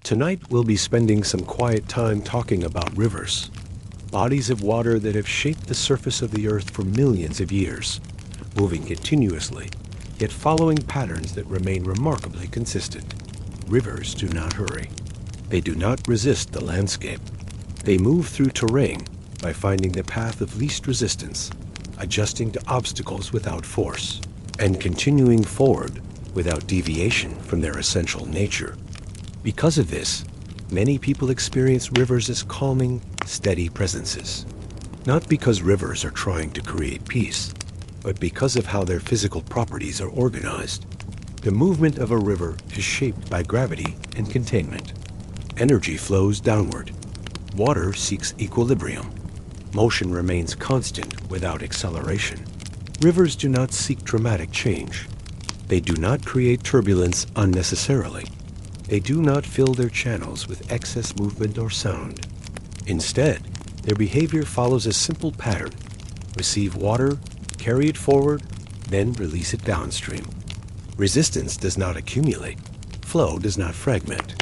Tonight we'll be spending some quiet time talking about rivers, bodies of water that have shaped the surface of the earth for millions of years, moving continuously, yet following patterns that remain remarkably consistent. Rivers do not hurry. They do not resist the landscape. They move through terrain by finding the path of least resistance, adjusting to obstacles without force, and continuing forward without deviation from their essential nature. Because of this, many people experience rivers as calming, steady presences. Not because rivers are trying to create peace, but because of how their physical properties are organized. The movement of a river is shaped by gravity and containment. Energy flows downward. Water seeks equilibrium. Motion remains constant without acceleration. Rivers do not seek dramatic change. They do not create turbulence unnecessarily. They do not fill their channels with excess movement or sound. Instead, their behavior follows a simple pattern. Receive water, carry it forward, then release it downstream. Resistance does not accumulate. Flow does not fragment.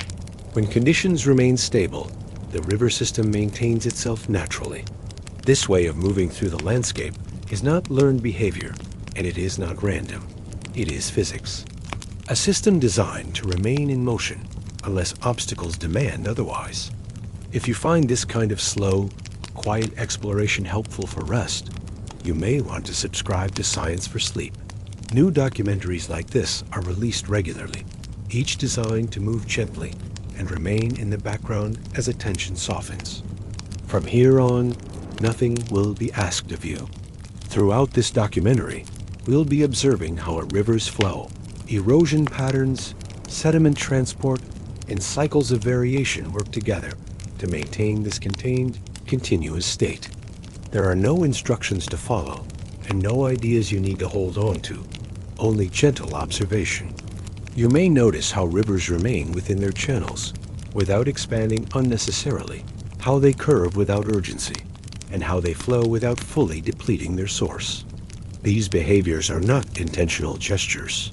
When conditions remain stable, the river system maintains itself naturally. This way of moving through the landscape is not learned behavior, and it is not random. It is physics. A system designed to remain in motion unless obstacles demand otherwise. If you find this kind of slow, quiet exploration helpful for rest, you may want to subscribe to Science for Sleep. New documentaries like this are released regularly, each designed to move gently and remain in the background as attention softens. From here on, nothing will be asked of you. Throughout this documentary, we'll be observing how rivers flow. Erosion patterns, sediment transport, and cycles of variation work together to maintain this contained, continuous state. There are no instructions to follow, and no ideas you need to hold on to, only gentle observation. You may notice how rivers remain within their channels, without expanding unnecessarily, how they curve without urgency, and how they flow without fully depleting their source. These behaviors are not intentional gestures.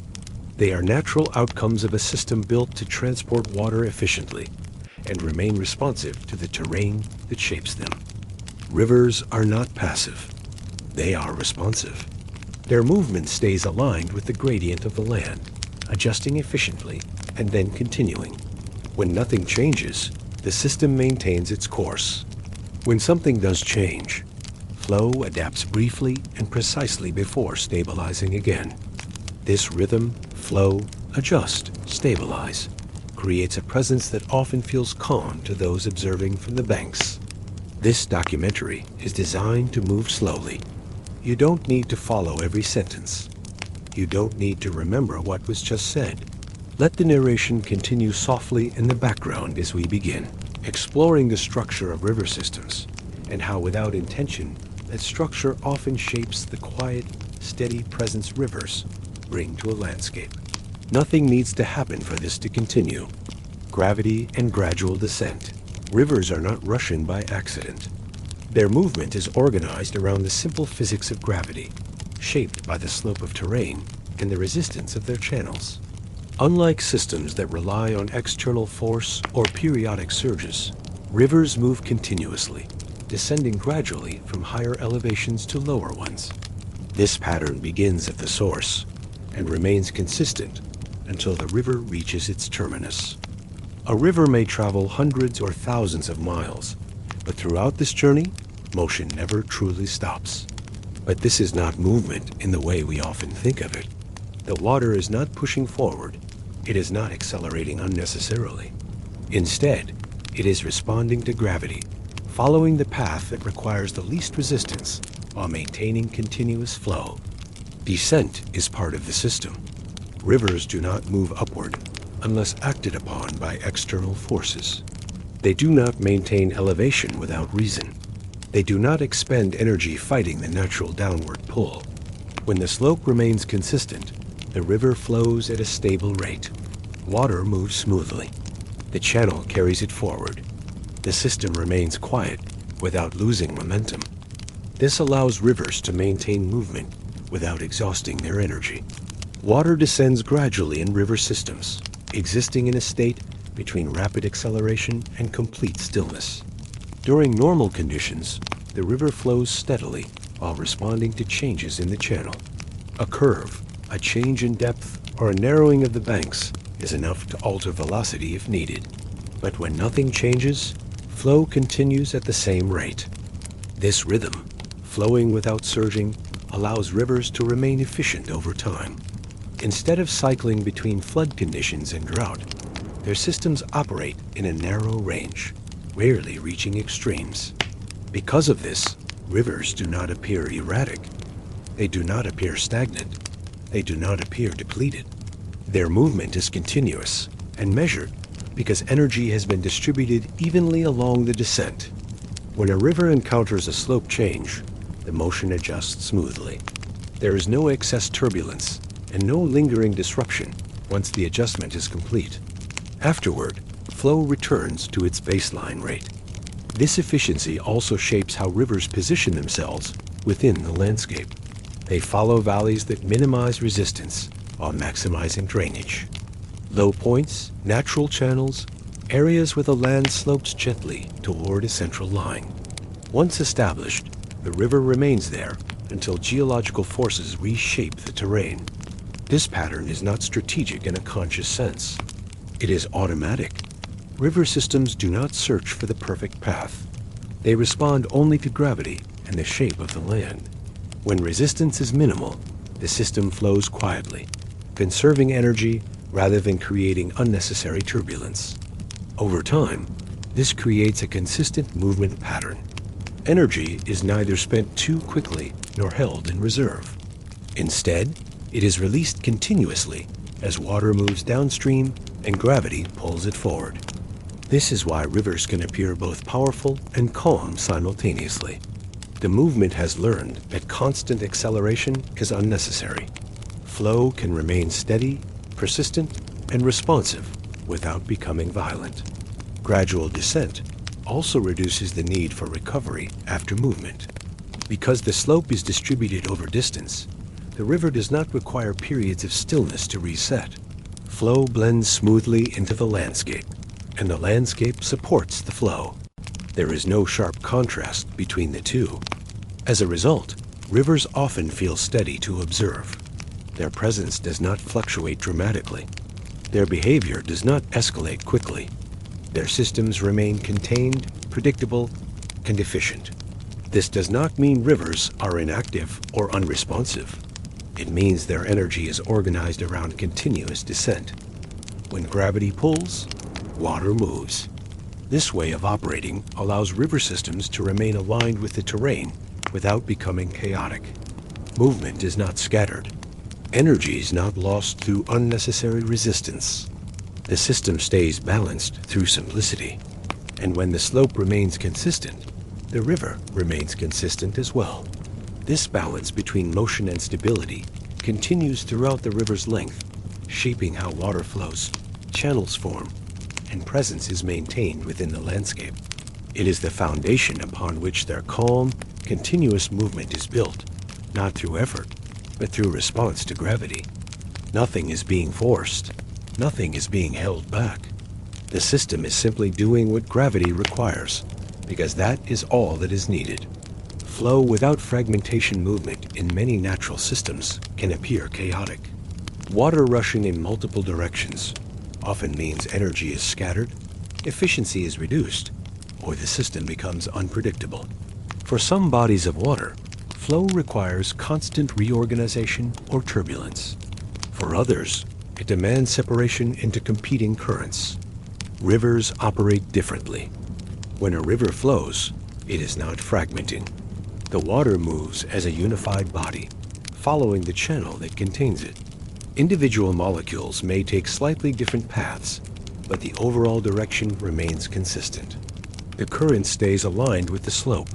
They are natural outcomes of a system built to transport water efficiently and remain responsive to the terrain that shapes them. Rivers are not passive. They are responsive. Their movement stays aligned with the gradient of the land, adjusting efficiently and then continuing. When nothing changes, the system maintains its course. When something does change, flow adapts briefly and precisely before stabilizing again. This rhythm, flow, adjust, stabilize, creates a presence that often feels calm to those observing from the banks. This documentary is designed to move slowly. You don't need to follow every sentence. You don't need to remember what was just said. Let the narration continue softly in the background as we begin, exploring the structure of river systems and how without intention, that structure often shapes the quiet, steady presence rivers bring to a landscape. Nothing needs to happen for this to continue. Gravity and gradual descent. Rivers are not rushing by accident. Their movement is organized around the simple physics of gravity, shaped by the slope of terrain and the resistance of their channels. Unlike systems that rely on external force or periodic surges, rivers move continuously, descending gradually from higher elevations to lower ones. This pattern begins at the source and remains consistent until the river reaches its terminus. A river may travel hundreds or thousands of miles, but throughout this journey, motion never truly stops. But this is not movement in the way we often think of it. The water is not pushing forward. It is not accelerating unnecessarily. Instead, it is responding to gravity, following the path that requires the least resistance while maintaining continuous flow. Descent is part of the system. Rivers do not move upward unless acted upon by external forces. They do not maintain elevation without reason. They do not expend energy fighting the natural downward pull. When the slope remains consistent, the river flows at a stable rate. Water moves smoothly. The channel carries it forward. The system remains quiet without losing momentum. This allows rivers to maintain movement without exhausting their energy. Water descends gradually in river systems, existing in a state between rapid acceleration and complete stillness. During normal conditions, the river flows steadily while responding to changes in the channel. A curve, a change in depth, or a narrowing of the banks is enough to alter velocity if needed. But when nothing changes, flow continues at the same rate. This rhythm, flowing without surging, allows rivers to remain efficient over time. Instead of cycling between flood conditions and drought, their systems operate in a narrow range, rarely reaching extremes. Because of this, rivers do not appear erratic. They do not appear stagnant. They do not appear depleted. Their movement is continuous and measured because energy has been distributed evenly along the descent. When a river encounters a slope change, the motion adjusts smoothly. There is no excess turbulence and no lingering disruption once the adjustment is complete. Afterward, flow returns to its baseline rate. This efficiency also shapes how rivers position themselves within the landscape. They follow valleys that minimize resistance while maximizing drainage. Low points, natural channels, areas where the land slopes gently toward a central line. Once established, the river remains there until geological forces reshape the terrain. This pattern is not strategic in a conscious sense. It is automatic. River systems do not search for the perfect path. They respond only to gravity and the shape of the land. When resistance is minimal, the system flows quietly, conserving energy rather than creating unnecessary turbulence. Over time, this creates a consistent movement pattern. Energy is neither spent too quickly nor held in reserve. Instead, it is released continuously as water moves downstream and gravity pulls it forward. This is why rivers can appear both powerful and calm simultaneously. The movement has learned that constant acceleration is unnecessary. Flow can remain steady, persistent, and responsive without becoming violent. Gradual descent also reduces the need for recovery after movement. Because the slope is distributed over distance, the river does not require periods of stillness to reset. Flow blends smoothly into the landscape, and the landscape supports the flow. There is no sharp contrast between the two. As a result, rivers often feel steady to observe. Their presence does not fluctuate dramatically. Their behavior does not escalate quickly. Their systems remain contained, predictable, and efficient. This does not mean rivers are inactive or unresponsive. It means their energy is organized around continuous descent. When gravity pulls, water moves. This way of operating allows river systems to remain aligned with the terrain without becoming chaotic. Movement is not scattered. Energy is not lost through unnecessary resistance. The system stays balanced through simplicity. And when the slope remains consistent, the river remains consistent as well. This balance between motion and stability continues throughout the river's length, shaping how water flows, channels form, and presence is maintained within the landscape. It is the foundation upon which their calm, continuous movement is built, not through effort, but through response to gravity. Nothing is being forced. Nothing is being held back. The system is simply doing what gravity requires, because that is all that is needed. Flow without fragmentation movement in many natural systems can appear chaotic. Water rushing in multiple directions often means energy is scattered, efficiency is reduced, or the system becomes unpredictable. For some bodies of water, flow requires constant reorganization or turbulence. For others, it demands separation into competing currents. Rivers operate differently. When a river flows, it is not fragmenting. The water moves as a unified body, following the channel that contains it. Individual molecules may take slightly different paths, but the overall direction remains consistent. The current stays aligned with the slope,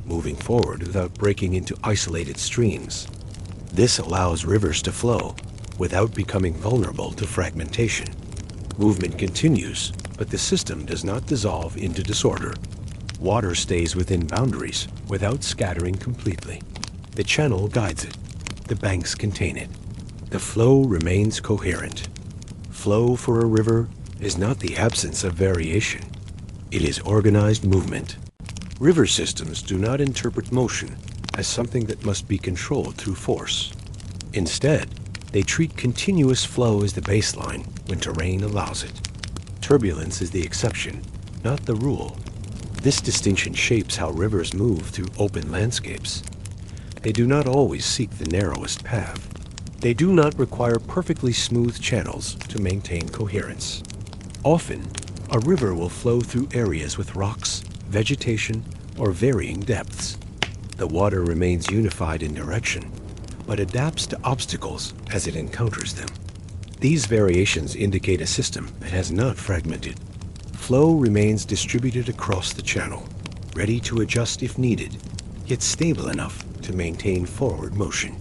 moving forward without breaking into isolated streams. This allows rivers to flow without becoming vulnerable to fragmentation. Movement continues, but the system does not dissolve into disorder. Water stays within boundaries without scattering completely. The channel guides it. The banks contain it. The flow remains coherent. Flow for a river is not the absence of variation. It is organized movement. River systems do not interpret motion as something that must be controlled through force. Instead, they treat continuous flow as the baseline when terrain allows it. Turbulence is the exception, not the rule. This distinction shapes how rivers move through open landscapes. They do not always seek the narrowest path. They do not require perfectly smooth channels to maintain coherence. Often, a river will flow through areas with rocks, vegetation, or varying depths. The water remains unified in direction, but adapts to obstacles as it encounters them. These variations indicate a system that has not fragmented. Flow remains distributed across the channel, ready to adjust if needed, yet stable enough to maintain forward motion.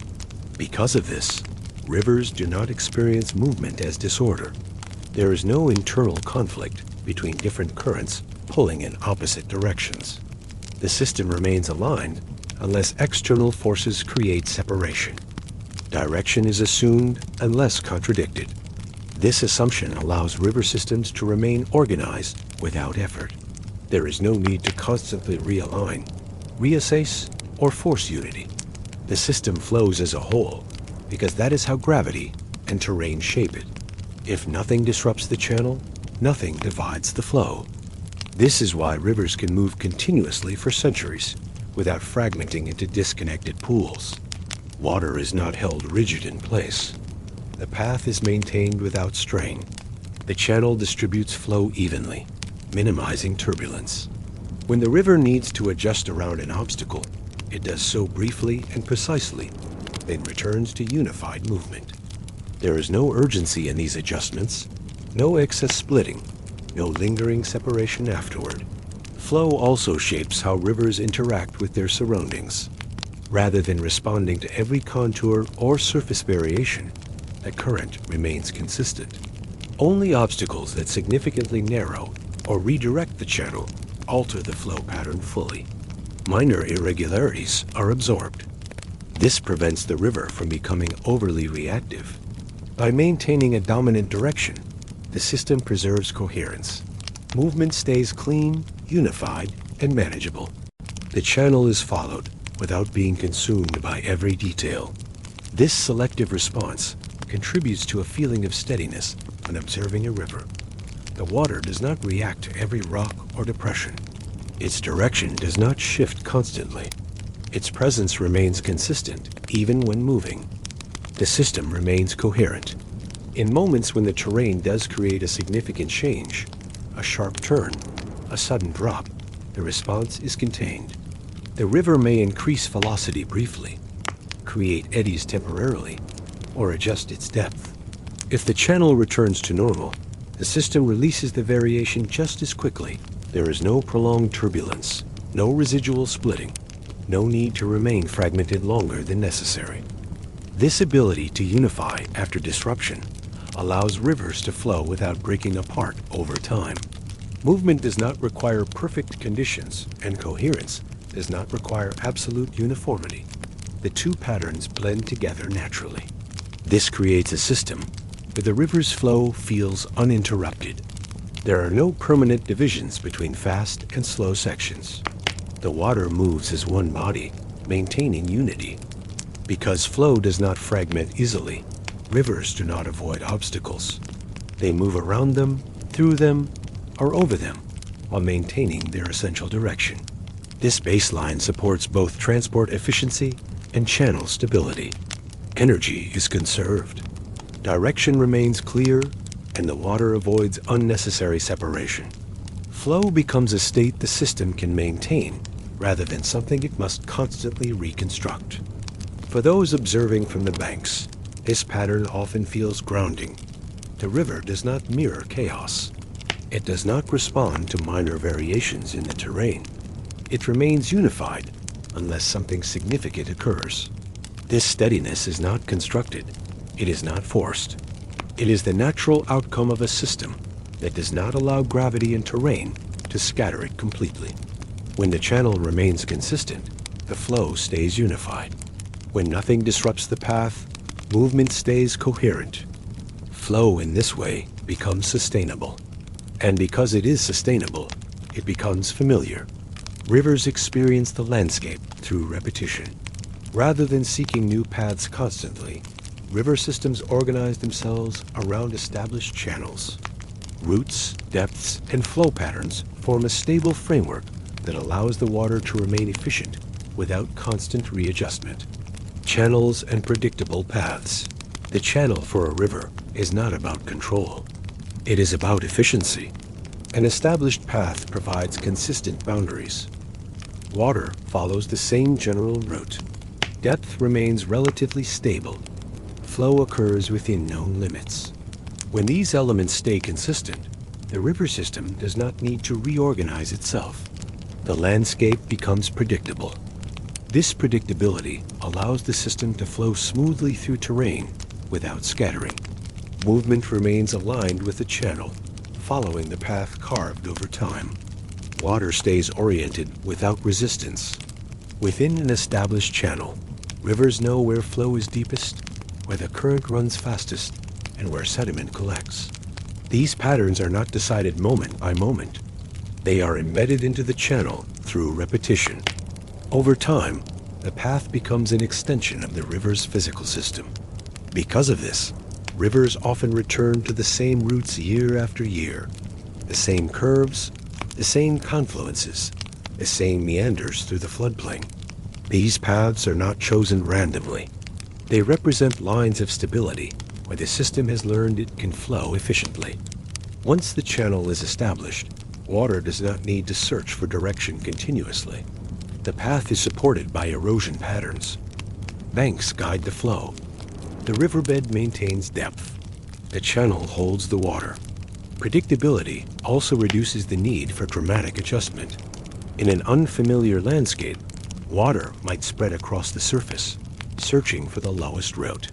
Because of this, rivers do not experience movement as disorder. There is no internal conflict between different currents pulling in opposite directions. The system remains aligned unless external forces create separation. Direction is assumed unless contradicted. This assumption allows river systems to remain organized without effort. There is no need to constantly realign, reassess, or force unity. The system flows as a whole because that is how gravity and terrain shape it. If nothing disrupts the channel, nothing divides the flow. This is why rivers can move continuously for centuries without fragmenting into disconnected pools. Water is not held rigid in place. The path is maintained without strain. The channel distributes flow evenly, minimizing turbulence. When the river needs to adjust around an obstacle, it does so briefly and precisely, then returns to unified movement. There is no urgency in these adjustments, no excess splitting, no lingering separation afterward. Flow also shapes how rivers interact with their surroundings. Rather than responding to every contour or surface variation, the current remains consistent. Only obstacles that significantly narrow or redirect the channel alter the flow pattern fully. Minor irregularities are absorbed. This prevents the river from becoming overly reactive. By maintaining a dominant direction, the system preserves coherence. Movement stays clean, unified, and manageable. The channel is followed without being consumed by every detail. This selective response contributes to a feeling of steadiness when observing a river. The water does not react to every rock or depression. Its direction does not shift constantly. Its presence remains consistent even when moving. The system remains coherent. In moments when the terrain does create a significant change, a sharp turn, a sudden drop, the response is contained. The river may increase velocity briefly, create eddies temporarily, or adjust its depth. If the channel returns to normal, the system releases the variation just as quickly. There is no prolonged turbulence, no residual splitting, no need to remain fragmented longer than necessary. This ability to unify after disruption allows rivers to flow without breaking apart over time. Movement does not require perfect conditions, and coherence does not require absolute uniformity. The two patterns blend together naturally. This creates a system where the river's flow feels uninterrupted. There are no permanent divisions between fast and slow sections. The water moves as one body, maintaining unity. Because flow does not fragment easily, rivers do not avoid obstacles. They move around them, through them, or over them, while maintaining their essential direction. This baseline supports both transport efficiency and channel stability. Energy is conserved. Direction remains clear, and the water avoids unnecessary separation. Flow becomes a state the system can maintain, rather than something it must constantly reconstruct. For those observing from the banks, this pattern often feels grounding. The river does not mirror chaos. It does not respond to minor variations in the terrain. It remains unified unless something significant occurs. This steadiness is not constructed. It is not forced. It is the natural outcome of a system that does not allow gravity and terrain to scatter it completely. When the channel remains consistent, the flow stays unified. When nothing disrupts the path, movement stays coherent. Flow in this way becomes sustainable. And because it is sustainable, it becomes familiar. Rivers experience the landscape through repetition. Rather than seeking new paths constantly, river systems organize themselves around established channels. Routes, depths, and flow patterns form a stable framework that allows the water to remain efficient without constant readjustment. Channels and predictable paths. The channel for a river is not about control. It is about efficiency. An established path provides consistent boundaries. Water follows the same general route. Depth remains relatively stable. Flow occurs within known limits. When these elements stay consistent, the river system does not need to reorganize itself. The landscape becomes predictable. This predictability allows the system to flow smoothly through terrain without scattering. Movement remains aligned with the channel, following the path carved over time. Water stays oriented without resistance. Within an established channel, rivers know where flow is deepest, where the current runs fastest, and where sediment collects. These patterns are not decided moment by moment. They are embedded into the channel through repetition. Over time, the path becomes an extension of the river's physical system. Because of this, rivers often return to the same routes year after year, the same curves, the same confluences, the same meanders through the floodplain. These paths are not chosen randomly. They represent lines of stability where the system has learned it can flow efficiently. Once the channel is established, water does not need to search for direction continuously. The path is supported by erosion patterns. Banks guide the flow. The riverbed maintains depth. The channel holds the water. Predictability also reduces the need for dramatic adjustment. In an unfamiliar landscape, water might spread across the surface, searching for the lowest route.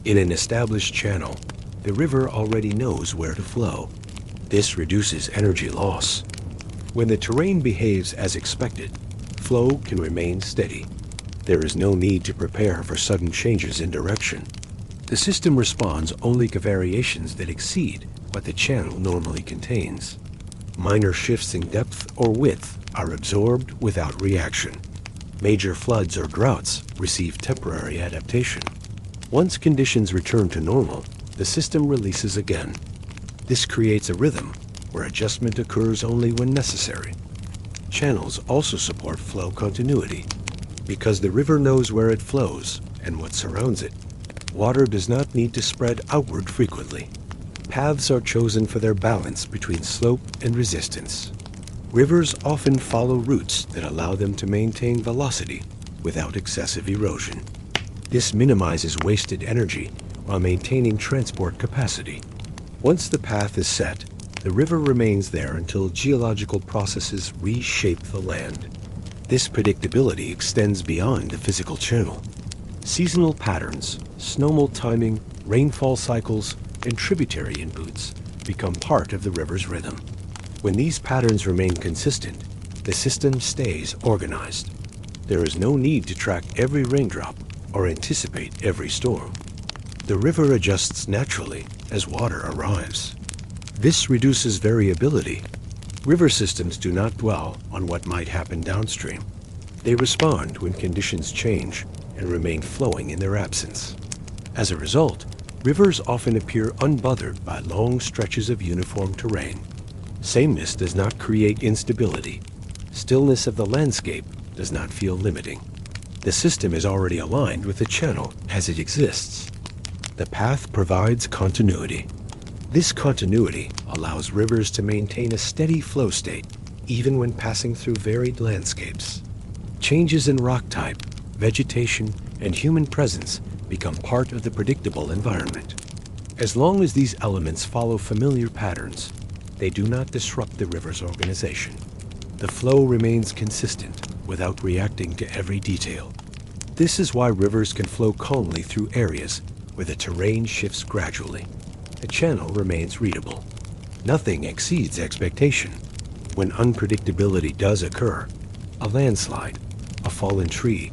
In an established channel, the river already knows where to flow. This reduces energy loss. When the terrain behaves as expected, flow can remain steady. There is no need to prepare for sudden changes in direction. The system responds only to variations that exceed what the channel normally contains. Minor shifts in depth or width are absorbed without reaction. Major floods or droughts receive temporary adaptation. Once conditions return to normal, the system releases again. This creates a rhythm where adjustment occurs only when necessary. Channels also support flow continuity. Because the river knows where it flows and what surrounds it, water does not need to spread outward frequently. Paths are chosen for their balance between slope and resistance. Rivers often follow routes that allow them to maintain velocity without excessive erosion. This minimizes wasted energy while maintaining transport capacity. Once the path is set, the river remains there until geological processes reshape the land. This predictability extends beyond the physical channel. Seasonal patterns, snowmelt timing, rainfall cycles, and tributary inputs become part of the river's rhythm. When these patterns remain consistent, the system stays organized. There is no need to track every raindrop or anticipate every storm. The river adjusts naturally as water arrives. This reduces variability. River systems do not dwell on what might happen downstream. They respond when conditions change and remain flowing in their absence. As a result, rivers often appear unbothered by long stretches of uniform terrain. Sameness does not create instability. Stillness of the landscape does not feel limiting. The system is already aligned with the channel as it exists. The path provides continuity. This continuity allows rivers to maintain a steady flow state, even when passing through varied landscapes. Changes in rock type, vegetation, and human presence become part of the predictable environment. As long as these elements follow familiar patterns, they do not disrupt the river's organization. The flow remains consistent without reacting to every detail. This is why rivers can flow calmly through areas where the terrain shifts gradually. The channel remains readable. Nothing exceeds expectation. When unpredictability does occur, a landslide, a fallen tree,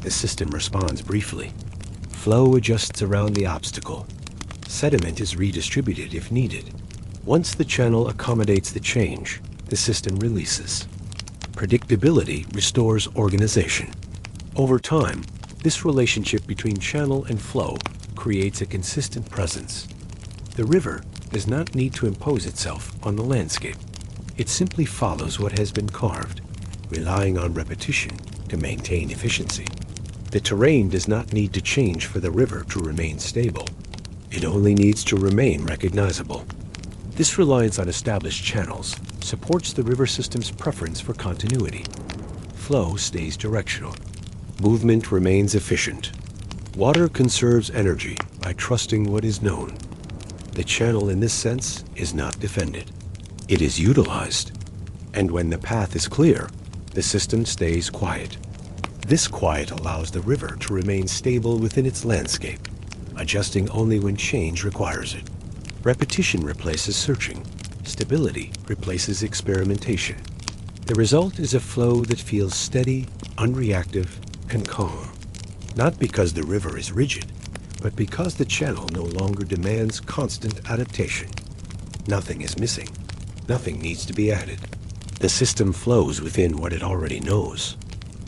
the system responds briefly. Flow adjusts around the obstacle. Sediment is redistributed if needed. Once the channel accommodates the change, the system releases. Predictability restores organization. Over time, this relationship between channel and flow creates a consistent presence. The river does not need to impose itself on the landscape. It simply follows what has been carved, relying on repetition to maintain efficiency. The terrain does not need to change for the river to remain stable. It only needs to remain recognizable. This reliance on established channels supports the river system's preference for continuity. Flow stays directional. Movement remains efficient. Water conserves energy by trusting what is known. The channel in this sense is not defended. It is utilized. And when the path is clear, the system stays quiet. This quiet allows the river to remain stable within its landscape, adjusting only when change requires it. Repetition replaces searching. Stability replaces experimentation. The result is a flow that feels steady, unreactive, and calm. Not because the river is rigid, but because the channel no longer demands constant adaptation. Nothing is missing. Nothing needs to be added. The system flows within what it already knows.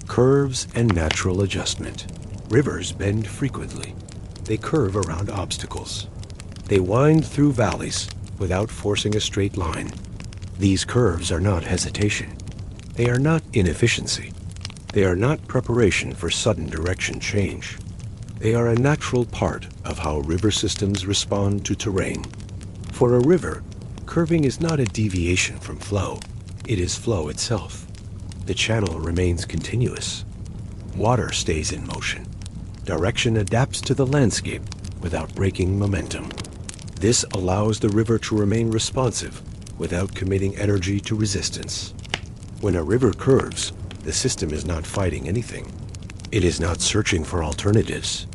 Curves and natural adjustment. Rivers bend frequently. They curve around obstacles. They wind through valleys without forcing a straight line. These curves are not hesitation. They are not inefficiency. They are not preparation for sudden direction change. They are a natural part of how river systems respond to terrain. For a river, curving is not a deviation from flow. It is flow itself. The channel remains continuous. Water stays in motion. Direction adapts to the landscape without breaking momentum. This allows the river to remain responsive without committing energy to resistance. When a river curves, the system is not fighting anything. It is not searching for alternatives.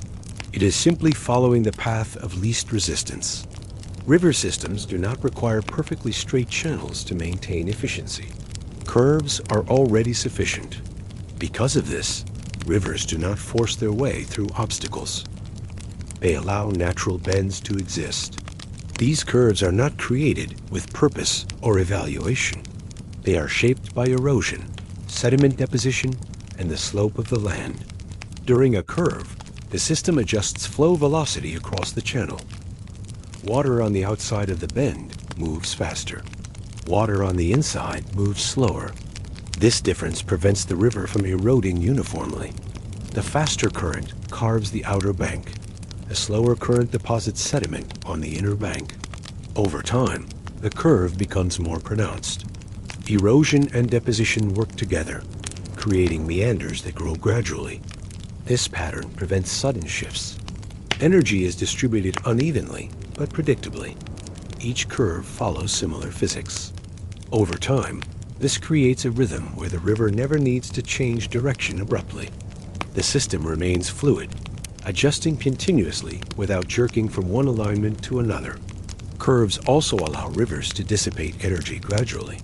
It is simply following the path of least resistance. River systems do not require perfectly straight channels to maintain efficiency. Curves are already sufficient. Because of this, rivers do not force their way through obstacles. They allow natural bends to exist. These curves are not created with purpose or evaluation. They are shaped by erosion, sediment deposition, and the slope of the land. During a curve, the system adjusts flow velocity across the channel. Water on the outside of the bend moves faster. Water on the inside moves slower. This difference prevents the river from eroding uniformly. The faster current carves the outer bank. The slower current deposits sediment on the inner bank. Over time, the curve becomes more pronounced. Erosion and deposition work together, creating meanders that grow gradually. This pattern prevents sudden shifts. Energy is distributed unevenly, but predictably. Each curve follows similar physics. Over time, this creates a rhythm where the river never needs to change direction abruptly. The system remains fluid, adjusting continuously without jerking from one alignment to another. Curves also allow rivers to dissipate energy gradually.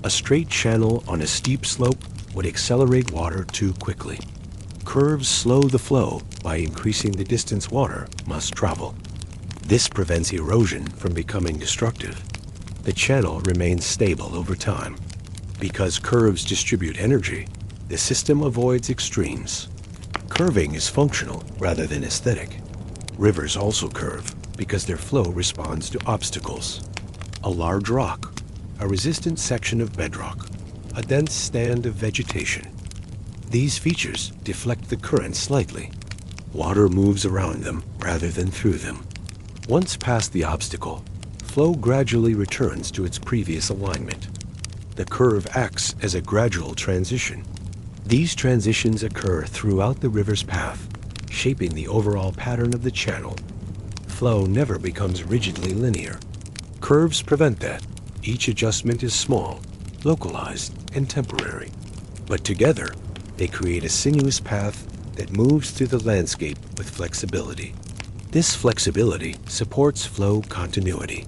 A straight channel on a steep slope would accelerate water too quickly. Curves slow the flow by increasing the distance water must travel. This prevents erosion from becoming destructive. The channel remains stable over time. Because curves distribute energy, the system avoids extremes. Curving is functional rather than aesthetic. Rivers also curve because their flow responds to obstacles. A large rock, a resistant section of bedrock, a dense stand of vegetation. These features deflect the current slightly. Water moves around them rather than through them. Once past the obstacle, flow gradually returns to its previous alignment. The curve acts as a gradual transition. These transitions occur throughout the river's path, shaping the overall pattern of the channel. Flow never becomes rigidly linear. Curves prevent that. Each adjustment is small, localized, and temporary. But together, they create a sinuous path that moves through the landscape with flexibility. This flexibility supports flow continuity.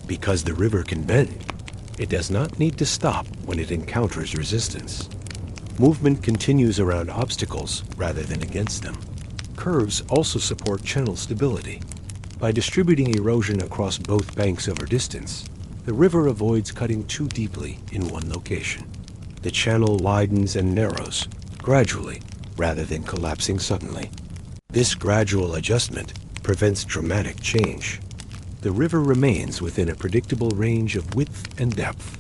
Because the river can bend, it does not need to stop when it encounters resistance. Movement continues around obstacles rather than against them. Curves also support channel stability. By distributing erosion across both banks over distance, The river avoids cutting too deeply in one location. The channel widens and narrows gradually rather than collapsing suddenly. This gradual adjustment prevents dramatic change. The river remains within a predictable range of width and depth.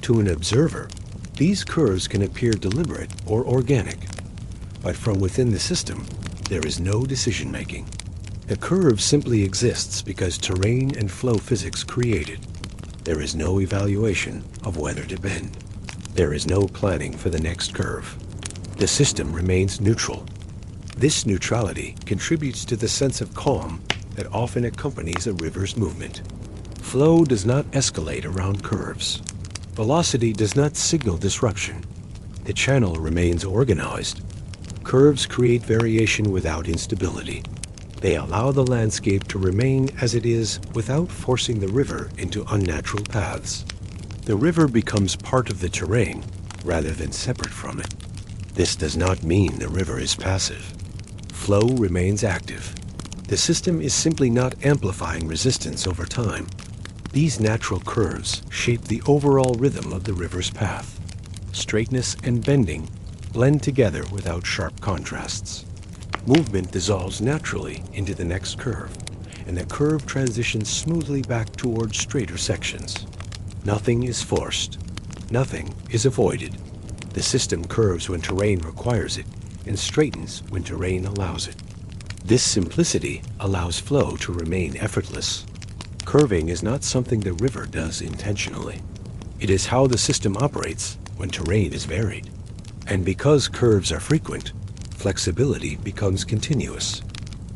To an observer, these curves can appear deliberate or organic, but from within the system, there is no decision-making. The curve simply exists because terrain and flow physics create it. There is no evaluation of whether to bend. There is no planning for the next curve. The system remains neutral. This neutrality contributes to the sense of calm that often accompanies a river's movement. Flow does not escalate around curves. Velocity does not signal disruption. The channel remains organized. Curves create variation without instability. They allow the landscape to remain as it is without forcing the river into unnatural paths. The river becomes part of the terrain rather than separate from it. This does not mean the river is passive. Flow remains active. The system is simply not amplifying resistance over time. These natural curves shape the overall rhythm of the river's path. Straightness and bending blend together without sharp contrasts. Movement dissolves naturally into the next curve, and the curve transitions smoothly back towards straighter sections. Nothing is forced. Nothing is avoided. The system curves when terrain requires it, and straightens when terrain allows it. This simplicity allows flow to remain effortless. Curving is not something the river does intentionally. It is how the system operates when terrain is varied. And because curves are frequent, flexibility becomes continuous.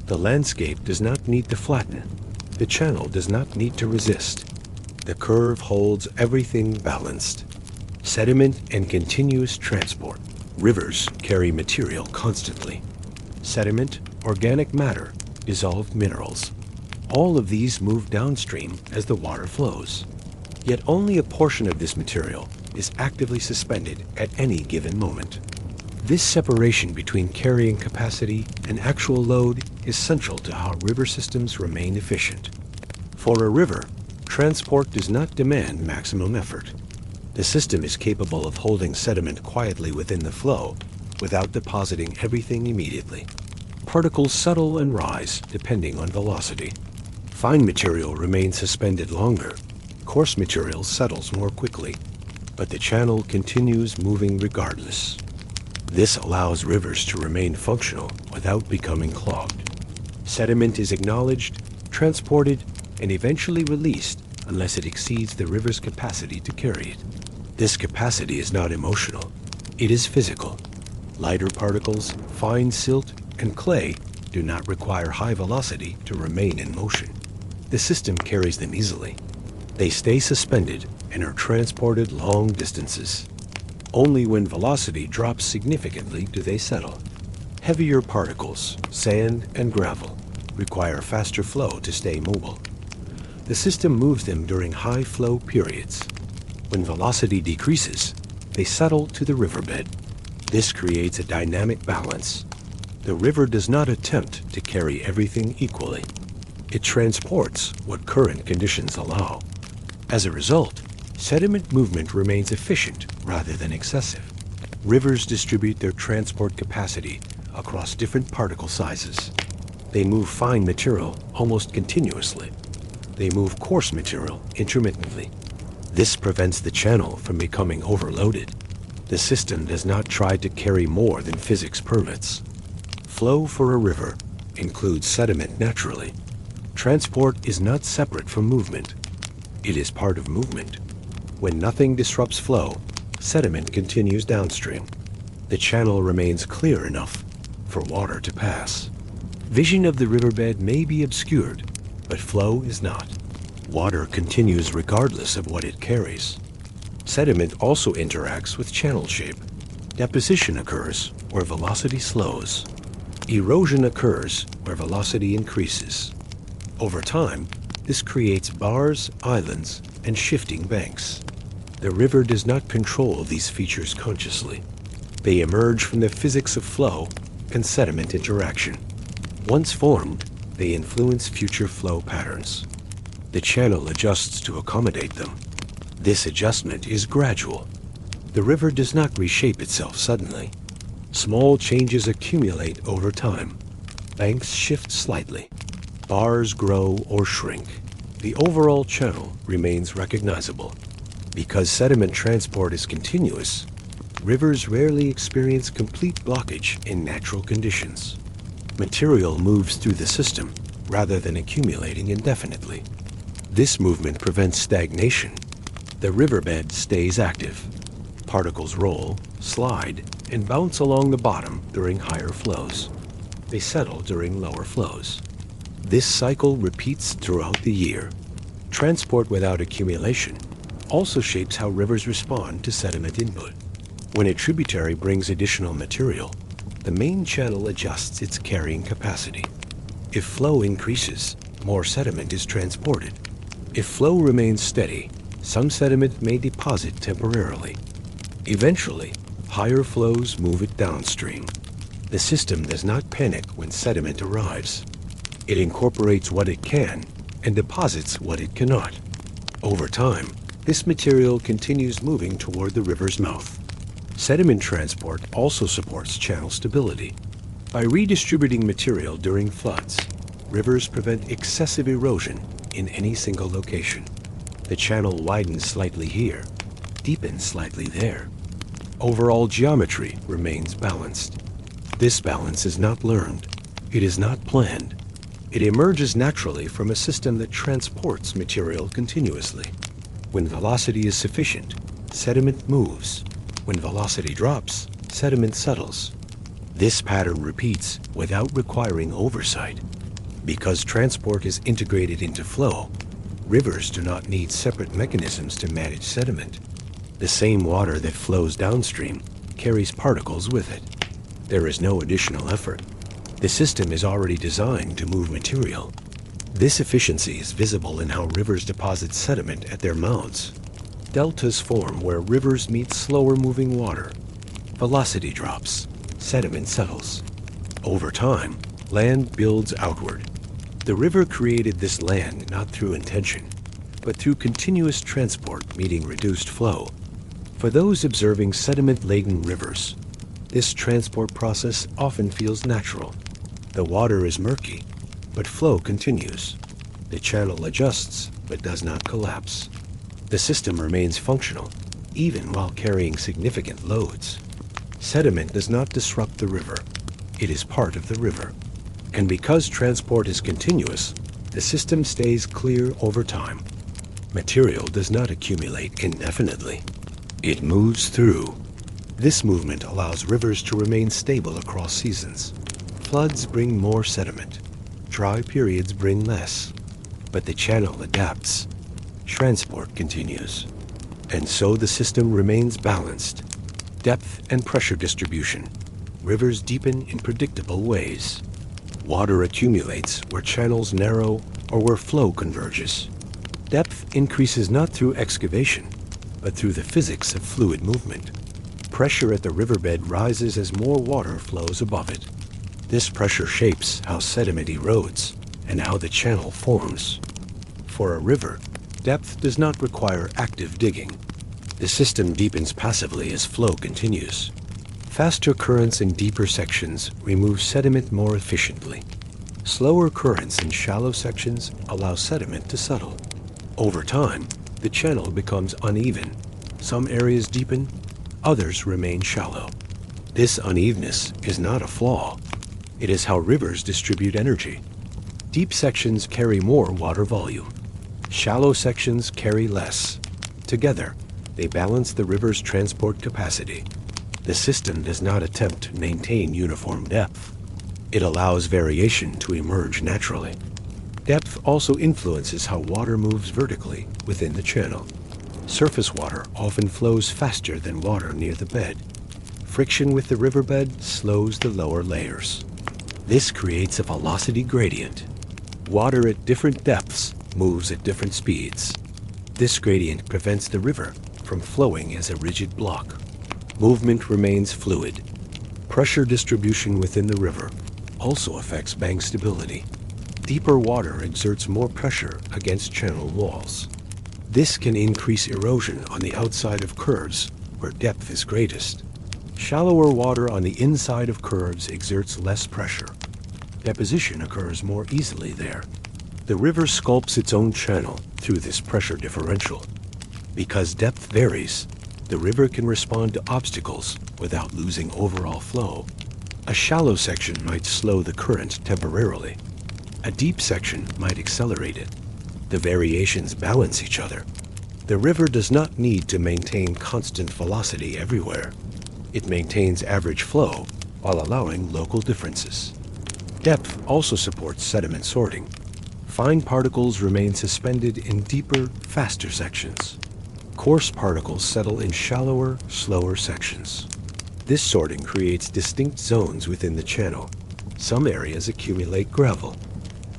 The landscape does not need to flatten. The channel does not need to resist. The curve holds everything balanced. Sediment and continuous transport. Rivers carry material constantly. Sediment, organic matter, dissolved minerals. All of these move downstream as the water flows. Yet only a portion of this material is actively suspended at any given moment. This separation between carrying capacity and actual load is central to how river systems remain efficient. For a river, transport does not demand maximum effort. The system is capable of holding sediment quietly within the flow without depositing everything immediately. Particles settle and rise depending on velocity. Fine material remains suspended longer. Coarse material settles more quickly, but the channel continues moving regardless. This allows rivers to remain functional without becoming clogged. Sediment is acknowledged, transported, and eventually released unless it exceeds the river's capacity to carry it. This capacity is not emotional, it is physical. Lighter particles, fine silt, and clay do not require high velocity to remain in motion. The system carries them easily. They stay suspended and are transported long distances. Only when velocity drops significantly do they settle. Heavier particles, sand and gravel, require faster flow to stay mobile. The system moves them during high flow periods. When velocity decreases, they settle to the riverbed. This creates a dynamic balance. The river does not attempt to carry everything equally. It transports what current conditions allow. As a result, sediment movement remains efficient rather than excessive. Rivers distribute their transport capacity across different particle sizes. They move fine material almost continuously. They move coarse material intermittently. This prevents the channel from becoming overloaded. The system does not try to carry more than physics permits. Flow for a river includes sediment naturally. Transport is not separate from movement. It is part of movement. When nothing disrupts flow, sediment continues downstream. The channel remains clear enough for water to pass. Vision of the riverbed may be obscured, but flow is not. Water continues regardless of what it carries. Sediment also interacts with channel shape. Deposition occurs where velocity slows. Erosion occurs where velocity increases. Over time, this creates bars, islands, and shifting banks. The river does not control these features consciously. They emerge from the physics of flow and sediment interaction. Once formed, they influence future flow patterns. The channel adjusts to accommodate them. This adjustment is gradual. The river does not reshape itself suddenly. Small changes accumulate over time. Banks shift slightly. Bars grow or shrink. The overall channel remains recognizable. Because sediment transport is continuous, rivers rarely experience complete blockage in natural conditions. Material moves through the system rather than accumulating indefinitely. This movement prevents stagnation. The riverbed stays active. Particles roll, slide, and bounce along the bottom during higher flows. They settle during lower flows. This cycle repeats throughout the year. Transport without accumulation also shapes how rivers respond to sediment input. When a tributary brings additional material, the main channel adjusts its carrying capacity. If flow increases, more sediment is transported. If flow remains steady, some sediment may deposit temporarily. Eventually, higher flows move it downstream. The system does not panic when sediment arrives. It incorporates what it can and deposits what it cannot. Over time, this material continues moving toward the river's mouth. Sediment transport also supports channel stability. By redistributing material during floods, rivers prevent excessive erosion in any single location. The channel widens slightly here, deepens slightly there. Overall geometry remains balanced. This balance is not learned. It is not planned. It emerges naturally from a system that transports material continuously. When velocity is sufficient, sediment moves. When velocity drops, sediment settles. This pattern repeats without requiring oversight. Because transport is integrated into flow, rivers do not need separate mechanisms to manage sediment. The same water that flows downstream carries particles with it. There is no additional effort. The system is already designed to move material. This efficiency is visible in how rivers deposit sediment at their mouths. Deltas form where rivers meet slower moving water. Velocity drops, sediment settles. Over time, land builds outward. The river created this land not through intention, but through continuous transport meeting reduced flow. For those observing sediment-laden rivers, this transport process often feels natural. The water is murky, but flow continues. The channel adjusts, but does not collapse. The system remains functional, even while carrying significant loads. Sediment does not disrupt the river. It is part of the river. And because transport is continuous, the system stays clear over time. Material does not accumulate indefinitely. It moves through. This movement allows rivers to remain stable across seasons. Floods bring more sediment. Dry periods bring less. But the channel adapts. Transport continues. And so the system remains balanced. Depth and pressure distribution. Rivers deepen in predictable ways. Water accumulates where channels narrow or where flow converges. Depth increases not through excavation, but through the physics of fluid movement. Pressure at the riverbed rises as more water flows above it. This pressure shapes how sediment erodes and how the channel forms. For a river, depth does not require active digging. The system deepens passively as flow continues. Faster currents in deeper sections remove sediment more efficiently. Slower currents in shallow sections allow sediment to settle. Over time, the channel becomes uneven. Some areas deepen, others remain shallow. This unevenness is not a flaw. It is how rivers distribute energy. Deep sections carry more water volume. Shallow sections carry less. Together, they balance the river's transport capacity. The system does not attempt to maintain uniform depth. It allows variation to emerge naturally. Depth also influences how water moves vertically within the channel. Surface water often flows faster than water near the bed. Friction with the riverbed slows the lower layers. This creates a velocity gradient. Water at different depths moves at different speeds. This gradient prevents the river from flowing as a rigid block. Movement remains fluid. Pressure distribution within the river also affects bank stability. Deeper water exerts more pressure against channel walls. This can increase erosion on the outside of curves where depth is greatest. Shallower water on the inside of curves exerts less pressure. Deposition occurs more easily there. The river sculpts its own channel through this pressure differential. Because depth varies, the river can respond to obstacles without losing overall flow. A shallow section might slow the current temporarily. A deep section might accelerate it. The variations balance each other. The river does not need to maintain constant velocity everywhere. It maintains average flow while allowing local differences. Depth also supports sediment sorting. Fine particles remain suspended in deeper, faster sections. Coarse particles settle in shallower, slower sections. This sorting creates distinct zones within the channel. Some areas accumulate gravel.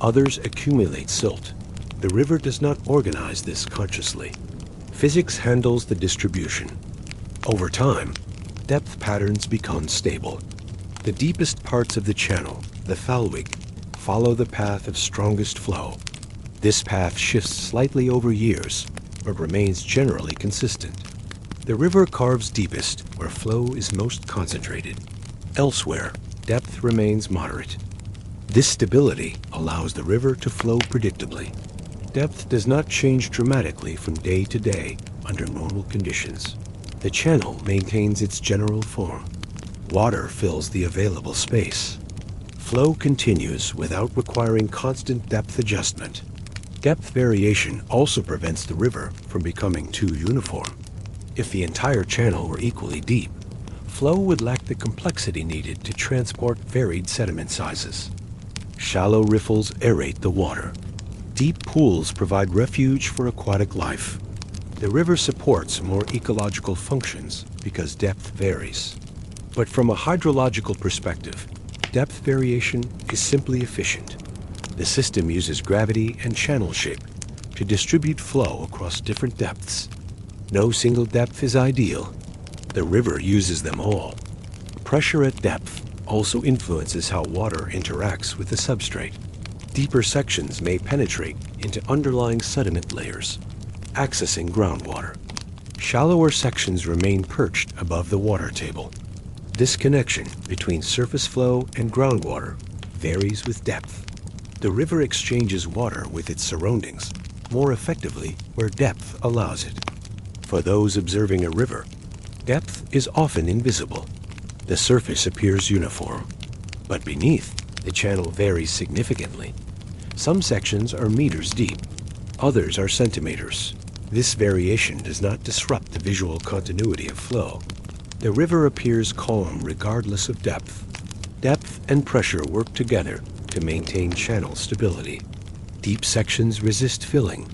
Others accumulate silt. The river does not organize this consciously. Physics handles the distribution. Over time, depth patterns become stable. The deepest parts of the channel, the thalweg, follow the path of strongest flow. This path shifts slightly over years, but remains generally consistent. The river carves deepest where flow is most concentrated. Elsewhere, depth remains moderate. This stability allows the river to flow predictably. Depth does not change dramatically from day to day under normal conditions. The channel maintains its general form. Water fills the available space. Flow continues without requiring constant depth adjustment. Depth variation also prevents the river from becoming too uniform. If the entire channel were equally deep, flow would lack the complexity needed to transport varied sediment sizes. Shallow riffles aerate the water. Deep pools provide refuge for aquatic life. The river supports more ecological functions because depth varies. But from a hydrological perspective, depth variation is simply efficient. The system uses gravity and channel shape to distribute flow across different depths. No single depth is ideal. The river uses them all. Pressure at depth also influences how water interacts with the substrate. Deeper sections may penetrate into underlying sediment layers, accessing groundwater. Shallower sections remain perched above the water table. This connection between surface flow and groundwater varies with depth. The river exchanges water with its surroundings more effectively where depth allows it. For those observing a river, depth is often invisible. The surface appears uniform, but beneath, the channel varies significantly. Some sections are meters deep, others are centimeters. This variation does not disrupt the visual continuity of flow. The river appears calm regardless of depth. Depth and pressure work together to maintain channel stability. Deep sections resist filling.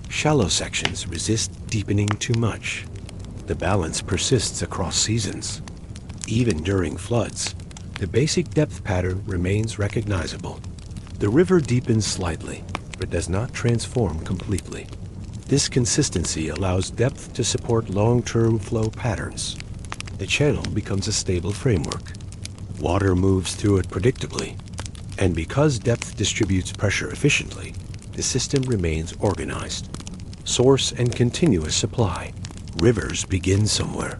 Shallow sections resist deepening too much. The balance persists across seasons. Even during floods, the basic depth pattern remains recognizable. The river deepens slightly, but does not transform completely. This consistency allows depth to support long-term flow patterns. The channel becomes a stable framework. Water moves through it predictably, and because depth distributes pressure efficiently, the system remains organized. Source and continuous supply. Rivers begin somewhere.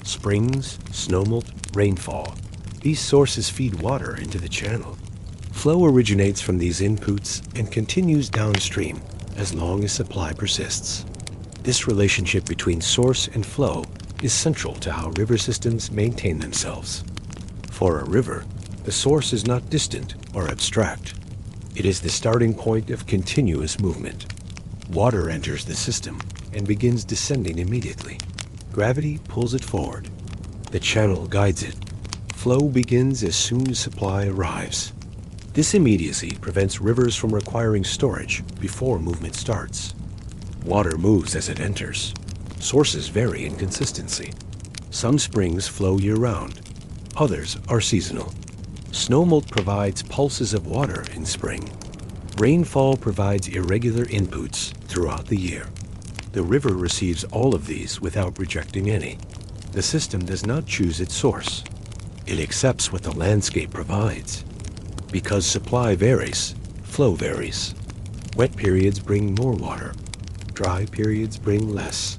Springs, snowmelt, rainfall. These sources feed water into the channel. Flow originates from these inputs and continues downstream as long as supply persists. This relationship between source and flow is central to how river systems maintain themselves. For a river, the source is not distant or abstract. It is the starting point of continuous movement. Water enters the system and begins descending immediately. Gravity pulls it forward. The channel guides it. Flow begins as soon as supply arrives. This immediacy prevents rivers from requiring storage before movement starts. Water moves as it enters. Sources vary in consistency. Some springs flow year-round. Others are seasonal. Snowmelt provides pulses of water in spring. Rainfall provides irregular inputs throughout the year. The river receives all of these without rejecting any. The system does not choose its source. It accepts what the landscape provides. Because supply varies, flow varies. Wet periods bring more water. Dry periods bring less.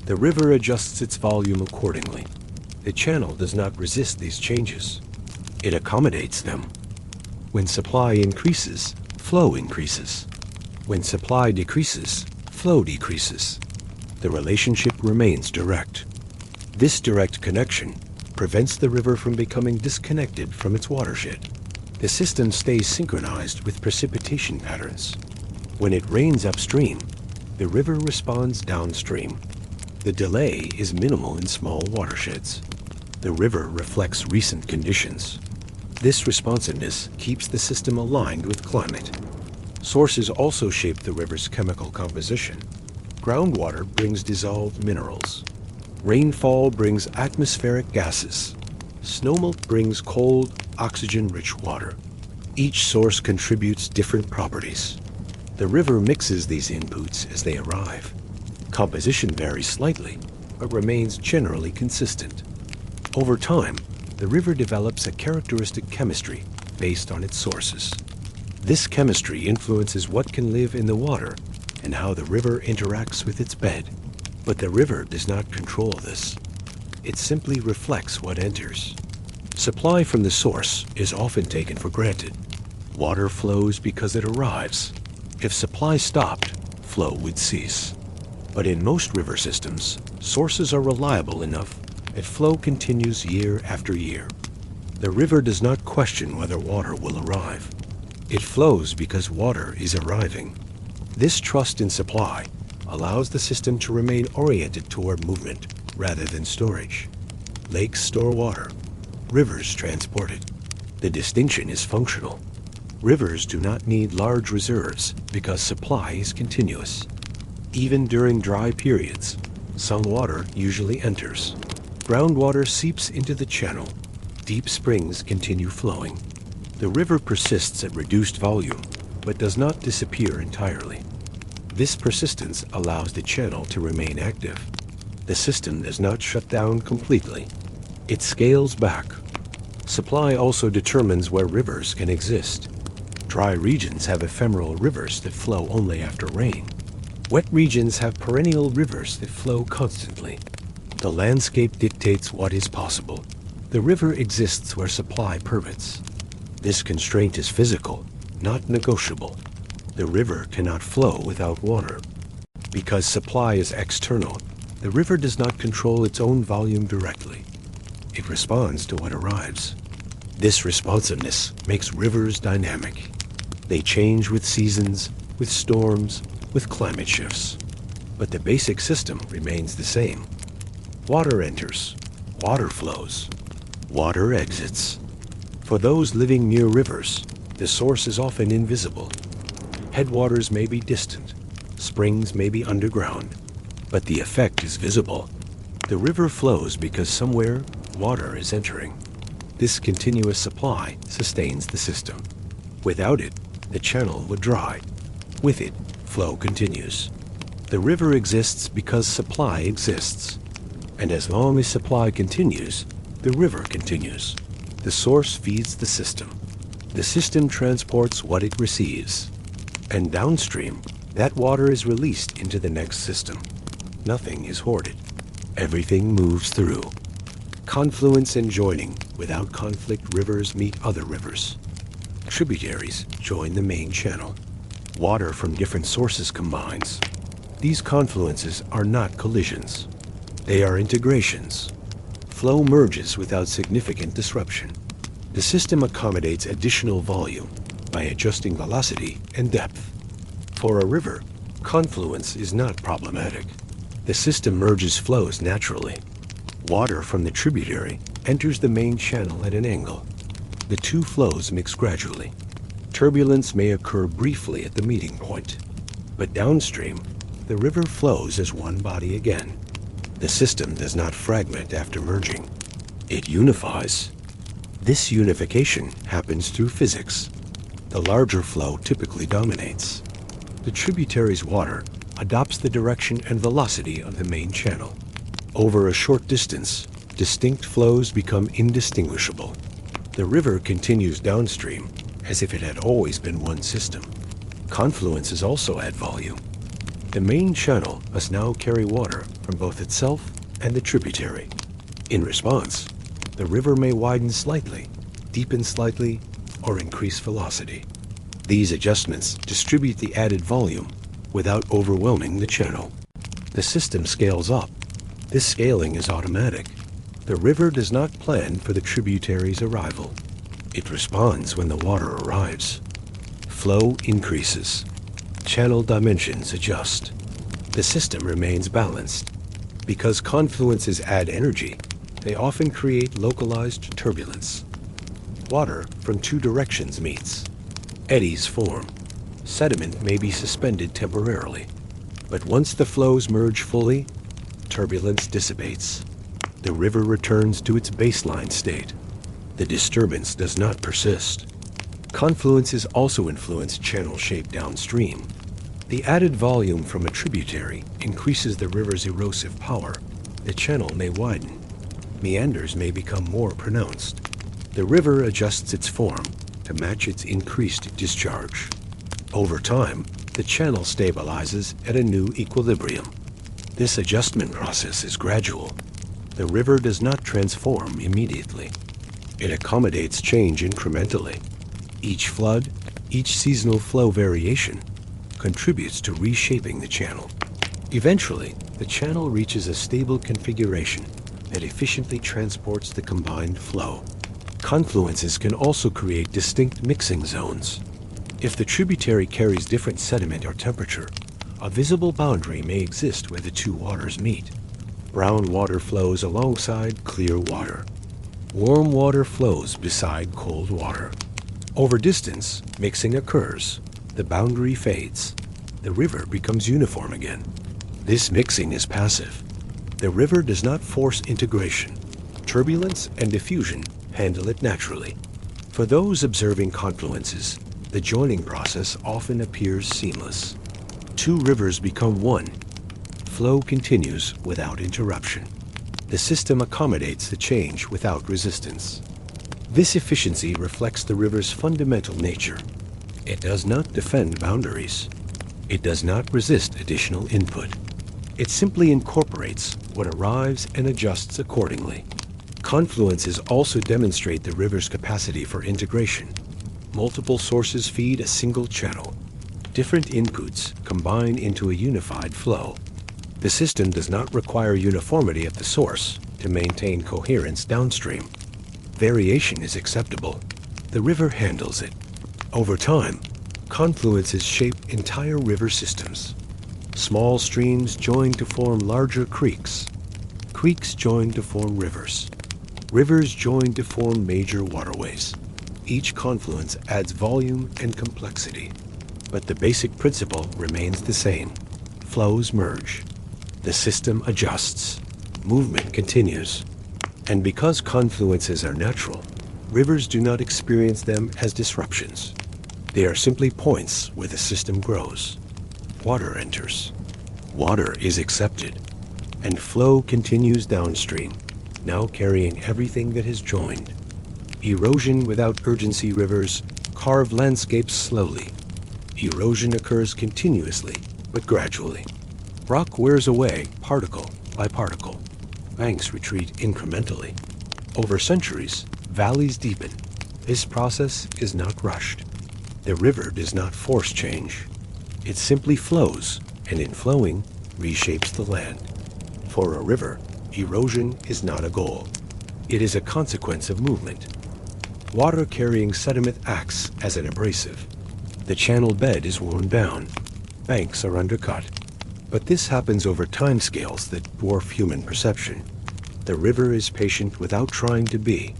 The river adjusts its volume accordingly. The channel does not resist these changes. It accommodates them. When supply increases, flow increases. When supply decreases, flow decreases. The relationship remains direct. This direct connection prevents the river from becoming disconnected from its watershed. The system stays synchronized with precipitation patterns. When it rains upstream, the river responds downstream. The delay is minimal in small watersheds. The river reflects recent conditions. This responsiveness keeps the system aligned with climate. Sources also shape the river's chemical composition. Groundwater brings dissolved minerals. Rainfall brings atmospheric gases. Snowmelt brings cold, oxygen-rich water. Each source contributes different properties. The river mixes these inputs as they arrive. Composition varies slightly, but remains generally consistent. Over time, the river develops a characteristic chemistry based on its sources. This chemistry influences what can live in the water and how the river interacts with its bed. But the river does not control this. It simply reflects what enters. Supply from the source is often taken for granted. Water flows because it arrives. If supply stopped, flow would cease. But in most river systems, sources are reliable enough that flow continues year after year. The river does not question whether water will arrive. It flows because water is arriving. This trust in supply allows the system to remain oriented toward movement rather than storage. Lakes store water. Rivers transport it. The distinction is functional. Rivers do not need large reserves because supply is continuous. Even during dry periods, some water usually enters. Groundwater seeps into the channel. Deep springs continue flowing. The river persists at reduced volume, but does not disappear entirely. This persistence allows the channel to remain active. The system does not shut down completely. It scales back. Supply also determines where rivers can exist. Dry regions have ephemeral rivers that flow only after rain. Wet regions have perennial rivers that flow constantly. The landscape dictates what is possible. The river exists where supply permits. This constraint is physical, not negotiable. The river cannot flow without water. Because supply is external, the river does not control its own volume directly. It responds to what arrives. This responsiveness makes rivers dynamic. They change with seasons, with storms, with climate shifts. But the basic system remains the same. Water enters, water flows, water exits. For those living near rivers, the source is often invisible. Headwaters may be distant, springs may be underground, but the effect is visible. The river flows because somewhere water is entering. This continuous supply sustains the system. Without it, the channel would dry. With it, flow continues. The river exists because supply exists. And as long as supply continues, the river continues. The source feeds the system. The system transports what it receives. And downstream, that water is released into the next system. Nothing is hoarded. Everything moves through. Confluence and joining. Without conflict, rivers meet other rivers. Tributaries join the main channel. Water from different sources combines. These confluences are not collisions. They are integrations. Flow merges without significant disruption. The system accommodates additional volume by adjusting velocity and depth. For a river, confluence is not problematic. The system merges flows naturally. Water from the tributary enters the main channel at an angle. The two flows mix gradually. Turbulence may occur briefly at the meeting point, but downstream, the river flows as one body again. The system does not fragment after merging. It unifies. This unification happens through physics. The larger flow typically dominates. The tributary's water adopts the direction and velocity of the main channel. Over a short distance, distinct flows become indistinguishable. The river continues downstream, as if it had always been one system. Confluences also add volume. The main channel must now carry water from both itself and the tributary. In response, the river may widen slightly, deepen slightly, or increase velocity. These adjustments distribute the added volume without overwhelming the channel. The system scales up. This scaling is automatic. The river does not plan for the tributary's arrival. It responds when the water arrives. Flow increases. Channel dimensions adjust. The system remains balanced. Because confluences add energy, they often create localized turbulence. Water from two directions meets. Eddies form. Sediment may be suspended temporarily, but once the flows merge fully, turbulence dissipates. The river returns to its baseline state. The disturbance does not persist. Confluences also influence channel shape downstream. The added volume from a tributary increases the river's erosive power. The channel may widen. Meanders may become more pronounced. The river adjusts its form to match its increased discharge. Over time, the channel stabilizes at a new equilibrium. This adjustment process is gradual. The river does not transform immediately. It accommodates change incrementally. Each flood, each seasonal flow variation, contributes to reshaping the channel. Eventually, the channel reaches a stable configuration that efficiently transports the combined flow. Confluences can also create distinct mixing zones. If the tributary carries different sediment or temperature, a visible boundary may exist where the two waters meet. Brown water flows alongside clear water. Warm water flows beside cold water. Over distance, mixing occurs. The boundary fades. The river becomes uniform again. This mixing is passive. The river does not force integration. Turbulence and diffusion handle it naturally. For those observing confluences, the joining process often appears seamless. Two rivers become one. Flow continues without interruption. The system accommodates the change without resistance. This efficiency reflects the river's fundamental nature. It does not defend boundaries. It does not resist additional input. It simply incorporates what arrives and adjusts accordingly. Confluences also demonstrate the river's capacity for integration. Multiple sources feed a single channel. Different inputs combine into a unified flow. The system does not require uniformity at the source to maintain coherence downstream. Variation is acceptable. The river handles it. Over time, confluences shape entire river systems. Small streams join to form larger creeks. Creeks join to form rivers. Rivers join to form major waterways. Each confluence adds volume and complexity, but the basic principle remains the same. Flows merge. The system adjusts. Movement continues. And because confluences are natural, rivers do not experience them as disruptions. They are simply points where the system grows. Water enters. Water is accepted. And flow continues downstream, now carrying everything that has joined. Erosion without urgency rivers carve landscapes slowly. Erosion occurs continuously, but gradually. Rock wears away particle by particle. Banks retreat incrementally. Over centuries, valleys deepen. This process is not rushed. The river does not force change. It simply flows, and in flowing, reshapes the land. For a river, erosion is not a goal. It is a consequence of movement. Water carrying sediment acts as an abrasive. The channel bed is worn down. Banks are undercut. But this happens over timescales that dwarf human perception. The river is patient without trying to be.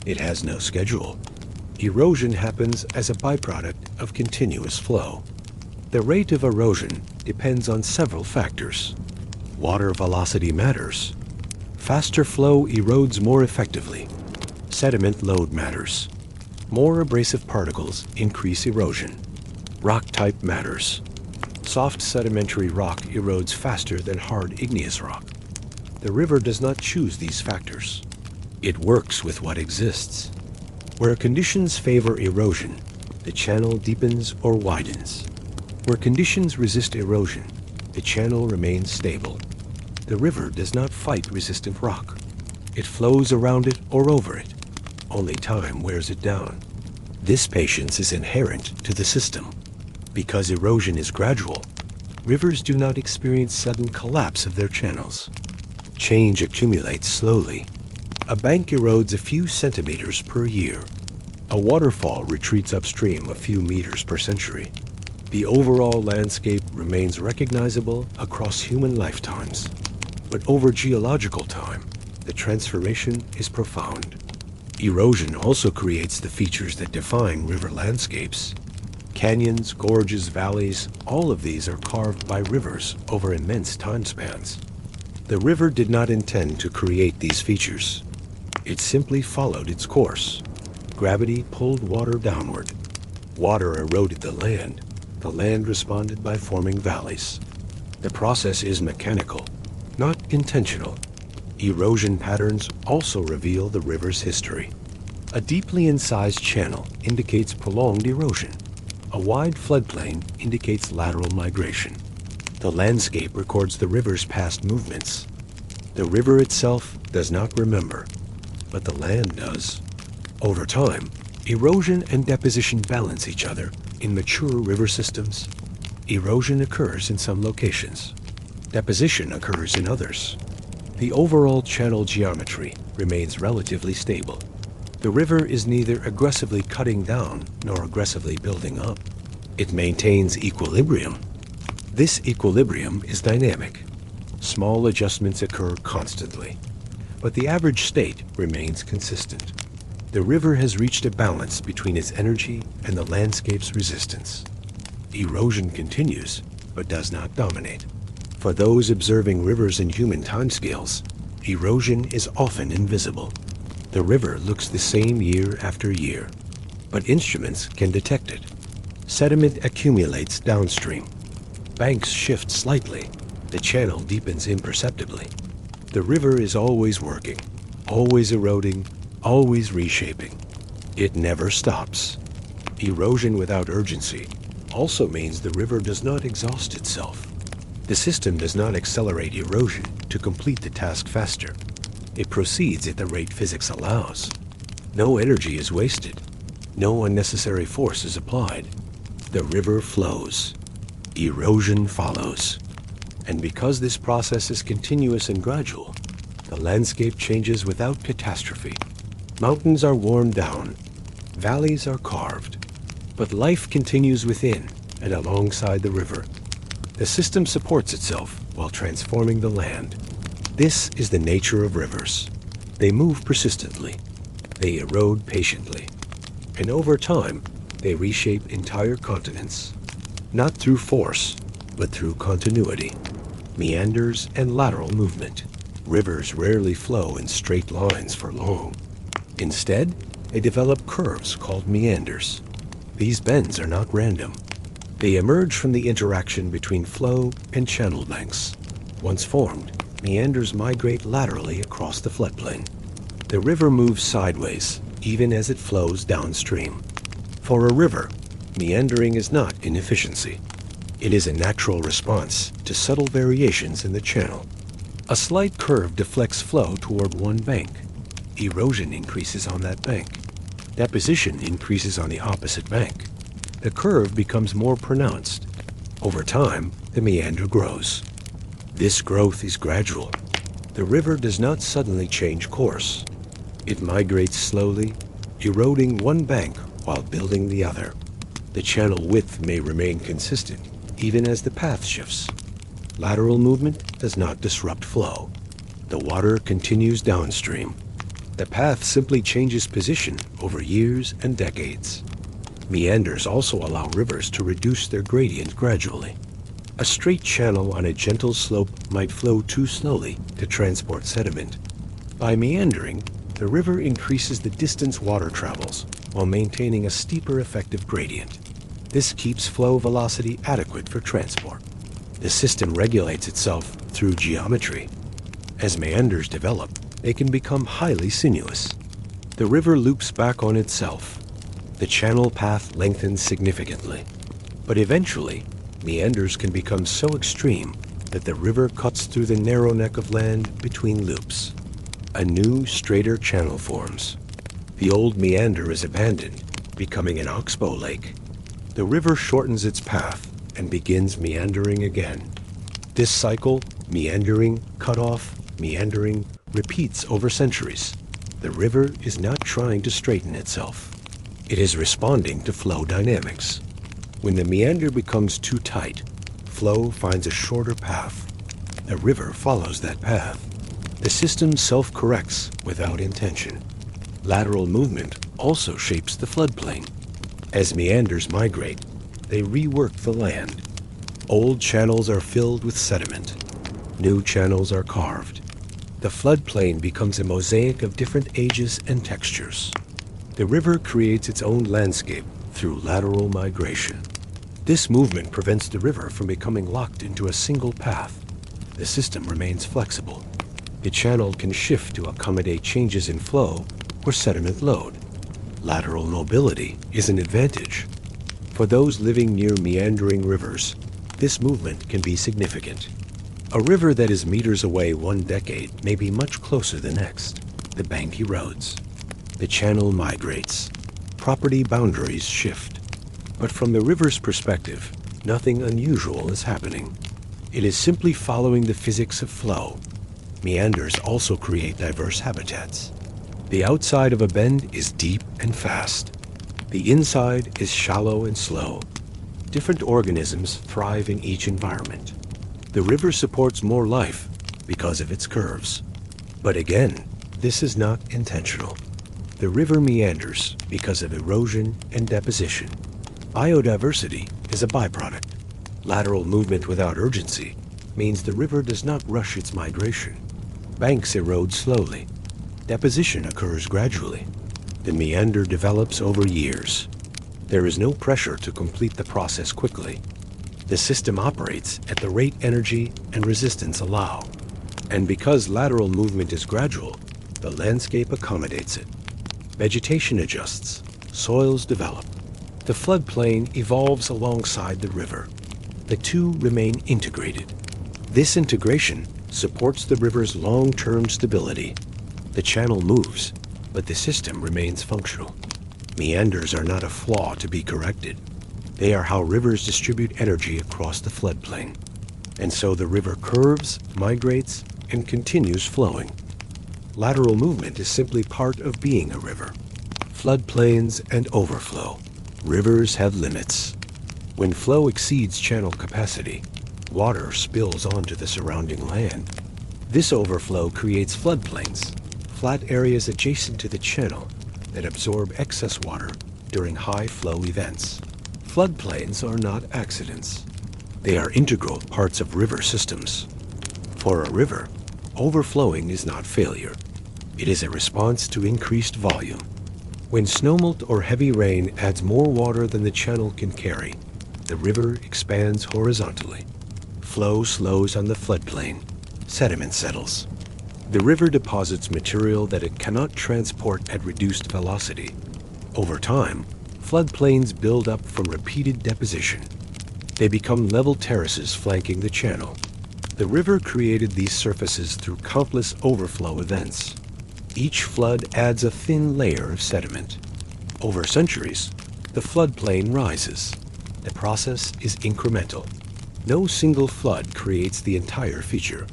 It has no schedule. Erosion happens as a byproduct of continuous flow. The rate of erosion depends on several factors. Water velocity matters. Faster flow erodes more effectively. Sediment load matters. More abrasive particles increase erosion. Rock type matters. Soft sedimentary rock erodes faster than hard igneous rock. The river does not choose these factors. It works with what exists. Where conditions favor erosion, the channel deepens or widens. Where conditions resist erosion, the channel remains stable. The river does not fight resistant rock. It flows around it or over it. Only time wears it down. This patience is inherent to the system. Because erosion is gradual, rivers do not experience sudden collapse of their channels. Change accumulates slowly. A bank erodes a few centimeters per year. A waterfall retreats upstream a few meters per century. The overall landscape remains recognizable across human lifetimes. But over geological time, the transformation is profound. Erosion also creates the features that define river landscapes. Canyons, gorges, valleys, all of these are carved by rivers over immense time spans. The river did not intend to create these features. It simply followed its course. Gravity pulled water downward. Water eroded the land. The land responded by forming valleys. The process is mechanical, not intentional. Erosion patterns also reveal the river's history. A deeply incised channel indicates prolonged erosion. A wide floodplain indicates lateral migration. The landscape records the river's past movements. The river itself does not remember, but the land does. Over time, erosion and deposition balance each other in mature river systems. Erosion occurs in some locations. Deposition occurs in others. The overall channel geometry remains relatively stable. The river is neither aggressively cutting down nor aggressively building up. It maintains equilibrium. This equilibrium is dynamic. Small adjustments occur constantly, but the average state remains consistent. The river has reached a balance between its energy and the landscape's resistance. Erosion continues, but does not dominate. For those observing rivers in human timescales, erosion is often invisible. The river looks the same year after year, but instruments can detect it. Sediment accumulates downstream. Banks shift slightly. The channel deepens imperceptibly. The river is always working, always eroding, always reshaping. It never stops. Erosion without urgency also means the river does not exhaust itself. The system does not accelerate erosion to complete the task faster. It proceeds at the rate physics allows. No energy is wasted. No unnecessary force is applied. The river flows. Erosion follows. And because this process is continuous and gradual, the landscape changes without catastrophe. Mountains are worn down. Valleys are carved. But life continues within and alongside the river. The system supports itself while transforming the land. This is the nature of rivers. They move persistently. They erode patiently. And over time, they reshape entire continents. Not through force, but through continuity. Meanders and lateral movement. Rivers rarely flow in straight lines for long. Instead, they develop curves called meanders. These bends are not random. They emerge from the interaction between flow and channel banks. Once formed, meanders migrate laterally across the floodplain. The river moves sideways, even as it flows downstream. For a river, meandering is not inefficiency. It is a natural response to subtle variations in the channel. A slight curve deflects flow toward one bank. Erosion increases on that bank. Deposition increases on the opposite bank. The curve becomes more pronounced. Over time, the meander grows. This growth is gradual. The river does not suddenly change course. It migrates slowly, eroding one bank while building the other. The channel width may remain consistent, even as the path shifts. Lateral movement does not disrupt flow. The water continues downstream. The path simply changes position over years and decades. Meanders also allow rivers to reduce their gradient gradually. A straight channel on a gentle slope might flow too slowly to transport sediment. By meandering, the river increases the distance water travels while maintaining a steeper effective gradient. This keeps flow velocity adequate for transport. The system regulates itself through geometry. As meanders develop, they can become highly sinuous. The river loops back on itself. The channel path lengthens significantly. But eventually, meanders can become so extreme that the river cuts through the narrow neck of land between loops. A new, straighter channel forms. The old meander is abandoned, becoming an oxbow lake. The river shortens its path and begins meandering again. This cycle, meandering, cut off, meandering, repeats over centuries. The river is not trying to straighten itself. It is responding to flow dynamics. When the meander becomes too tight, flow finds a shorter path. The river follows that path. The system self-corrects without intention. Lateral movement also shapes the floodplain. As meanders migrate, they rework the land. Old channels are filled with sediment. New channels are carved. The floodplain becomes a mosaic of different ages and textures. The river creates its own landscape through lateral migration. This movement prevents the river from becoming locked into a single path. The system remains flexible. The channel can shift to accommodate changes in flow or sediment load. Lateral mobility is an advantage. For those living near meandering rivers, this movement can be significant. A river that is meters away one decade may be much closer the next. The bank erodes. The channel migrates. Property boundaries shift. But from the river's perspective, nothing unusual is happening. It is simply following the physics of flow. Meanders also create diverse habitats. The outside of a bend is deep and fast. The inside is shallow and slow. Different organisms thrive in each environment. The river supports more life because of its curves. But again, this is not intentional. The river meanders because of erosion and deposition. Biodiversity is a byproduct. Lateral movement without urgency means the river does not rush its migration. Banks erode slowly. Deposition occurs gradually. The meander develops over years. There is no pressure to complete the process quickly. The system operates at the rate energy and resistance allow. And because lateral movement is gradual, the landscape accommodates it. Vegetation adjusts, soils develop. The floodplain evolves alongside the river. The two remain integrated. This integration supports the river's long-term stability. The channel moves, but the system remains functional. Meanders are not a flaw to be corrected. They are how rivers distribute energy across the floodplain. And so the river curves, migrates, and continues flowing. Lateral movement is simply part of being a river. Floodplains and overflow. Rivers have limits. When flow exceeds channel capacity, water spills onto the surrounding land. This overflow creates floodplains, flat areas adjacent to the channel that absorb excess water during high flow events. Floodplains are not accidents. They are integral parts of river systems. For a river, overflowing is not failure. It is a response to increased volume. When snowmelt or heavy rain adds more water than the channel can carry, the river expands horizontally. Flow slows on the floodplain. Sediment settles. The river deposits material that it cannot transport at reduced velocity. Over time, floodplains build up from repeated deposition. They become level terraces flanking the channel. The river created these surfaces through countless overflow events. Each flood adds a thin layer of sediment. Over centuries, the floodplain rises. The process is incremental. No single flood creates the entire feature.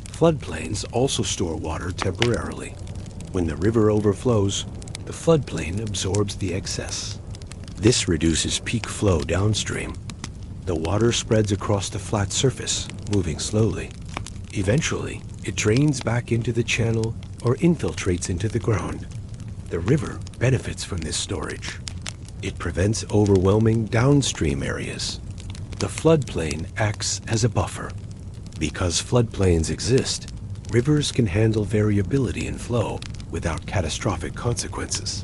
Floodplains also store water temporarily. When the river overflows, the floodplain absorbs the excess. This reduces peak flow downstream. The water spreads across the flat surface, moving slowly. Eventually, it drains back into the channel or infiltrates into the ground. The river benefits from this storage. It prevents overwhelming downstream areas. The floodplain acts as a buffer. Because floodplains exist, rivers can handle variability in flow without catastrophic consequences.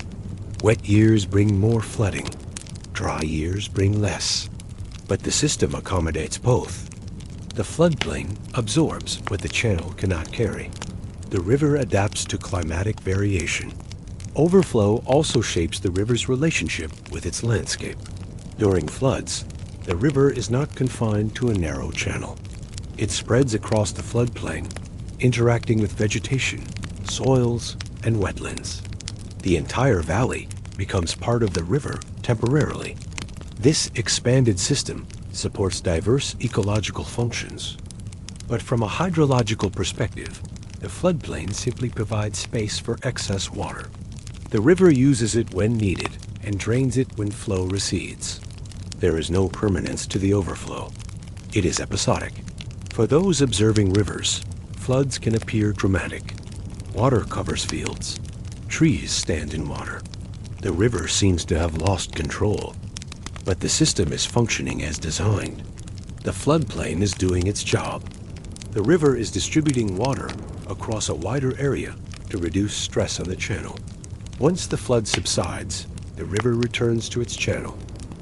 Wet years bring more flooding. Dry years bring less. But the system accommodates both. The floodplain absorbs what the channel cannot carry. The river adapts to climatic variation. Overflow also shapes the river's relationship with its landscape. During floods, the river is not confined to a narrow channel. It spreads across the floodplain, interacting with vegetation, soils, and wetlands. The entire valley becomes part of the river temporarily. This expanded system supports diverse ecological functions. But from a hydrological perspective, the floodplain simply provides space for excess water. The river uses it when needed and drains it when flow recedes. There is no permanence to the overflow. It is episodic. For those observing rivers, floods can appear dramatic. Water covers fields. Trees stand in water. The river seems to have lost control. But the system is functioning as designed. The floodplain is doing its job. The river is distributing water across a wider area to reduce stress on the channel. Once the flood subsides, the river returns to its channel.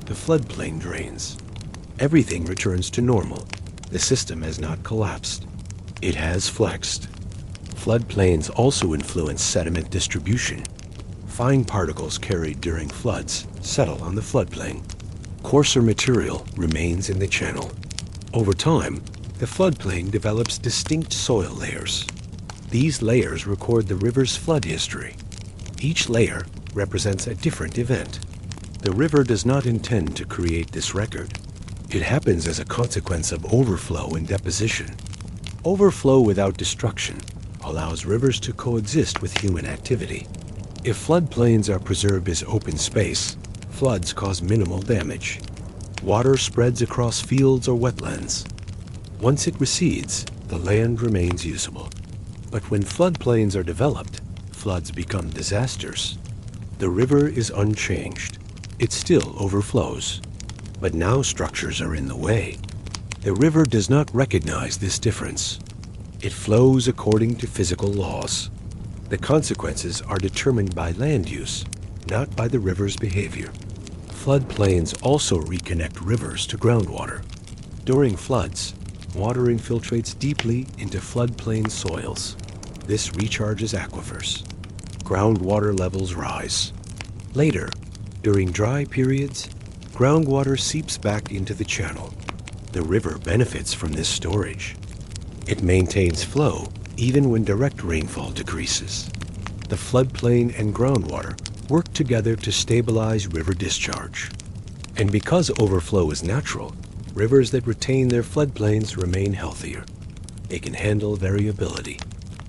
The floodplain drains. Everything returns to normal. The system has not collapsed. It has flexed. Floodplains also influence sediment distribution. Fine particles carried during floods settle on the floodplain. Coarser material remains in the channel. Over time, the floodplain develops distinct soil layers. These layers record the river's flood history. Each layer represents a different event. The river does not intend to create this record. It happens as a consequence of overflow and deposition. Overflow without destruction allows rivers to coexist with human activity. If floodplains are preserved as open space, floods cause minimal damage. Water spreads across fields or wetlands. Once it recedes, the land remains usable. But when floodplains are developed, floods become disasters. The river is unchanged. It still overflows. But now structures are in the way. The river does not recognize this difference. It flows according to physical laws. The consequences are determined by land use, not by the river's behavior. Floodplains also reconnect rivers to groundwater. During floods, water infiltrates deeply into floodplain soils. This recharges aquifers. Groundwater levels rise. Later, during dry periods, groundwater seeps back into the channel. The river benefits from this storage. It maintains flow even when direct rainfall decreases. The floodplain and groundwater work together to stabilize river discharge. And because overflow is natural, rivers that retain their floodplains remain healthier. They can handle variability.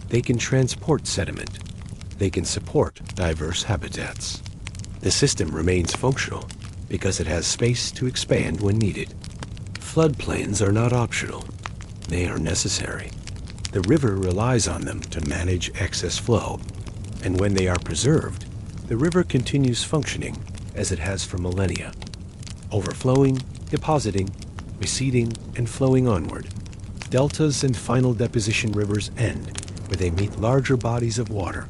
They can transport sediment. They can support diverse habitats. The system remains functional because it has space to expand when needed. Floodplains are not optional. They are necessary. The river relies on them to manage excess flow, and when they are preserved, the river continues functioning as it has for millennia, overflowing, depositing, receding, and flowing onward. Deltas and final deposition rivers end where they meet larger bodies of water.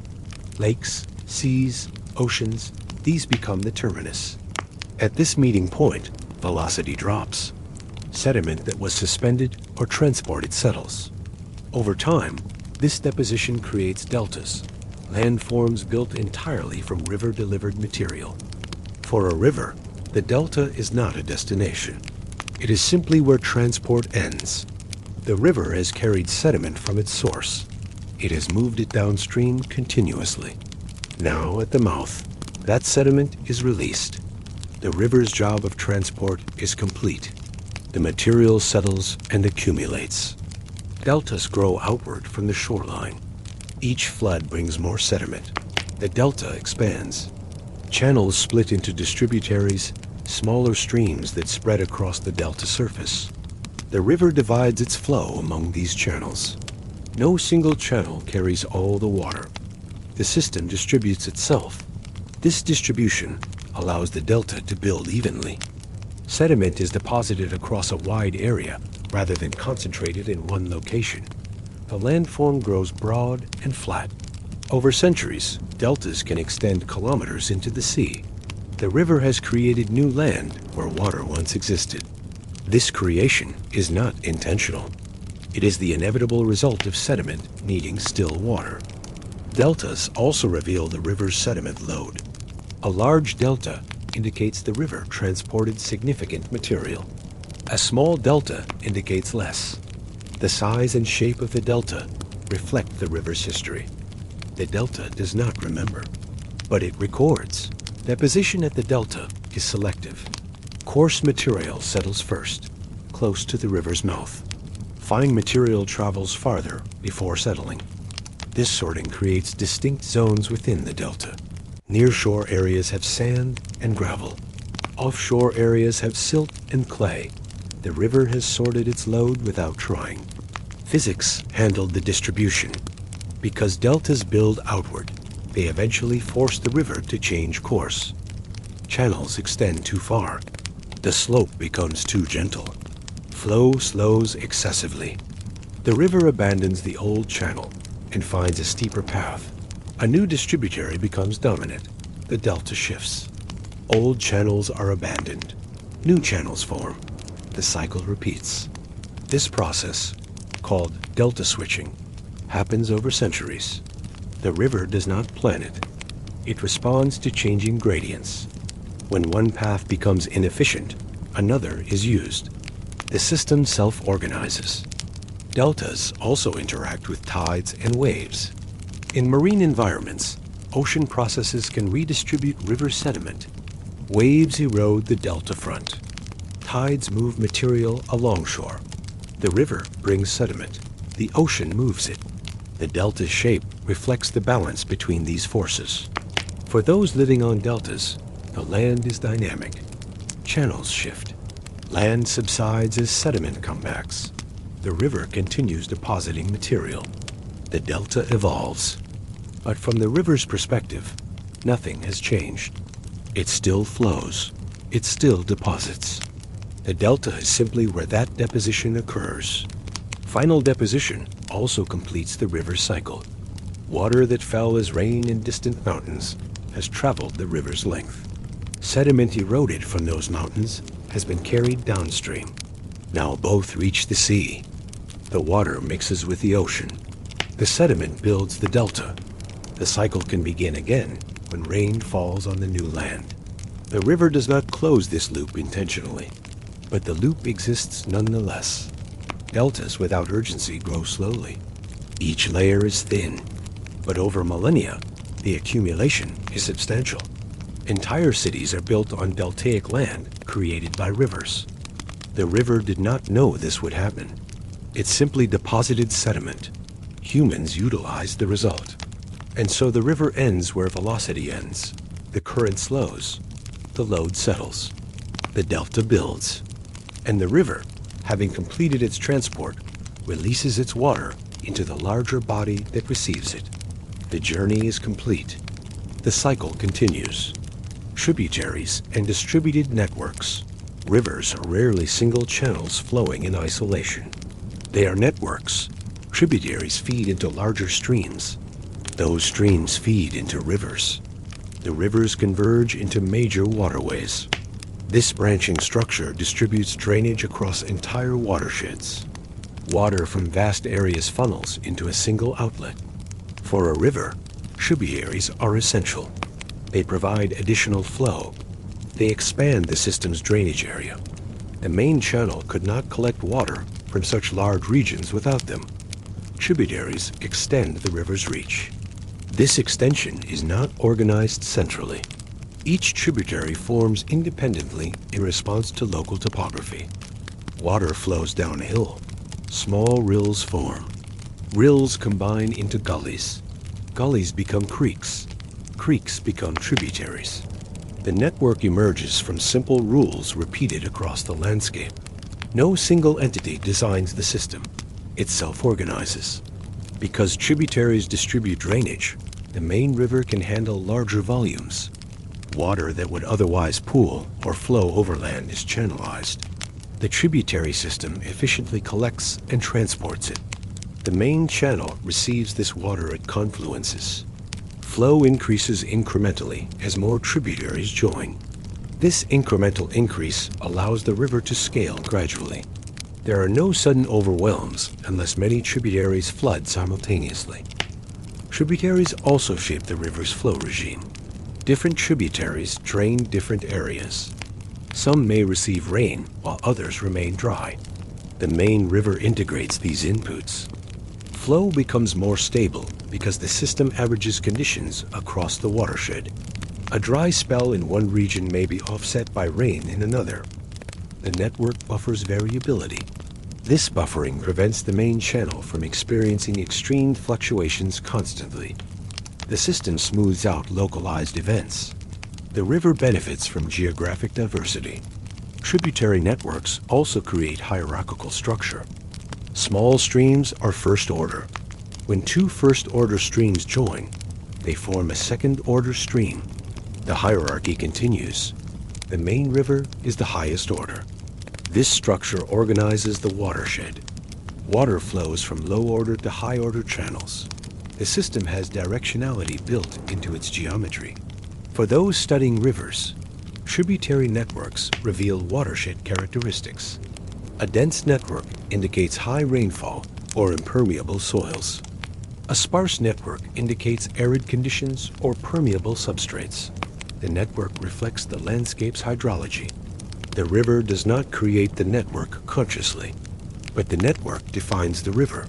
Lakes, seas, oceans, these become the terminus. At this meeting point, velocity drops. Sediment that was suspended or transported settles. Over time, this deposition creates deltas, landforms built entirely from river-delivered material. For a river, the delta is not a destination. It is simply where transport ends. The river has carried sediment from its source. It has moved it downstream continuously. Now, at the mouth, that sediment is released. The river's job of transport is complete. The material settles and accumulates. Deltas grow outward from the shoreline. Each flood brings more sediment. The delta expands. Channels split into distributaries, smaller streams that spread across the delta surface. The river divides its flow among these channels. No single channel carries all the water. The system distributes itself. This distribution allows the delta to build evenly. Sediment is deposited across a wide area rather than concentrated in one location. The landform grows broad and flat. Over centuries, deltas can extend kilometers into the sea. The river has created new land where water once existed. This creation is not intentional. It is the inevitable result of sediment needing still water. Deltas also reveal the river's sediment load. A large delta indicates the river transported significant material. A small delta indicates less. The size and shape of the delta reflect the river's history. The delta does not remember, but it records. Deposition at the delta is selective. Coarse material settles first, close to the river's mouth. Fine material travels farther before settling. This sorting creates distinct zones within the delta. Nearshore areas have sand and gravel. Offshore areas have silt and clay. The river has sorted its load without trying. Physics handled the distribution. Because deltas build outward, they eventually force the river to change course. Channels extend too far. The slope becomes too gentle. Flow slows excessively. The river abandons the old channel and finds a steeper path. A new distributary becomes dominant. The delta shifts. Old channels are abandoned. New channels form. The cycle repeats. This process, called delta switching, happens over centuries. The river does not plan it. It responds to changing gradients. When one path becomes inefficient, another is used. The system self-organizes. Deltas also interact with tides and waves. In marine environments, ocean processes can redistribute river sediment. Waves erode the delta front. Tides move material alongshore. The river brings sediment. The ocean moves it. The delta's shape reflects the balance between these forces. For those living on deltas, the land is dynamic. Channels shift. Land subsides as sediment compacts. The river continues depositing material. The delta evolves. But from the river's perspective, nothing has changed. It still flows. It still deposits. The delta is simply where that deposition occurs. Final deposition also completes the river's cycle. Water that fell as rain in distant mountains has traveled the river's length. Sediment eroded from those mountains has been carried downstream. Now both reach the sea. The water mixes with the ocean. The sediment builds the delta. The cycle can begin again when rain falls on the new land. The river does not close this loop intentionally, but the loop exists nonetheless. Deltas without urgency grow slowly. Each layer is thin, but over millennia, the accumulation is substantial. Entire cities are built on deltaic land created by rivers. The river did not know this would happen. It simply deposited sediment. Humans utilized the result. And so the river ends where velocity ends. The current slows. The load settles. The delta builds. And the river, having completed its transport, releases its water into the larger body that receives it. The journey is complete. The cycle continues. Tributaries and distributed networks. Rivers are rarely single channels flowing in isolation. They are networks. Tributaries feed into larger streams. Those streams feed into rivers. The rivers converge into major waterways. This branching structure distributes drainage across entire watersheds. Water from vast areas funnels into a single outlet. For a river, tributaries are essential. They provide additional flow. They expand the system's drainage area. The main channel could not collect water from such large regions without them. Tributaries extend the river's reach. This extension is not organized centrally. Each tributary forms independently in response to local topography. Water flows downhill. Small rills form. Rills combine into gullies. Gullies become creeks. Creeks become tributaries. The network emerges from simple rules repeated across the landscape. No single entity designs the system. It self-organizes. Because tributaries distribute drainage, the main river can handle larger volumes. Water that would otherwise pool or flow overland is channelized. The tributary system efficiently collects and transports it. The main channel receives this water at confluences. Flow increases incrementally as more tributaries join. This incremental increase allows the river to scale gradually. There are no sudden overwhelms unless many tributaries flood simultaneously. Tributaries also shape the river's flow regime. Different tributaries drain different areas. Some may receive rain while others remain dry. The main river integrates these inputs. Flow becomes more stable because the system averages conditions across the watershed. A dry spell in one region may be offset by rain in another. The network buffers variability. This buffering prevents the main channel from experiencing extreme fluctuations constantly. The system smooths out localized events. The river benefits from geographic diversity. Tributary networks also create hierarchical structure. Small streams are first order. When two first-order streams join, they form a second-order stream. The hierarchy continues. The main river is the highest order. This structure organizes the watershed. Water flows from low-order to high-order channels. The system has directionality built into its geometry. For those studying rivers, tributary networks reveal watershed characteristics. A dense network indicates high rainfall or impermeable soils. A sparse network indicates arid conditions or permeable substrates. The network reflects the landscape's hydrology. The river does not create the network consciously, but the network defines the river.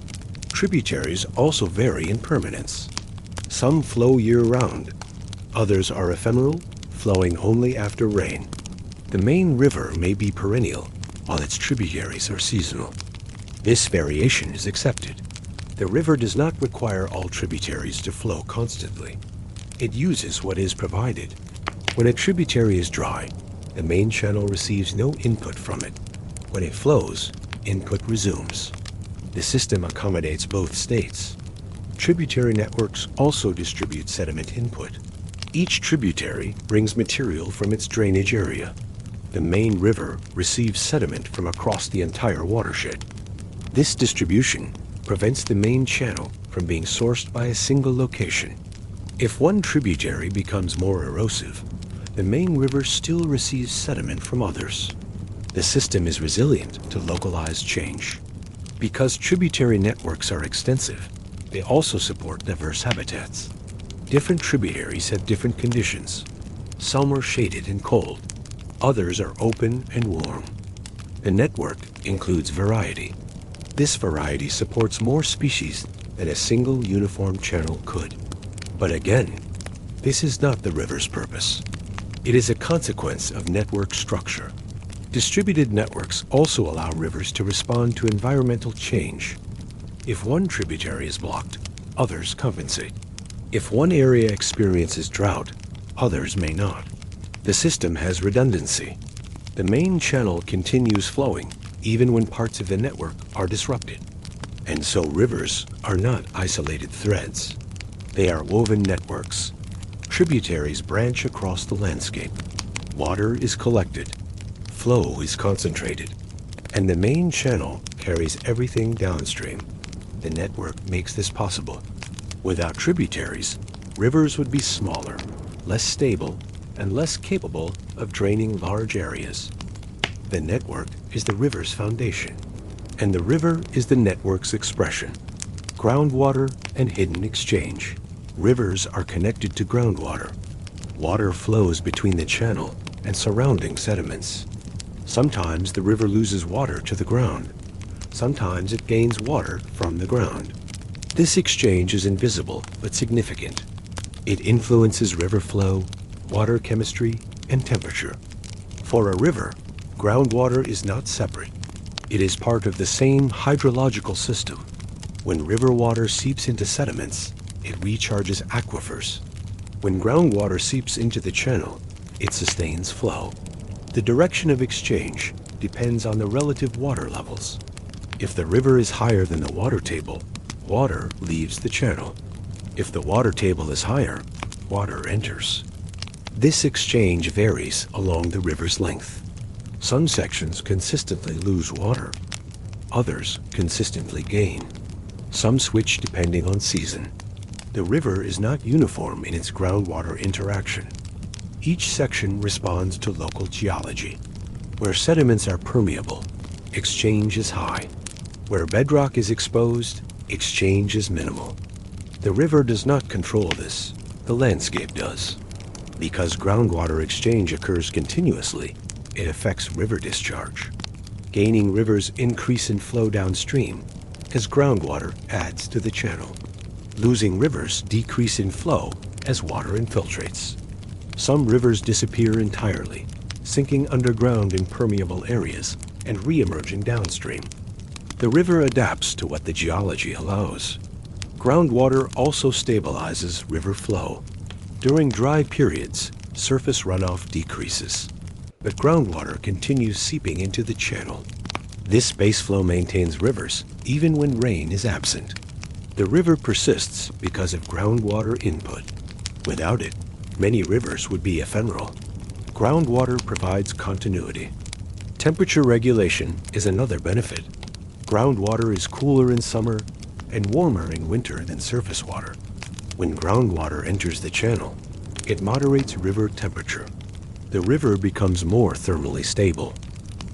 Tributaries also vary in permanence. Some flow year-round. Others are ephemeral, flowing only after rain. The main river may be perennial, while its tributaries are seasonal. This variation is accepted. The river does not require all tributaries to flow constantly. It uses what is provided. When a tributary is dry, the main channel receives no input from it. When it flows, input resumes. The system accommodates both states. Tributary networks also distribute sediment input. Each tributary brings material from its drainage area. The main river receives sediment from across the entire watershed. This distribution prevents the main channel from being sourced by a single location. If one tributary becomes more erosive, the main river still receives sediment from others. The system is resilient to localized change. Because tributary networks are extensive, they also support diverse habitats. Different tributaries have different conditions. Some are shaded and cold. Others are open and warm. The network includes variety. This variety supports more species than a single uniform channel could. But again, this is not the river's purpose. It is a consequence of network structure. Distributed networks also allow rivers to respond to environmental change. If one tributary is blocked, others compensate. If one area experiences drought, others may not. The system has redundancy. The main channel continues flowing even when parts of the network are disrupted. And so rivers are not isolated threads. They are woven networks. Tributaries branch across the landscape. Water is collected. Flow is concentrated. And the main channel carries everything downstream. The network makes this possible. Without tributaries, rivers would be smaller, less stable, and less capable of draining large areas. The network is the river's foundation, and the river is the network's expression. Groundwater and hidden exchange. Rivers are connected to groundwater. Water flows between the channel and surrounding sediments. Sometimes the river loses water to the ground. Sometimes it gains water from the ground. This exchange is invisible but significant. It influences river flow, water chemistry, and temperature. For a river, groundwater is not separate. It is part of the same hydrological system. When river water seeps into sediments, it recharges aquifers. When groundwater seeps into the channel, it sustains flow. The direction of exchange depends on the relative water levels. If the river is higher than the water table, water leaves the channel. If the water table is higher, water enters. This exchange varies along the river's length. Some sections consistently lose water. Others consistently gain. Some switch depending on season. The river is not uniform in its groundwater interaction. Each section responds to local geology. Where sediments are permeable, exchange is high. Where bedrock is exposed, exchange is minimal. The river does not control this, the landscape does. Because groundwater exchange occurs continuously, it affects river discharge. Gaining rivers increase in flow downstream as groundwater adds to the channel. Losing rivers decrease in flow as water infiltrates. Some rivers disappear entirely, sinking underground in permeable areas and re-emerging downstream. The river adapts to what the geology allows. Groundwater also stabilizes river flow. During dry periods, surface runoff decreases, but groundwater continues seeping into the channel. This base flow maintains rivers even when rain is absent. The river persists because of groundwater input. Without it, many rivers would be ephemeral. Groundwater provides continuity. Temperature regulation is another benefit. Groundwater is cooler in summer and warmer in winter than surface water. When groundwater enters the channel, it moderates river temperature. The river becomes more thermally stable.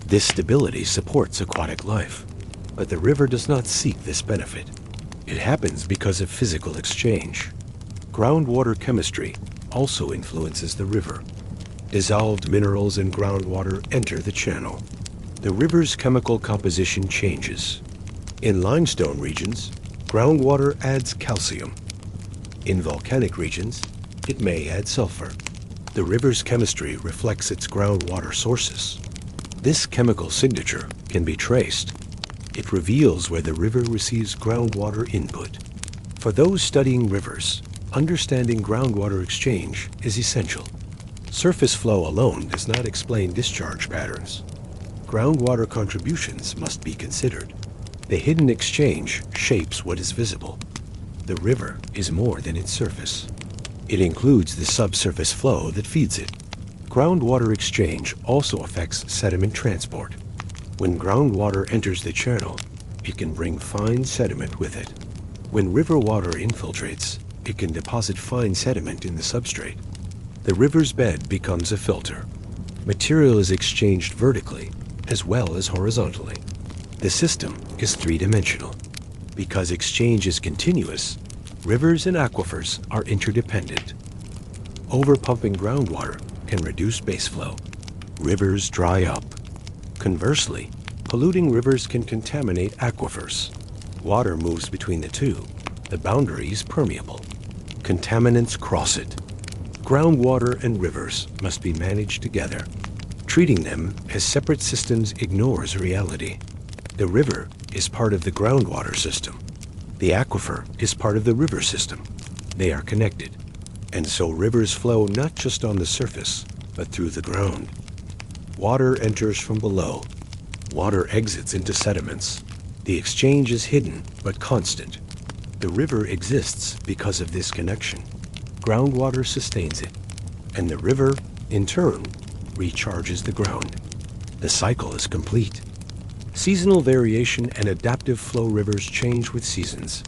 This stability supports aquatic life, but the river does not seek this benefit. It happens because of physical exchange. Groundwater chemistry also influences the river. Dissolved minerals in groundwater enter the channel. The river's chemical composition changes. In limestone regions, groundwater adds calcium. In volcanic regions, it may add sulfur. The river's chemistry reflects its groundwater sources. This chemical signature can be traced. It reveals where the river receives groundwater input. For those studying rivers, understanding groundwater exchange is essential. Surface flow alone does not explain discharge patterns. Groundwater contributions must be considered. The hidden exchange shapes what is visible. The river is more than its surface. It includes the subsurface flow that feeds it. Groundwater exchange also affects sediment transport. When groundwater enters the channel, it can bring fine sediment with it. When river water infiltrates, it can deposit fine sediment in the substrate. The river's bed becomes a filter. Material is exchanged vertically as well as horizontally. The system is three-dimensional. Because exchange is continuous, rivers and aquifers are interdependent. Overpumping groundwater can reduce base flow. Rivers dry up. Conversely, polluting rivers can contaminate aquifers. Water moves between the two. The boundary is permeable. Contaminants cross it. Groundwater and rivers must be managed together. Treating them as separate systems ignores reality. The river is part of the groundwater system. The aquifer is part of the river system. They are connected. And so rivers flow not just on the surface, but through the ground. Water enters from below. Water exits into sediments. The exchange is hidden, but constant. The river exists because of this connection. Groundwater sustains it, and the river, in turn, recharges the ground. The cycle is complete. Seasonal variation and adaptive flow rivers change with seasons.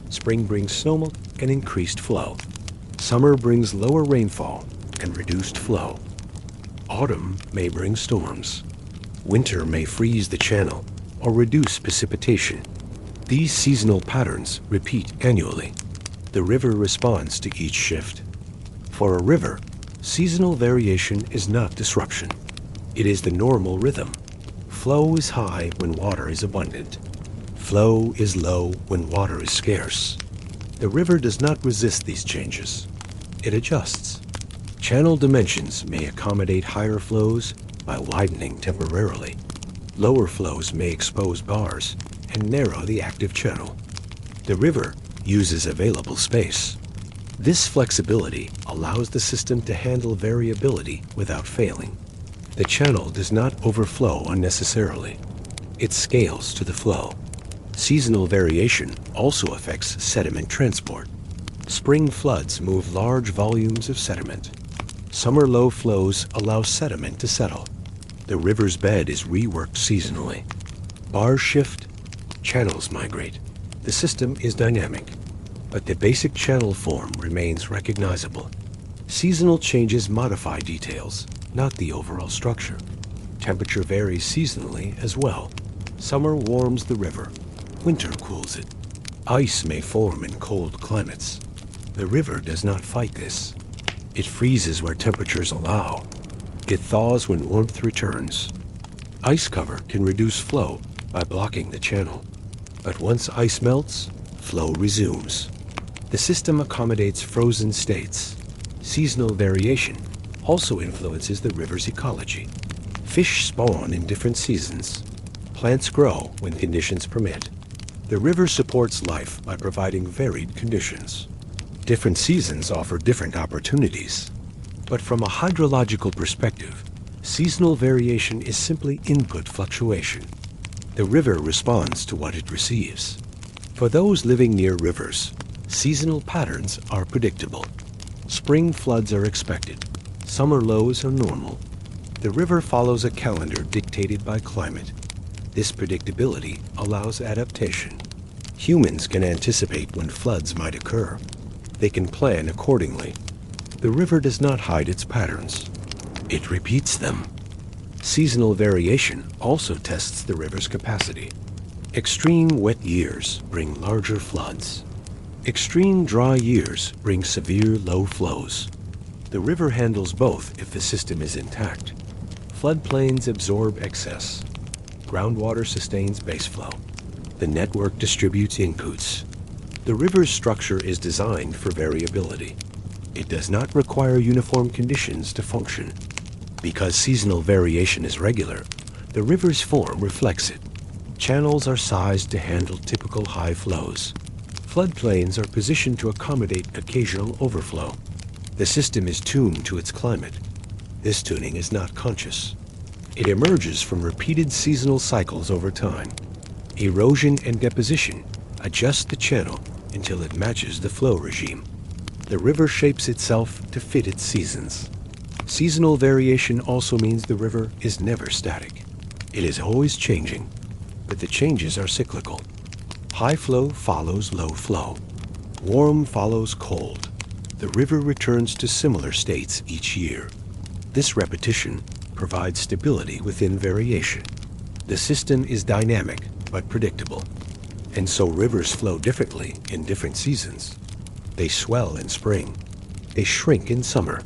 Spring brings snowmelt and increased flow. Summer brings lower rainfall and reduced flow. Autumn may bring storms. Winter may freeze the channel or reduce precipitation. These seasonal patterns repeat annually. The river responds to each shift. For a river, seasonal variation is not disruption. It is the normal rhythm. Flow is high when water is abundant. Flow is low when water is scarce. The river does not resist these changes. It adjusts. Channel dimensions may accommodate higher flows by widening temporarily. Lower flows may expose bars and narrow the active channel. The river uses available space. This flexibility allows the system to handle variability without failing. The channel does not overflow unnecessarily. It scales to the flow. Seasonal variation also affects sediment transport. Spring floods move large volumes of sediment. Summer low flows allow sediment to settle. The river's bed is reworked seasonally. Bars shift, channels migrate. The system is dynamic, but the basic channel form remains recognizable. Seasonal changes modify details, not the overall structure. Temperature varies seasonally as well. Summer warms the river. Winter cools it. Ice may form in cold climates. The river does not fight this. It freezes where temperatures allow. It thaws when warmth returns. Ice cover can reduce flow by blocking the channel. But once ice melts, flow resumes. The system accommodates frozen states. Seasonal variation also influences the river's ecology. Fish spawn in different seasons. Plants grow when conditions permit. The river supports life by providing varied conditions. Different seasons offer different opportunities. But from a hydrological perspective, seasonal variation is simply input fluctuation. The river responds to what it receives. For those living near rivers, seasonal patterns are predictable. Spring floods are expected. Summer lows are normal. The river follows a calendar dictated by climate. This predictability allows adaptation. Humans can anticipate when floods might occur. They can plan accordingly. The river does not hide its patterns. It repeats them. Seasonal variation also tests the river's capacity. Extreme wet years bring larger floods. Extreme dry years bring severe low flows. The river handles both if the system is intact. Floodplains absorb excess. Groundwater sustains baseflow. The network distributes inputs. The river's structure is designed for variability. It does not require uniform conditions to function. Because seasonal variation is regular, the river's form reflects it. Channels are sized to handle typical high flows. Floodplains are positioned to accommodate occasional overflow. The system is tuned to its climate. This tuning is not conscious. It emerges from repeated seasonal cycles over time. Erosion and deposition adjust the channel until it matches the flow regime. The river shapes itself to fit its seasons. Seasonal variation also means the river is never static. It is always changing, but the changes are cyclical. High flow follows low flow. Warm follows cold. The river returns to similar states each year. This repetition provides stability within variation. The system is dynamic but predictable, and so rivers flow differently in different seasons. They swell in spring. They shrink in summer.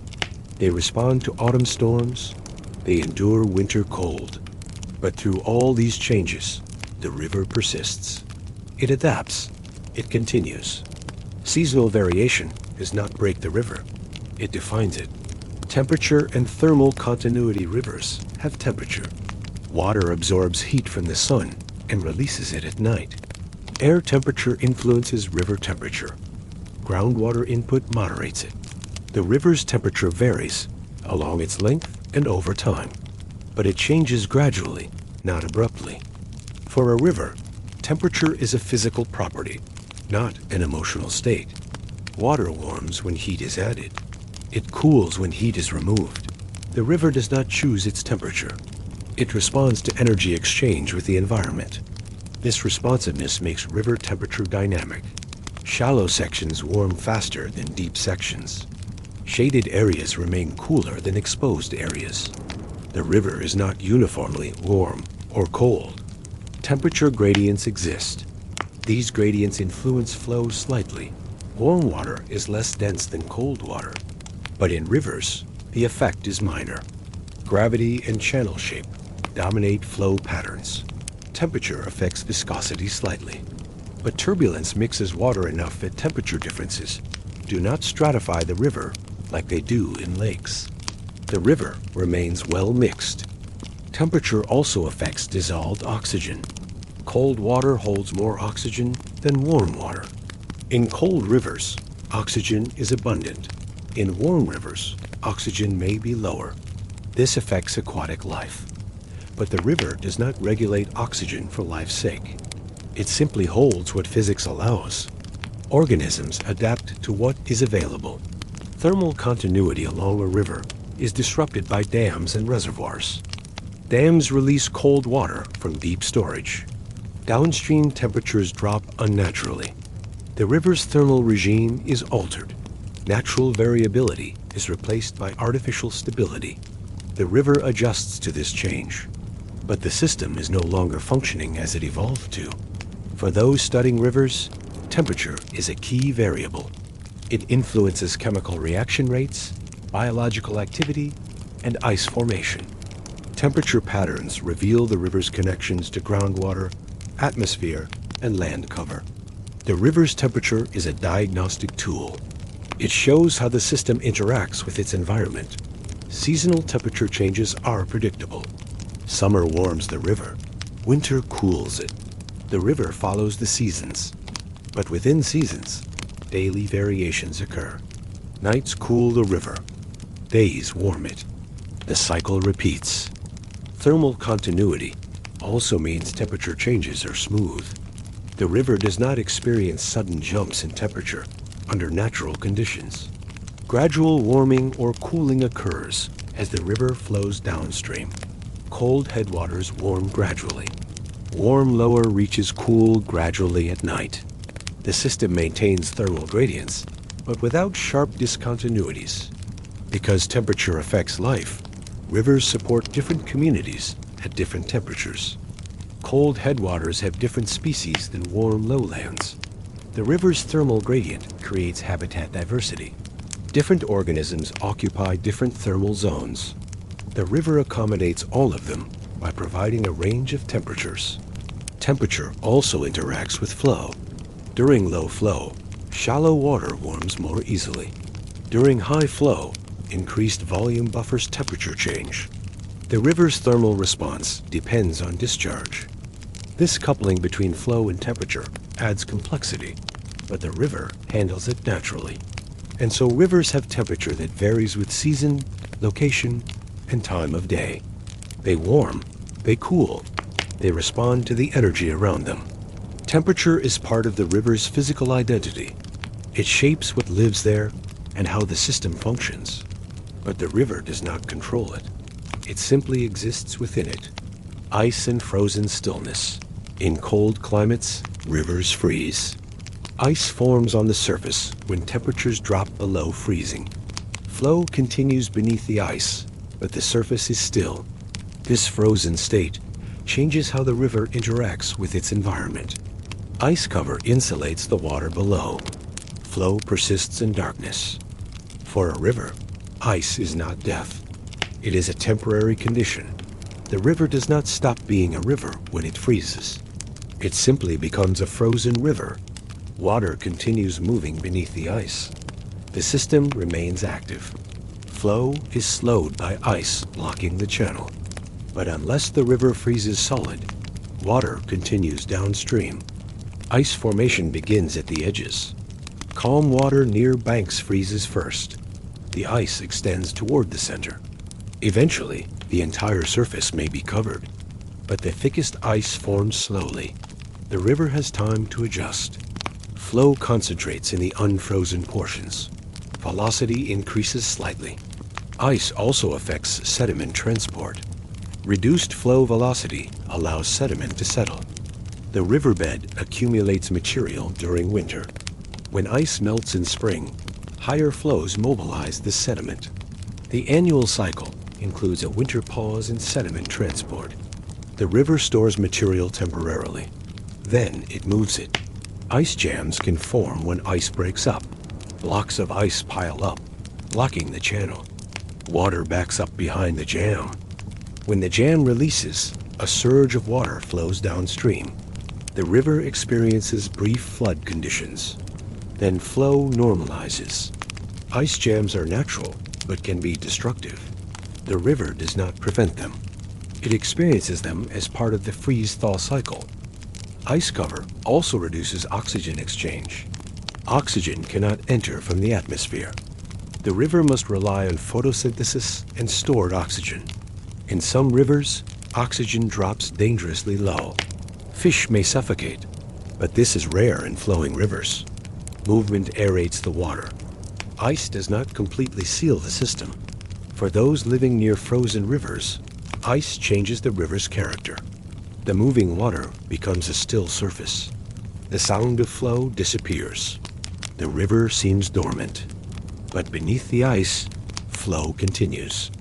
They respond to autumn storms. They endure winter cold. But through all these changes, the river persists. It adapts. It continues. Seasonal variation does not break the river. It defines it. Temperature and thermal continuity rivers have temperature. Water absorbs heat from the sun and releases it at night. Air temperature influences river temperature. Groundwater input moderates it. The river's temperature varies along its length and over time, but it changes gradually, not abruptly. For a river, temperature is a physical property, not an emotional state. Water warms when heat is added. It cools when heat is removed. The river does not choose its temperature. It responds to energy exchange with the environment. This responsiveness makes river temperature dynamic. Shallow sections warm faster than deep sections. Shaded areas remain cooler than exposed areas. The river is not uniformly warm or cold. Temperature gradients exist. These gradients influence flow slightly. Warm water is less dense than cold water. But in rivers, the effect is minor. Gravity and channel shape dominate flow patterns. Temperature affects viscosity slightly. But turbulence mixes water enough that temperature differences do not stratify the river like they do in lakes. The river remains well mixed. Temperature also affects dissolved oxygen. Cold water holds more oxygen than warm water. In cold rivers, oxygen is abundant. In warm rivers, oxygen may be lower. This affects aquatic life. But the river does not regulate oxygen for life's sake. It simply holds what physics allows. Organisms adapt to what is available. Thermal continuity along a river is disrupted by dams and reservoirs. Dams release cold water from deep storage. Downstream temperatures drop unnaturally. The river's thermal regime is altered. Natural variability is replaced by artificial stability. The river adjusts to this change. But the system is no longer functioning as it evolved to. For those studying rivers, Temperature is a key variable. It influences chemical reaction rates, biological activity, and ice formation. Temperature patterns reveal the river's connections to groundwater, atmosphere, and land cover. The river's temperature is a diagnostic tool. It shows how the system interacts with its environment. Seasonal temperature changes are predictable. Summer warms the river. Winter cools it. The river follows the seasons. But within seasons, daily variations occur. Nights cool the river. Days warm it. The cycle repeats. Thermal continuity also means temperature changes are smooth. The river does not experience sudden jumps in temperature under natural conditions. Gradual warming or cooling occurs as the river flows downstream. Cold headwaters warm gradually. Warm lower reaches cool gradually at night. The system maintains thermal gradients, but without sharp discontinuities. Because temperature affects life, rivers support different communities at different temperatures. Cold headwaters have different species than warm lowlands. The river's thermal gradient creates habitat diversity. Different organisms occupy different thermal zones. The river accommodates all of them by providing a range of temperatures. Temperature also interacts with flow. During low flow, shallow water warms more easily. During high flow, increased volume buffers temperature change. The river's thermal response depends on discharge. This coupling between flow and temperature adds complexity, but the river handles it naturally. And so rivers have temperature that varies with season, location, and time of day. They warm, they cool, they respond to the energy around them. Temperature is part of the river's physical identity. It shapes what lives there and how the system functions. But the river does not control it. It simply exists within it. Ice and frozen stillness. In cold climates, rivers freeze. Ice forms on the surface when temperatures drop below freezing. Flow continues beneath the ice, but the surface is still. This frozen state changes how the river interacts with its environment. Ice cover insulates the water below. Flow persists in darkness. For a river, ice is not death. It is a temporary condition. The river does not stop being a river when it freezes. It simply becomes a frozen river. Water continues moving beneath the ice. The system remains active. Flow is slowed by ice blocking the channel. But unless the river freezes solid, water continues downstream. Ice formation begins at the edges. Calm water near banks freezes first. The ice extends toward the center. Eventually, the entire surface may be covered, but the thickest ice forms slowly. The river has time to adjust. Flow concentrates in the unfrozen portions. Velocity increases slightly. Ice also affects sediment transport. Reduced flow velocity allows sediment to settle. The riverbed accumulates material during winter. When ice melts in spring, higher flows mobilize the sediment. The annual cycle includes a winter pause in sediment transport. The river stores material temporarily. Then it moves it. Ice jams can form when ice breaks up. Blocks of ice pile up, blocking the channel. Water backs up behind the jam. When the jam releases, a surge of water flows downstream. The river experiences brief flood conditions. Then flow normalizes. Ice jams are natural, but can be destructive. The river does not prevent them. It experiences them as part of the freeze-thaw cycle. Ice cover also reduces oxygen exchange. Oxygen cannot enter from the atmosphere. The river must rely on photosynthesis and stored oxygen. In some rivers, oxygen drops dangerously low. Fish may suffocate, but this is rare in flowing rivers. Movement aerates the water. Ice does not completely seal the system. For those living near frozen rivers, ice changes the river's character. The moving water becomes a still surface. The sound of flow disappears. The river seems dormant. But beneath the ice, flow continues.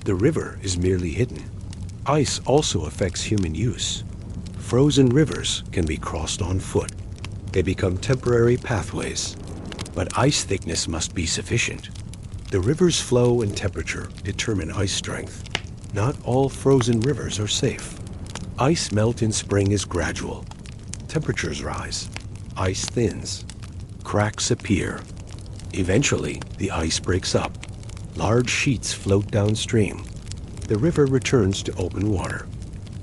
The river is merely hidden. Ice also affects human use. Frozen rivers can be crossed on foot. They become temporary pathways, but ice thickness must be sufficient. The river's flow and temperature determine ice strength. Not all frozen rivers are safe. Ice melt in spring is gradual. Temperatures rise. Ice thins. Cracks appear. Eventually, the ice breaks up. Large sheets float downstream. The river returns to open water.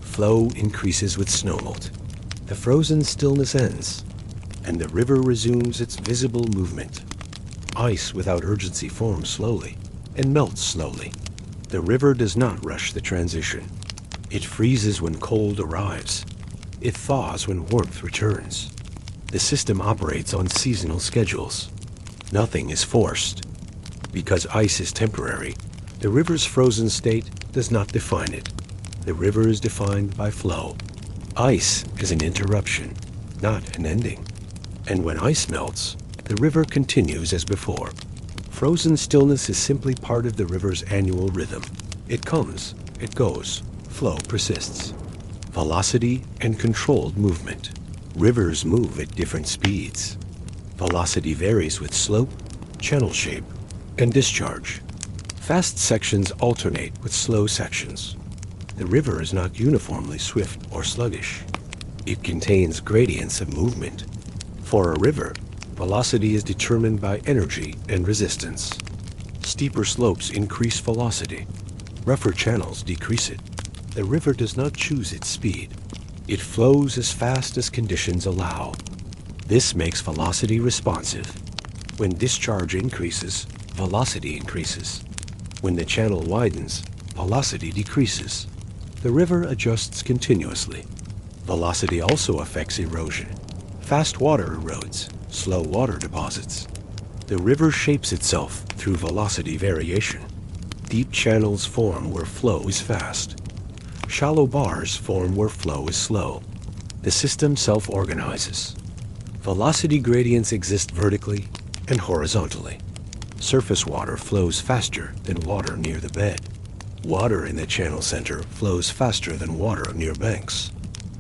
Flow increases with snowmelt. The frozen stillness ends, and the river resumes its visible movement. Ice without urgency forms slowly and melts slowly. The river does not rush the transition. It freezes when cold arrives. It thaws when warmth returns. The system operates on seasonal schedules. Nothing is forced. Because ice is temporary, the river's frozen state does not define it. The river is defined by flow. Ice is an interruption, not an ending. And when ice melts, the river continues as before. Frozen stillness is simply part of the river's annual rhythm. It comes, it goes, flow persists. Velocity and controlled movement. Rivers move at different speeds. Velocity varies with slope, channel shape, and discharge. Fast sections alternate with slow sections. The river is not uniformly swift or sluggish. It contains gradients of movement. For a river, velocity is determined by energy and resistance. Steeper slopes increase velocity. Rougher channels decrease it. The river does not choose its speed. It flows as fast as conditions allow. This makes velocity responsive. When discharge increases, velocity increases. When the channel widens, velocity decreases. The river adjusts continuously. Velocity also affects erosion. Fast water erodes, slow water deposits. The river shapes itself through velocity variation. Deep channels form where flow is fast. Shallow bars form where flow is slow. The system self-organizes. Velocity gradients exist vertically and horizontally. Surface water flows faster than water near the bed. Water in the channel center flows faster than water near banks.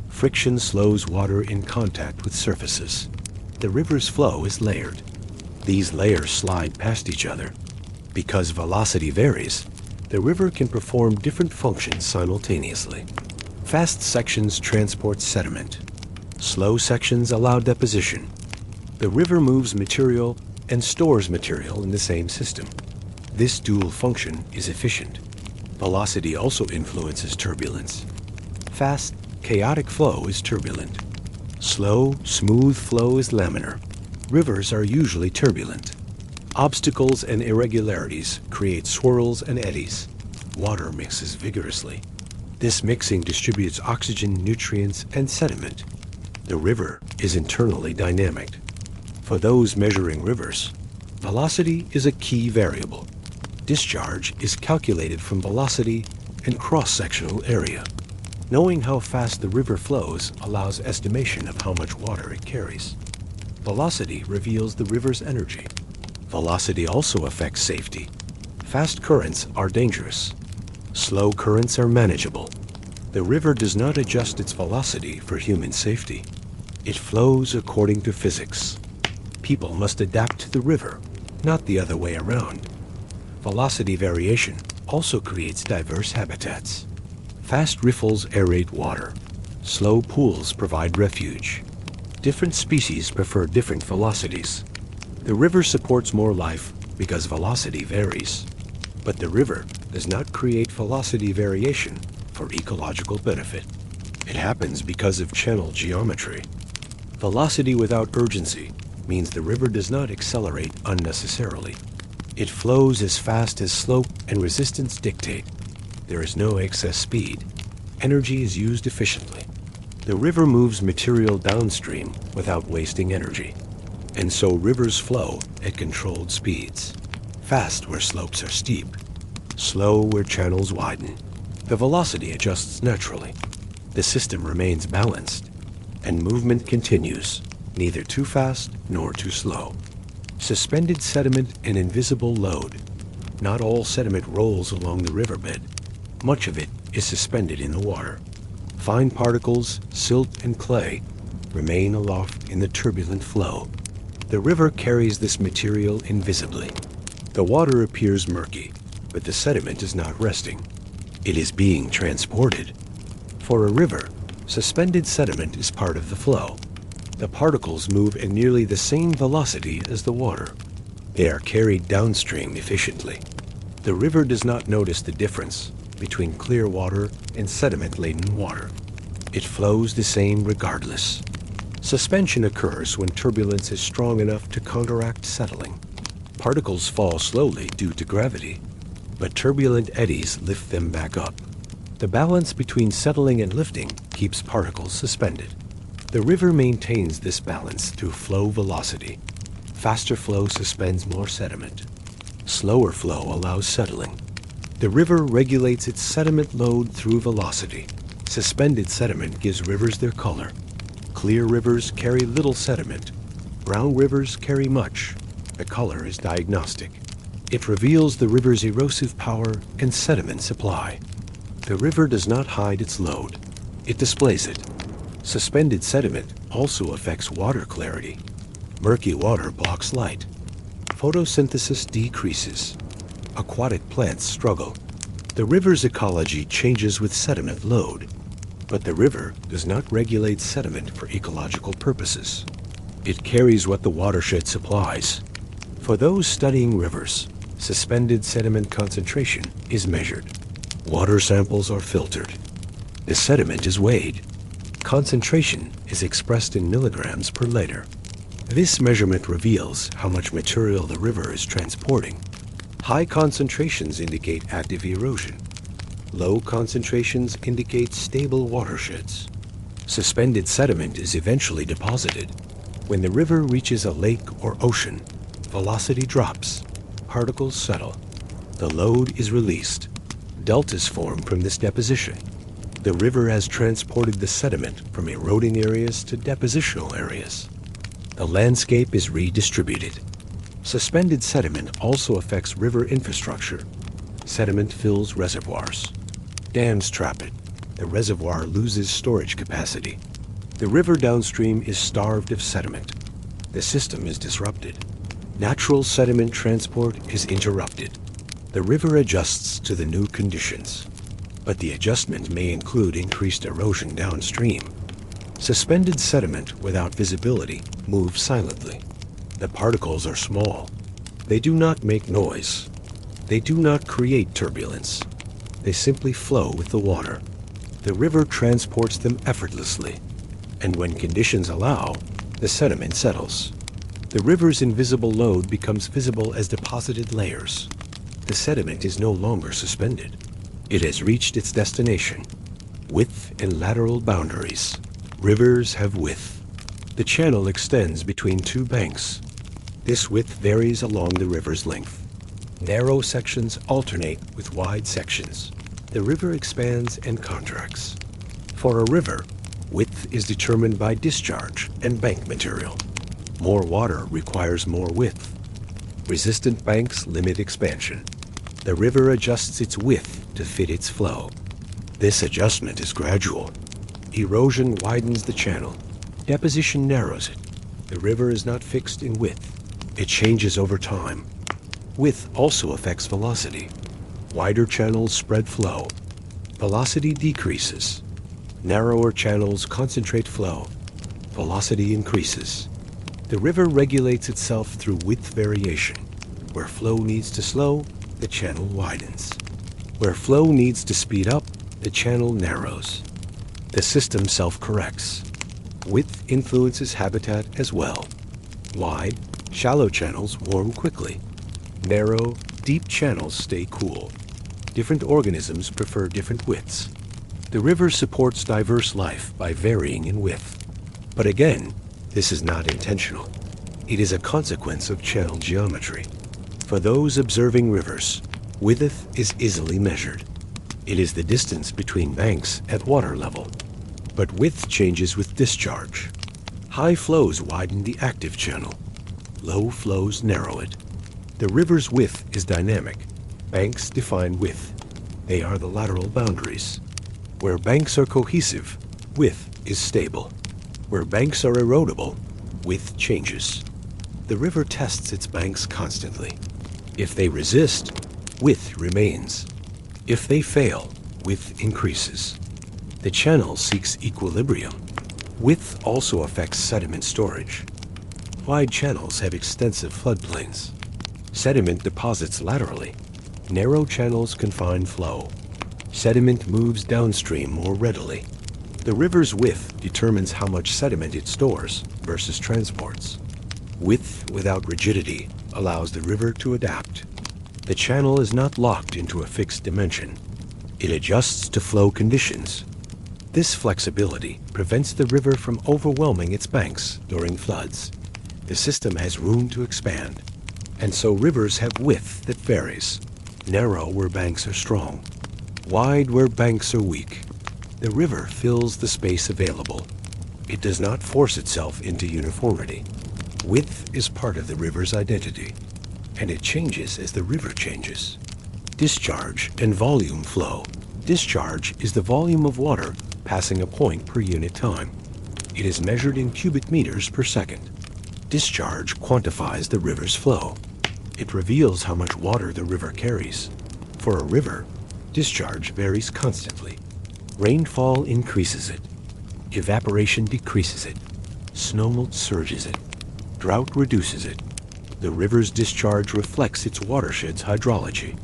Friction slows water in contact with surfaces. The river's flow is layered. These layers slide past each other. Because velocity varies, the river can perform different functions simultaneously. Fast sections transport sediment. Slow sections allow deposition. The river moves material and stores material in the same system. This dual function is efficient. Velocity also influences turbulence. Fast, chaotic flow is turbulent. Slow, smooth flow is laminar. Rivers are usually turbulent. Obstacles and irregularities create swirls and eddies. Water mixes vigorously. This mixing distributes oxygen, nutrients, and sediment. The river is internally dynamic. For those measuring rivers, velocity is a key variable. Discharge is calculated from velocity and cross-sectional area. Knowing how fast the river flows allows estimation of how much water it carries. Velocity reveals the river's energy. Velocity also affects safety. Fast currents are dangerous. Slow currents are manageable. The river does not adjust its velocity for human safety. It flows according to physics. People must adapt to the river, not the other way around. Velocity variation also creates diverse habitats. Fast riffles aerate water. Slow pools provide refuge. Different species prefer different velocities. The river supports more life because velocity varies. But the river does not create velocity variation for ecological benefit. It happens because of channel geometry. Velocity without urgency means the river does not accelerate unnecessarily. It flows as fast as slope and resistance dictate. There is no excess speed. Energy is used efficiently. The river moves material downstream without wasting energy. And so rivers flow at controlled speeds. Fast where slopes are steep. Slow where channels widen. The velocity adjusts naturally. The system remains balanced. And movement continues, neither too fast nor too slow. Suspended sediment and invisible load. Not all sediment rolls along the riverbed. Much of it is suspended in the water. Fine particles, silt, and clay remain aloft in the turbulent flow. The river carries this material invisibly. The water appears murky, but the sediment is not resting. It is being transported. For a river, suspended sediment is part of the flow. The particles move at nearly the same velocity as the water. They are carried downstream efficiently. The river does not notice the difference between clear water and sediment-laden water. It flows the same regardless. Suspension occurs when turbulence is strong enough to counteract settling. Particles fall slowly due to gravity, but turbulent eddies lift them back up. The balance between settling and lifting keeps particles suspended. The river maintains this balance through flow velocity. Faster flow suspends more sediment. Slower flow allows settling. The river regulates its sediment load through velocity. Suspended sediment gives rivers their color. Clear rivers carry little sediment. Brown rivers carry much. The color is diagnostic. It reveals the river's erosive power and sediment supply. The river does not hide its load. It displays it. Suspended sediment also affects water clarity. Murky water blocks light. Photosynthesis decreases. Aquatic plants struggle. The river's ecology changes with sediment load, but the river does not regulate sediment for ecological purposes. It carries what the watershed supplies. For those studying rivers, suspended sediment concentration is measured. Water samples are filtered. The sediment is weighed. Concentration is expressed in milligrams per liter. This measurement reveals how much material the river is transporting. High concentrations indicate active erosion. Low concentrations indicate stable watersheds. Suspended sediment is eventually deposited. When the river reaches a lake or ocean, velocity drops. Particles settle. The load is released. Deltas form from this deposition. The river has transported the sediment from eroding areas to depositional areas. The landscape is redistributed. Suspended sediment also affects river infrastructure. Sediment fills reservoirs. Dams trap it. The reservoir loses storage capacity. The river downstream is starved of sediment. The system is disrupted. Natural sediment transport is interrupted. The river adjusts to the new conditions, but the adjustment may include increased erosion downstream. Suspended sediment without visibility moves silently. The particles are small. They do not make noise. They do not create turbulence. They simply flow with the water. The river transports them effortlessly, and when conditions allow, the sediment settles. The river's invisible load becomes visible as deposited layers. The sediment is no longer suspended. It has reached its destination. Width and lateral boundaries. Rivers have width. The channel extends between two banks. This width varies along the river's length. Narrow sections alternate with wide sections. The river expands and contracts. For a river, width is determined by discharge and bank material. More water requires more width. Resistant banks limit expansion. The river adjusts its width to fit its flow. This adjustment is gradual. Erosion widens the channel. Deposition narrows it. The river is not fixed in width. It changes over time. Width also affects velocity. Wider channels spread flow. Velocity decreases. Narrower channels concentrate flow. Velocity increases. The river regulates itself through width variation. Where flow needs to slow, the channel widens. Where flow needs to speed up, the channel narrows. The system self-corrects. Width influences habitat as well. Wide, shallow channels warm quickly. Narrow, deep channels stay cool. Different organisms prefer different widths. The river supports diverse life by varying in width. But again, this is not intentional. It is a consequence of channel geometry. For those observing rivers, width is easily measured. It is the distance between banks at water level. But width changes with discharge. High flows widen the active channel. Low flows narrow it. The river's width is dynamic. Banks define width. They are the lateral boundaries. Where banks are cohesive, width is stable. Where banks are erodible, width changes. The river tests its banks constantly. If they resist, width remains. If they fail, width increases. The channel seeks equilibrium. Width also affects sediment storage. Wide channels have extensive floodplains. Sediment deposits laterally. Narrow channels confine flow. Sediment moves downstream more readily. The river's width determines how much sediment it stores versus transports. Width without rigidity allows the river to adapt. The channel is not locked into a fixed dimension. It adjusts to flow conditions. This flexibility prevents the river from overwhelming its banks during floods. The system has room to expand, and so rivers have width that varies. Narrow where banks are strong, wide where banks are weak. The river fills the space available. It does not force itself into uniformity. Width is part of the river's identity, and it changes as the river changes. Discharge and volume flow. Discharge is the volume of water passing a point per unit time. It is measured in cubic meters per second. Discharge quantifies the river's flow. It reveals how much water the river carries. For a river, discharge varies constantly. Rainfall increases it. Evaporation decreases it. Snowmelt surges it. Drought reduces it. The river's discharge reflects its watershed's hydrology.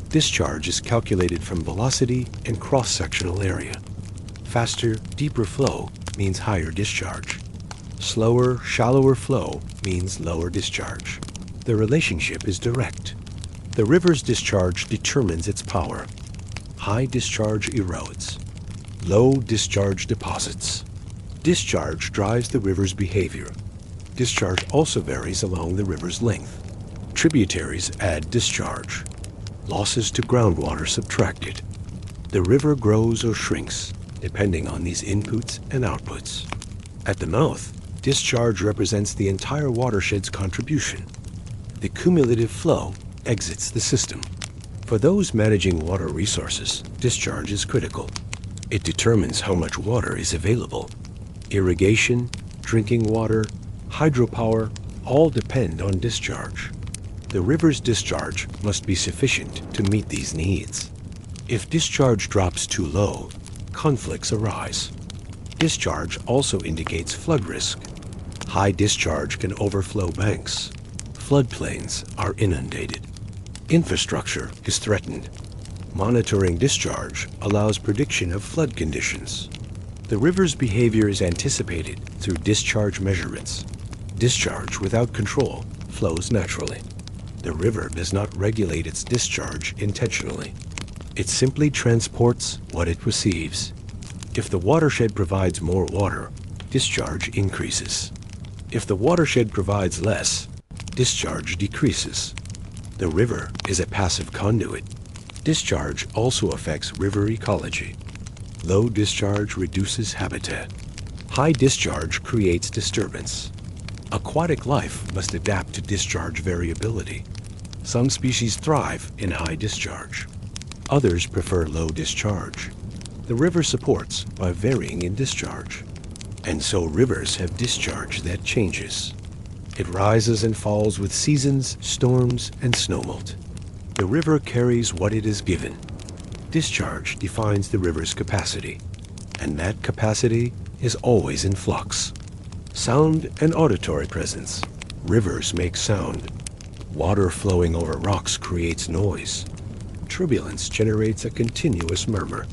Discharge is calculated from velocity and cross-sectional area. Faster, deeper flow means higher discharge. Slower, shallower flow means lower discharge. The relationship is direct. The river's discharge determines its power. High discharge erodes. Low discharge deposits. Discharge drives the river's behavior. Discharge also varies along the river's length. Tributaries add discharge. Losses to groundwater subtracted. The river grows or shrinks, depending on these inputs and outputs. At the mouth, discharge represents the entire watershed's contribution. The cumulative flow exits the system. For those managing water resources, discharge is critical. It determines how much water is available. Irrigation, drinking water, hydropower all depend on discharge. The river's discharge must be sufficient to meet these needs. If discharge drops too low, conflicts arise. Discharge also indicates flood risk. High discharge can overflow banks. Floodplains are inundated. Infrastructure is threatened. Monitoring discharge allows prediction of flood conditions. The river's behavior is anticipated through discharge measurements. Discharge without control flows naturally. The river does not regulate its discharge intentionally. It simply transports what it receives. If the watershed provides more water, discharge increases. If the watershed provides less, discharge decreases. The river is a passive conduit. Discharge also affects river ecology. Low discharge reduces habitat. High discharge creates disturbance. Aquatic life must adapt to discharge variability. Some species thrive in high discharge. Others prefer low discharge. The river supports by varying in discharge. And so rivers have discharge that changes. It rises and falls with seasons, storms, and snowmelt. The river carries what it is given. Discharge defines the river's capacity, and that capacity is always in flux. Sound and auditory presence. Rivers make sound. Water flowing over rocks creates noise. Turbulence generates a continuous murmur.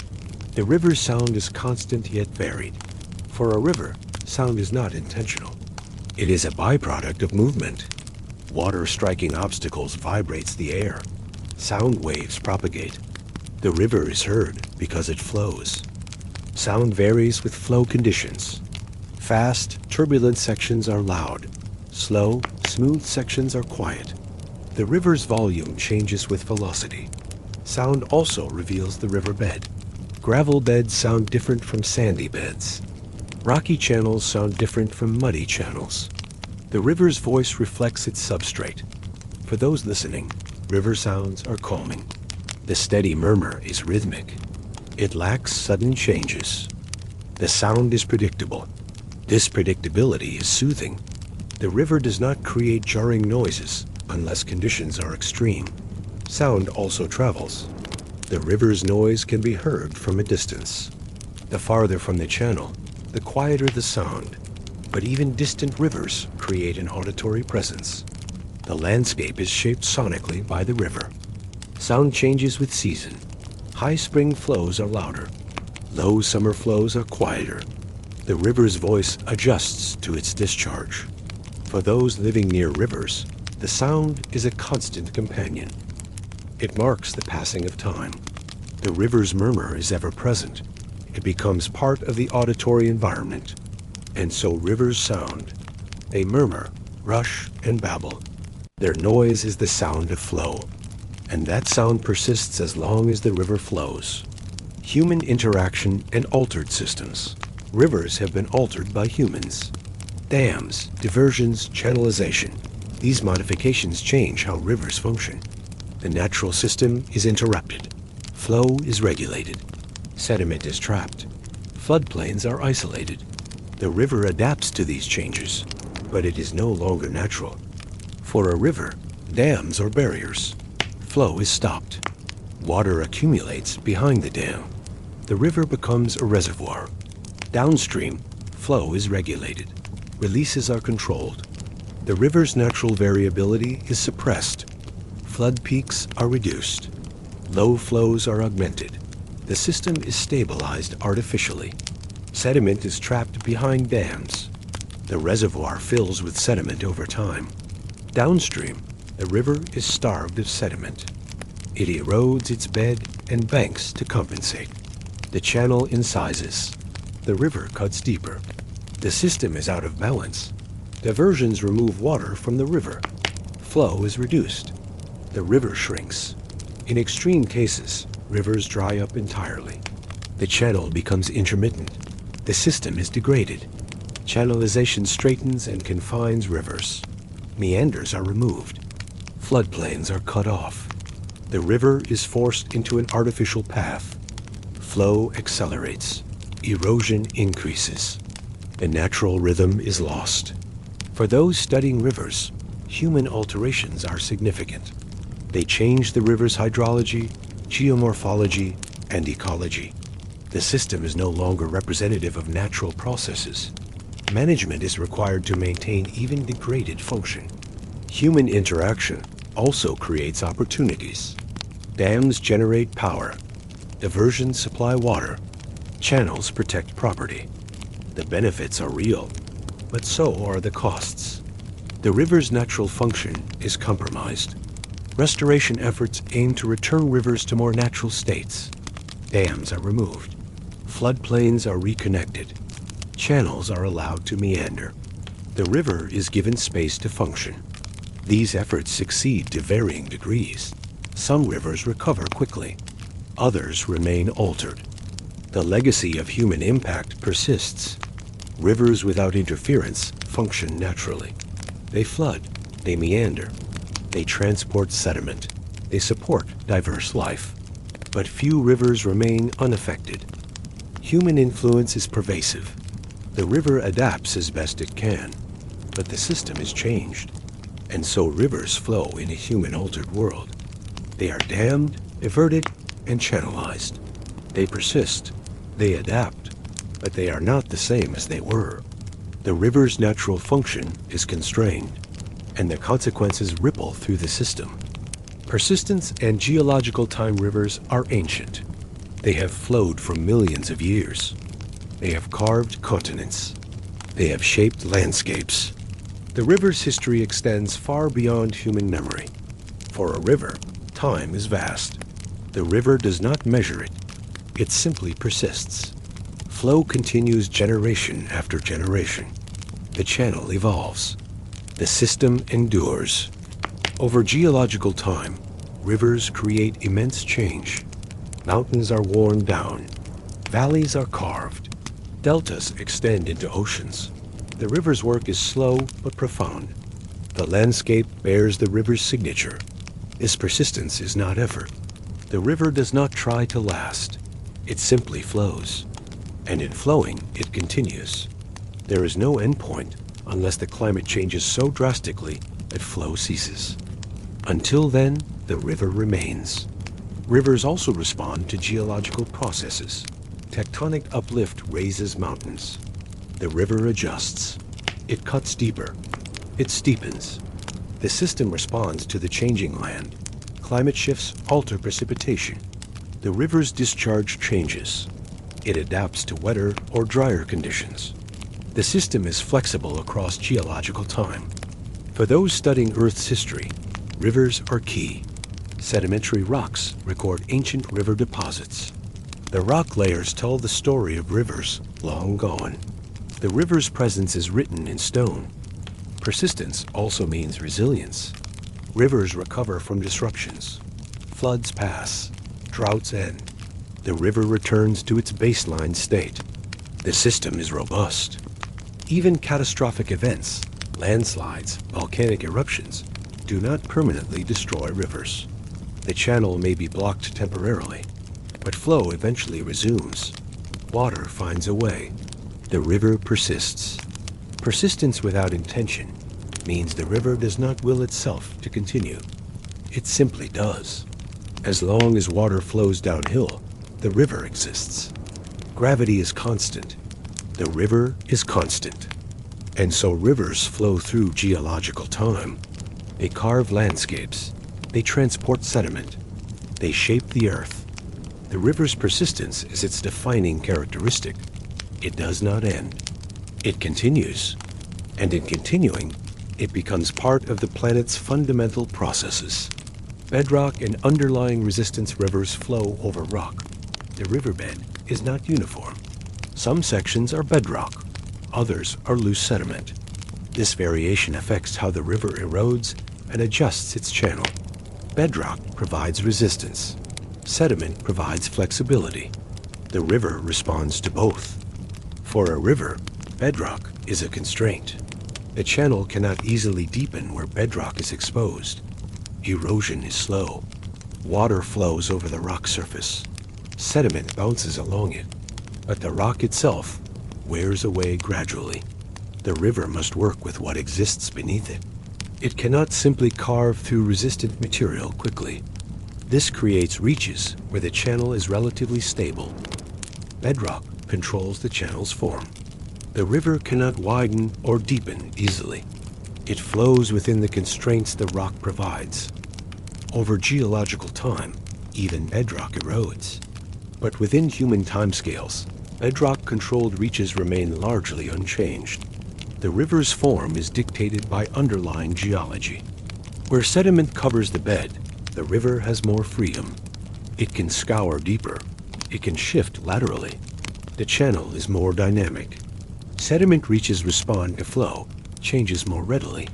The river's sound is constant yet varied. For a river, sound is not intentional. It is a byproduct of movement. Water striking obstacles vibrates the air. Sound waves propagate. The river is heard because it flows. Sound varies with flow conditions. Fast, turbulent sections are loud. Slow, smooth sections are quiet. The river's volume changes with velocity. Sound also reveals the riverbed. Gravel beds sound different from sandy beds. Rocky channels sound different from muddy channels. The river's voice reflects its substrate. For those listening, river sounds are calming. The steady murmur is rhythmic. It lacks sudden changes. The sound is predictable. This predictability is soothing. The river does not create jarring noises unless conditions are extreme. Sound also travels. The river's noise can be heard from a distance. The farther from the channel, the quieter the sound. But even distant rivers create an auditory presence. The landscape is shaped sonically by the river. Sound changes with season. High spring flows are louder. Low summer flows are quieter. The river's voice adjusts to its discharge. For those living near rivers, the sound is a constant companion. It marks the passing of time. The river's murmur is ever present. It becomes part of the auditory environment. And so rivers sound. They murmur, rush, and babble. Their noise is the sound of flow. And that sound persists as long as the river flows. Human interaction and altered systems. Rivers have been altered by humans. Dams, diversions, channelization. These modifications change how rivers function. The natural system is interrupted. Flow is regulated. Sediment is trapped. Floodplains are isolated. The river adapts to these changes, but it is no longer natural. For a river, dams are barriers. Flow is stopped. Water accumulates behind the dam. The river becomes a reservoir. Downstream, flow is regulated. Releases are controlled. The river's natural variability is suppressed. Flood peaks are reduced. Low flows are augmented. The system is stabilized artificially. Sediment is trapped behind dams. The reservoir fills with sediment over time. Downstream, the river is starved of sediment. It erodes its bed and banks to compensate. The channel incises. The river cuts deeper. The system is out of balance. Diversions remove water from the river. Flow is reduced. The river shrinks. In extreme cases, rivers dry up entirely. The channel becomes intermittent. The system is degraded. Channelization straightens and confines rivers. Meanders are removed. Floodplains are cut off. The river is forced into an artificial path. Flow accelerates. Erosion increases. The natural rhythm is lost. For those studying rivers, human alterations are significant. They change the river's hydrology, geomorphology, and ecology. The system is no longer representative of natural processes. Management is required to maintain even degraded function. Human interaction also creates opportunities. Dams generate power. Diversions supply water. Channels protect property. The benefits are real, but so are the costs. The river's natural function is compromised. Restoration efforts aim to return rivers to more natural states. Dams are removed. Floodplains are reconnected. Channels are allowed to meander. The river is given space to function. These efforts succeed to varying degrees. Some rivers recover quickly. Others remain altered. The legacy of human impact persists. Rivers without interference function naturally. They flood, they meander, they transport sediment, they support diverse life. But few rivers remain unaffected. Human influence is pervasive. The river adapts as best it can, but the system is changed. And so rivers flow in a human-altered world. They are dammed, diverted, and channelized. They persist, they adapt, but they are not the same as they were. The river's natural function is constrained, and the consequences ripple through the system. Persistence and geological time rivers are ancient. They have flowed for millions of years. They have carved continents. They have shaped landscapes. The river's history extends far beyond human memory. For a river, time is vast. The river does not measure it. It simply persists. Flow continues generation after generation. The channel evolves. The system endures. Over geological time, rivers create immense change. Mountains are worn down. Valleys are carved. Deltas extend into oceans. The river's work is slow but profound. The landscape bears the river's signature. Its persistence is not effort. The river does not try to last. It simply flows. And in flowing, it continues. There is no endpoint unless the climate changes so drastically that flow ceases. Until then, the river remains. Rivers also respond to geological processes. Tectonic uplift raises mountains. The river adjusts. It cuts deeper. It steepens. The system responds to the changing land. Climate shifts alter precipitation. The river's discharge changes. It adapts to wetter or drier conditions. The system is flexible across geological time. For those studying Earth's history, rivers are key. Sedimentary rocks record ancient river deposits. The rock layers tell the story of rivers long gone. The river's presence is written in stone. Persistence also means resilience. Rivers recover from disruptions. Floods pass. Droughts end. The river returns to its baseline state. The system is robust. Even catastrophic events, landslides, volcanic eruptions, do not permanently destroy rivers. The channel may be blocked temporarily, but flow eventually resumes. Water finds a way. The river persists. Persistence without intention means the river does not will itself to continue. It simply does. As long as water flows downhill, the river exists. Gravity is constant. The river is constant. And so rivers flow through geological time. They carve landscapes. They transport sediment. They shape the earth. The river's persistence is its defining characteristic. It does not end. It continues. And in continuing, it becomes part of the planet's fundamental processes. Bedrock and underlying resistance rivers flow over rock. The riverbed is not uniform. Some sections are bedrock, others are loose sediment. This variation affects how the river erodes and adjusts its channel. Bedrock provides resistance. Sediment provides flexibility. The river responds to both. For a river, bedrock is a constraint. The channel cannot easily deepen where bedrock is exposed. Erosion is slow. Water flows over the rock surface. Sediment bounces along it, but the rock itself wears away gradually. The river must work with what exists beneath it. It cannot simply carve through resistant material quickly. This creates reaches where the channel is relatively stable. Bedrock controls the channel's form. The river cannot widen or deepen easily. It flows within the constraints the rock provides. Over geological time, even bedrock erodes. But within human timescales, bedrock-controlled reaches remain largely unchanged. The river's form is dictated by underlying geology. Where sediment covers the bed, the river has more freedom. It can scour deeper. It can shift laterally. The channel is more dynamic. Sediment reaches respond to flow, changes more readily.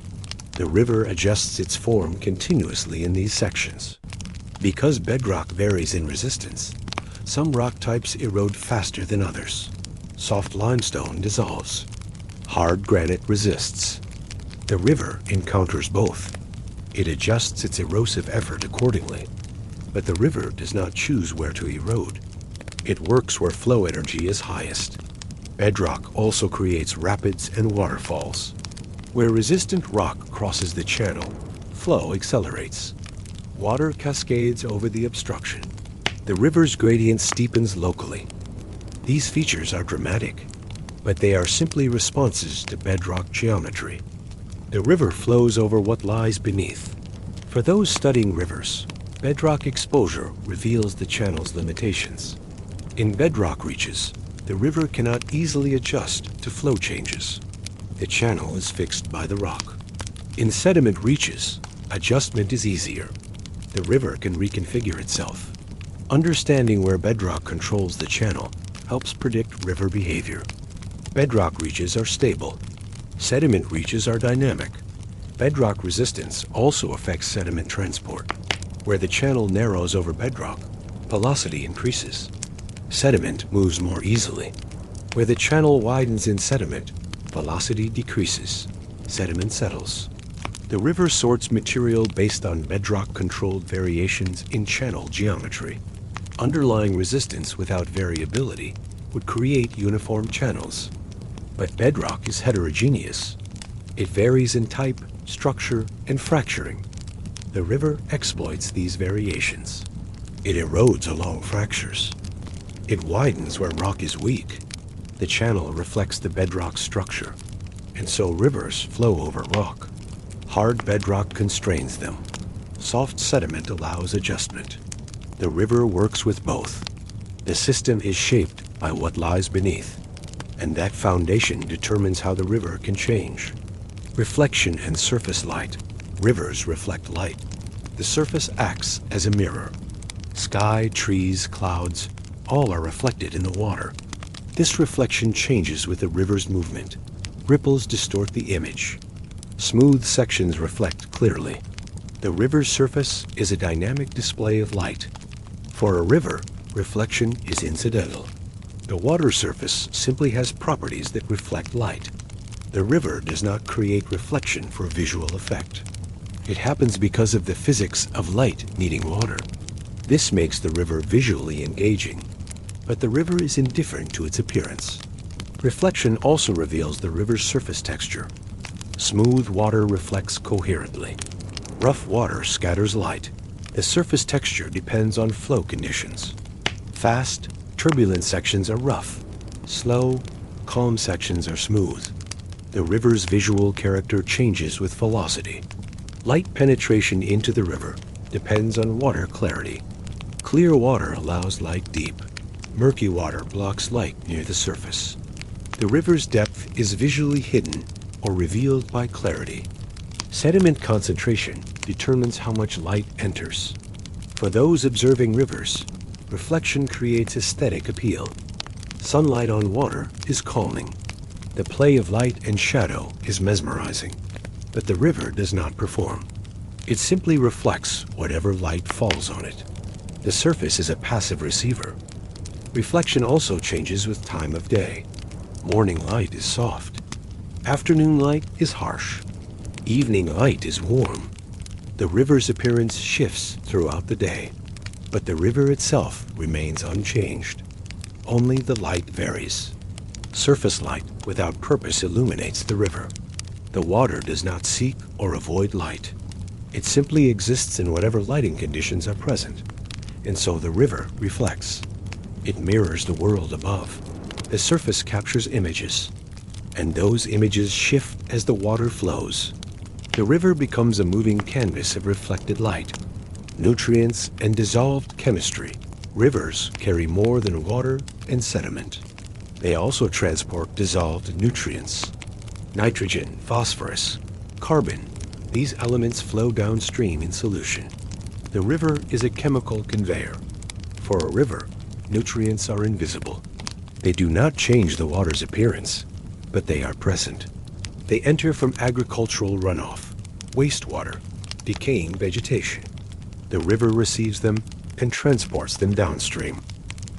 The river adjusts its form continuously in these sections. Because bedrock varies in resistance, some rock types erode faster than others. Soft limestone dissolves. Hard granite resists. The river encounters both. It adjusts its erosive effort accordingly. But the river does not choose where to erode. It works where flow energy is highest. Bedrock also creates rapids and waterfalls. Where resistant rock crosses the channel, flow accelerates. Water cascades over the obstruction. The river's gradient steepens locally. These features are dramatic, but they are simply responses to bedrock geometry. The river flows over what lies beneath. For those studying rivers, bedrock exposure reveals the channel's limitations. In bedrock reaches, the river cannot easily adjust to flow changes. The channel is fixed by the rock. In sediment reaches, adjustment is easier. The river can reconfigure itself. Understanding where bedrock controls the channel helps predict river behavior. Bedrock reaches are stable. Sediment reaches are dynamic. Bedrock resistance also affects sediment transport. Where the channel narrows over bedrock, velocity increases. Sediment moves more easily. Where the channel widens in sediment, velocity decreases. Sediment settles. The river sorts material based on bedrock-controlled variations in channel geometry. Underlying resistance without variability would create uniform channels. But bedrock is heterogeneous. It varies in type, structure, and fracturing. The river exploits these variations. It erodes along fractures. It widens where rock is weak. The channel reflects the bedrock structure, and so rivers flow over rock. Hard bedrock constrains them. Soft sediment allows adjustment. The river works with both. The system is shaped by what lies beneath, and that foundation determines how the river can change. Reflection and surface light. Rivers reflect light. The surface acts as a mirror. Sky, trees, clouds, all are reflected in the water. This reflection changes with the river's movement. Ripples distort the image. Smooth sections reflect clearly. The river's surface is a dynamic display of light. For a river, reflection is incidental. The water surface simply has properties that reflect light. The river does not create reflection for visual effect. It happens because of the physics of light needing water. This makes the river visually engaging. But the river is indifferent to its appearance. Reflection also reveals the river's surface texture. Smooth water reflects coherently. Rough water scatters light. The surface texture depends on flow conditions. Fast, turbulent sections are rough. Slow, calm sections are smooth. The river's visual character changes with velocity. Light penetration into the river depends on water clarity. Clear water allows light deep. Murky water blocks light near the surface. The river's depth is visually hidden or revealed by clarity. Sediment concentration determines how much light enters. For those observing rivers, reflection creates aesthetic appeal. Sunlight on water is calming. The play of light and shadow is mesmerizing. But the river does not perform. It simply reflects whatever light falls on it. The surface is a passive receiver. Reflection also changes with time of day. Morning light is soft. Afternoon light is harsh. Evening light is warm. The river's appearance shifts throughout the day, but the river itself remains unchanged. Only the light varies. Surface light without purpose illuminates the river. The water does not seek or avoid light. It simply exists in whatever lighting conditions are present, and so the river reflects. It mirrors the world above. The surface captures images, and those images shift as the water flows. The river becomes a moving canvas of reflected light, nutrients, and dissolved chemistry. Rivers carry more than water and sediment. They also transport dissolved nutrients. Nitrogen, phosphorus, carbon. These elements flow downstream in solution. The river is a chemical conveyor. For a river, nutrients are invisible. They do not change the water's appearance, but they are present. They enter from agricultural runoff, wastewater, decaying vegetation. The river receives them and transports them downstream.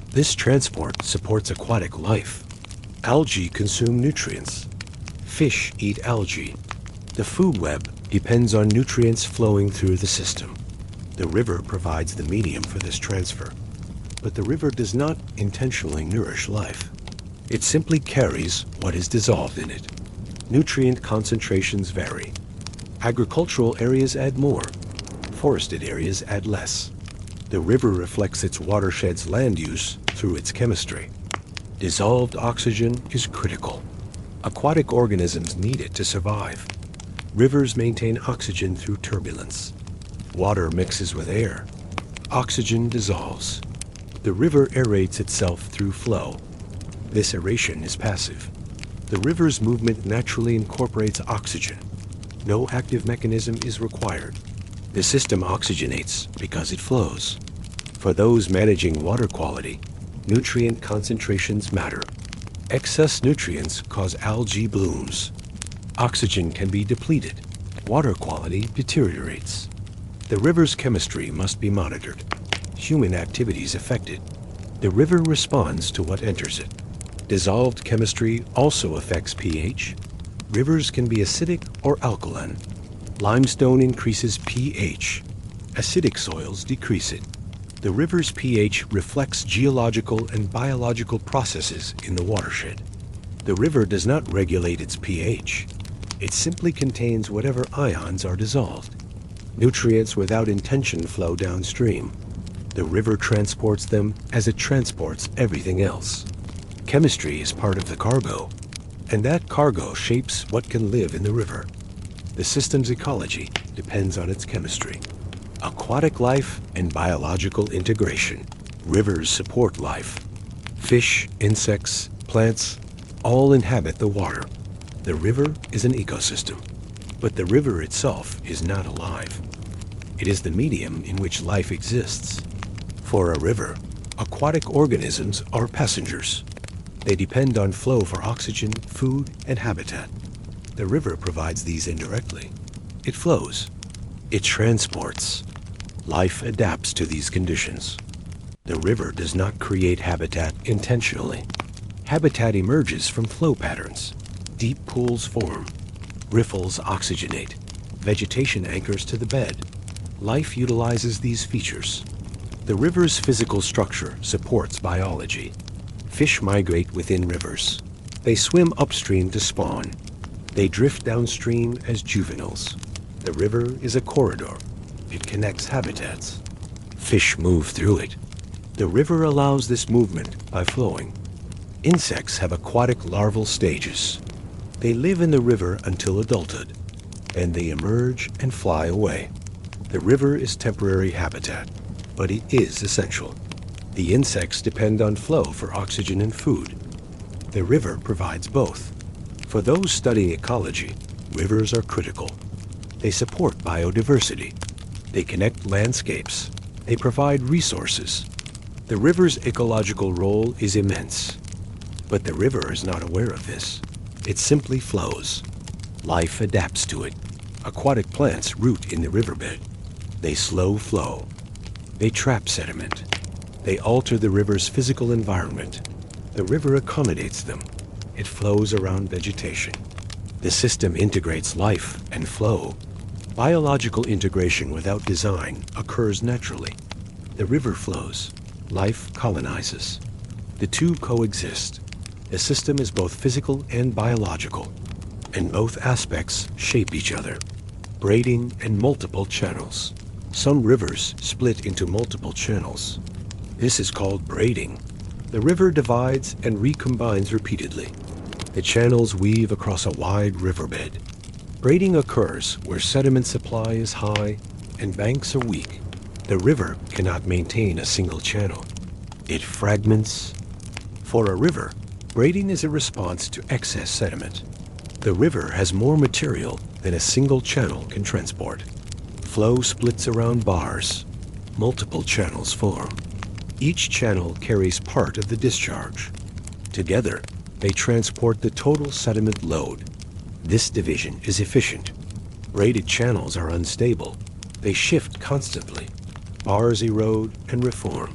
This transport supports aquatic life. Algae consume nutrients. Fish eat algae. The food web depends on nutrients flowing through the system. The river provides the medium for this transfer. But the river does not intentionally nourish life. It simply carries what is dissolved in it. Nutrient concentrations vary. Agricultural areas add more. Forested areas add less. The river reflects its watershed's land use through its chemistry. Dissolved oxygen is critical. Aquatic organisms need it to survive. Rivers maintain oxygen through turbulence. Water mixes with air. Oxygen dissolves. The river aerates itself through flow. This aeration is passive. The river's movement naturally incorporates oxygen. No active mechanism is required. The system oxygenates because it flows. For those managing water quality, nutrient concentrations matter. Excess nutrients cause algae blooms. Oxygen can be depleted. Water quality deteriorates. The river's chemistry must be monitored. Human activities affected. The river responds to what enters it. Dissolved chemistry also affects pH. Rivers can be acidic or alkaline. Limestone increases pH. Acidic soils decrease it. The river's pH reflects geological and biological processes in the watershed. The river does not regulate its pH. It simply contains whatever ions are dissolved. Nutrients without intention flow downstream. The river transports them as it transports everything else. Chemistry is part of the cargo, and that cargo shapes what can live in the river. The system's ecology depends on its chemistry. Aquatic life and biological integration. Rivers support life. Fish, insects, plants, all inhabit the water. The river is an ecosystem, but the river itself is not alive. It is the medium in which life exists. For a river, aquatic organisms are passengers. They depend on flow for oxygen, food, and habitat. The river provides these indirectly. It flows. It transports. Life adapts to these conditions. The river does not create habitat intentionally. Habitat emerges from flow patterns. Deep pools form. Riffles oxygenate. Vegetation anchors to the bed. Life utilizes these features. The river's physical structure supports biology. Fish migrate within rivers. They swim upstream to spawn. They drift downstream as juveniles. The river is a corridor. It connects habitats. Fish move through it. The river allows this movement by flowing. Insects have aquatic larval stages. They live in the river until adulthood, and they emerge and fly away. The river is temporary habitat, but it is essential. The insects depend on flow for oxygen and food. The river provides both. For those studying ecology, rivers are critical. They support biodiversity. They connect landscapes. They provide resources. The river's ecological role is immense. But the river is not aware of this. It simply flows. Life adapts to it. Aquatic plants root in the riverbed. They slow flow. They trap sediment. They alter the river's physical environment. The river accommodates them. It flows around vegetation. The system integrates life and flow. Biological integration without design occurs naturally. The river flows. Life colonizes. The two coexist. The system is both physical and biological, and both aspects shape each other. Braiding and multiple channels. Some rivers split into multiple channels. This is called braiding. The river divides and recombines repeatedly. The channels weave across a wide riverbed. Braiding occurs where sediment supply is high and banks are weak. The river cannot maintain a single channel. It fragments. For a river, braiding is a response to excess sediment. The river has more material than a single channel can transport. Flow splits around bars. Multiple channels form. Each channel carries part of the discharge. Together, they transport the total sediment load. This division is efficient. Braided channels are unstable. They shift constantly. Bars erode and reform.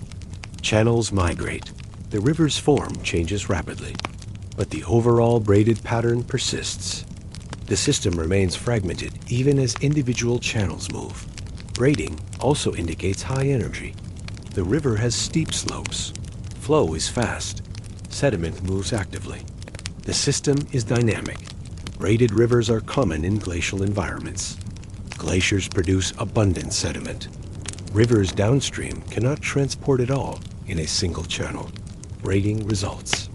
Channels migrate. The river's form changes rapidly, but the overall braided pattern persists. The system remains fragmented even as individual channels move. Braiding also indicates high energy. The river has steep slopes. Flow is fast. Sediment moves actively. The system is dynamic. Braided rivers are common in glacial environments. Glaciers produce abundant sediment. Rivers downstream cannot transport it all in a single channel. Braiding results.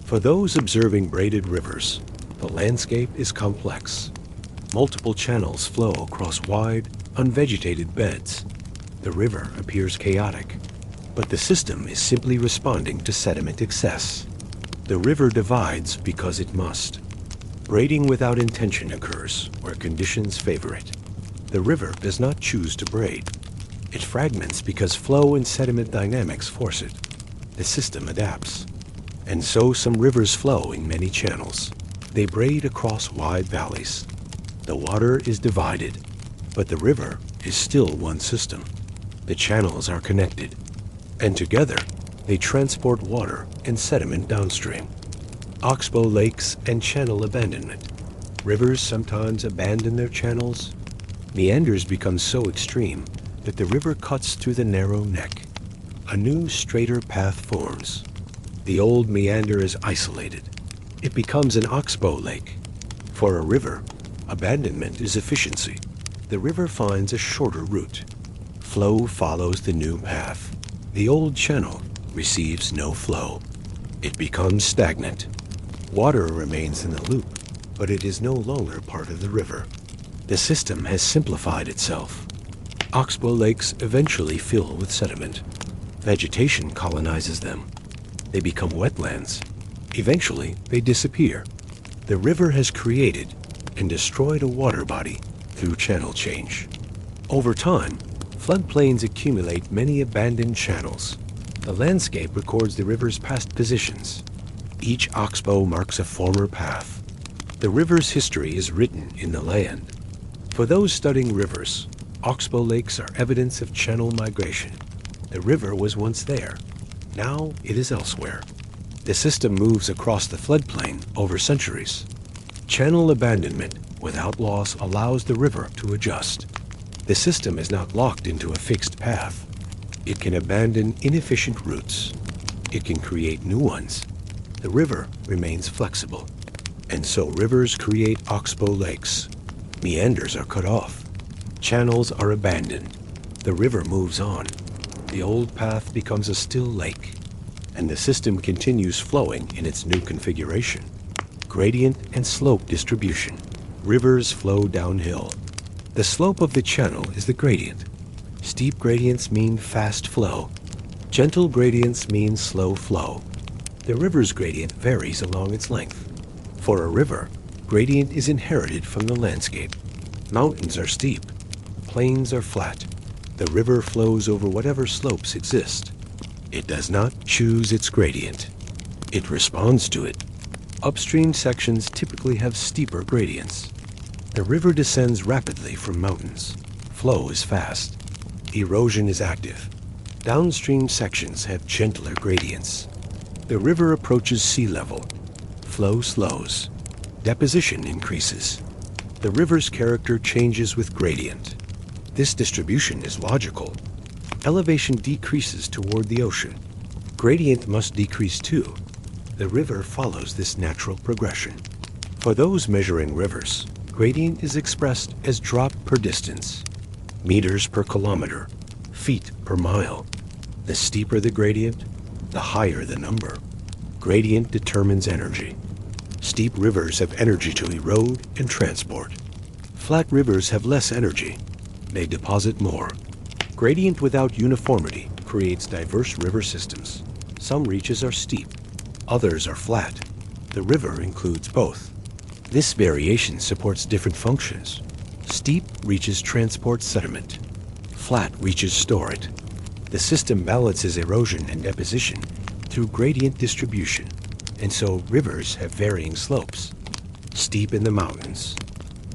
For those observing braided rivers, the landscape is complex. Multiple channels flow across wide, unvegetated beds. The river appears chaotic, but the system is simply responding to sediment excess. The river divides because it must. Braiding without intention occurs where conditions favor it. The river does not choose to braid. It fragments because flow and sediment dynamics force it. The system adapts. And so some rivers flow in many channels. They braid across wide valleys. The water is divided, but the river is still one system. The channels are connected, and together they transport water and sediment downstream. Oxbow lakes and channel abandonment. Rivers sometimes abandon their channels. Meanders become so extreme that the river cuts through the narrow neck. A new, straighter path forms. The old meander is isolated. it becomes an oxbow lake. For a river, abandonment is efficiency. The river finds a shorter route. Flow follows the new path. The old channel receives no flow. It becomes stagnant. Water remains in the loop, but it is no longer part of the river. The system has simplified itself. Oxbow lakes eventually fill with sediment. Vegetation colonizes them. They become wetlands. Eventually, they disappear. The river has created and destroyed a water body through channel change. Over time, floodplains accumulate many abandoned channels. The landscape records the river's past positions. Each oxbow marks a former path. The river's history is written in the land. For those studying rivers, oxbow lakes are evidence of channel migration. The river was once there. Now it is elsewhere. The system moves across the floodplain over centuries. Channel abandonment without loss allows the river to adjust. The system is not locked into a fixed path. It can abandon inefficient routes. It can create new ones. The river remains flexible. And so rivers create oxbow lakes. Meanders are cut off. Channels are abandoned. The river moves on. The old path becomes a still lake. And the system continues flowing in its new configuration. Gradient and slope distribution. Rivers flow downhill. The slope of the channel is the gradient. Steep gradients mean fast flow. Gentle gradients mean slow flow. The river's gradient varies along its length. For a river, gradient is inherited from the landscape. Mountains are steep. Plains are flat. The river flows over whatever slopes exist. It does not choose its gradient. It responds to it. Upstream sections typically have steeper gradients. The river descends rapidly from mountains. Flow is fast. Erosion is active. Downstream sections have gentler gradients. The river approaches sea level. Flow slows. Deposition increases. The river's character changes with gradient. This distribution is logical. Elevation decreases toward the ocean. Gradient must decrease too. The river follows this natural progression. For those measuring rivers, gradient is expressed as drop per distance, meters per kilometer, feet per mile. The steeper the gradient, the higher the number. Gradient determines energy. Steep rivers have energy to erode and transport. Flat rivers have less energy. They deposit more. Gradient without uniformity creates diverse river systems. Some reaches are steep, others are flat. The river includes both. This variation supports different functions. Steep reaches transport sediment. Flat reaches store it. The system balances erosion and deposition through gradient distribution, and so rivers have varying slopes. Steep in the mountains,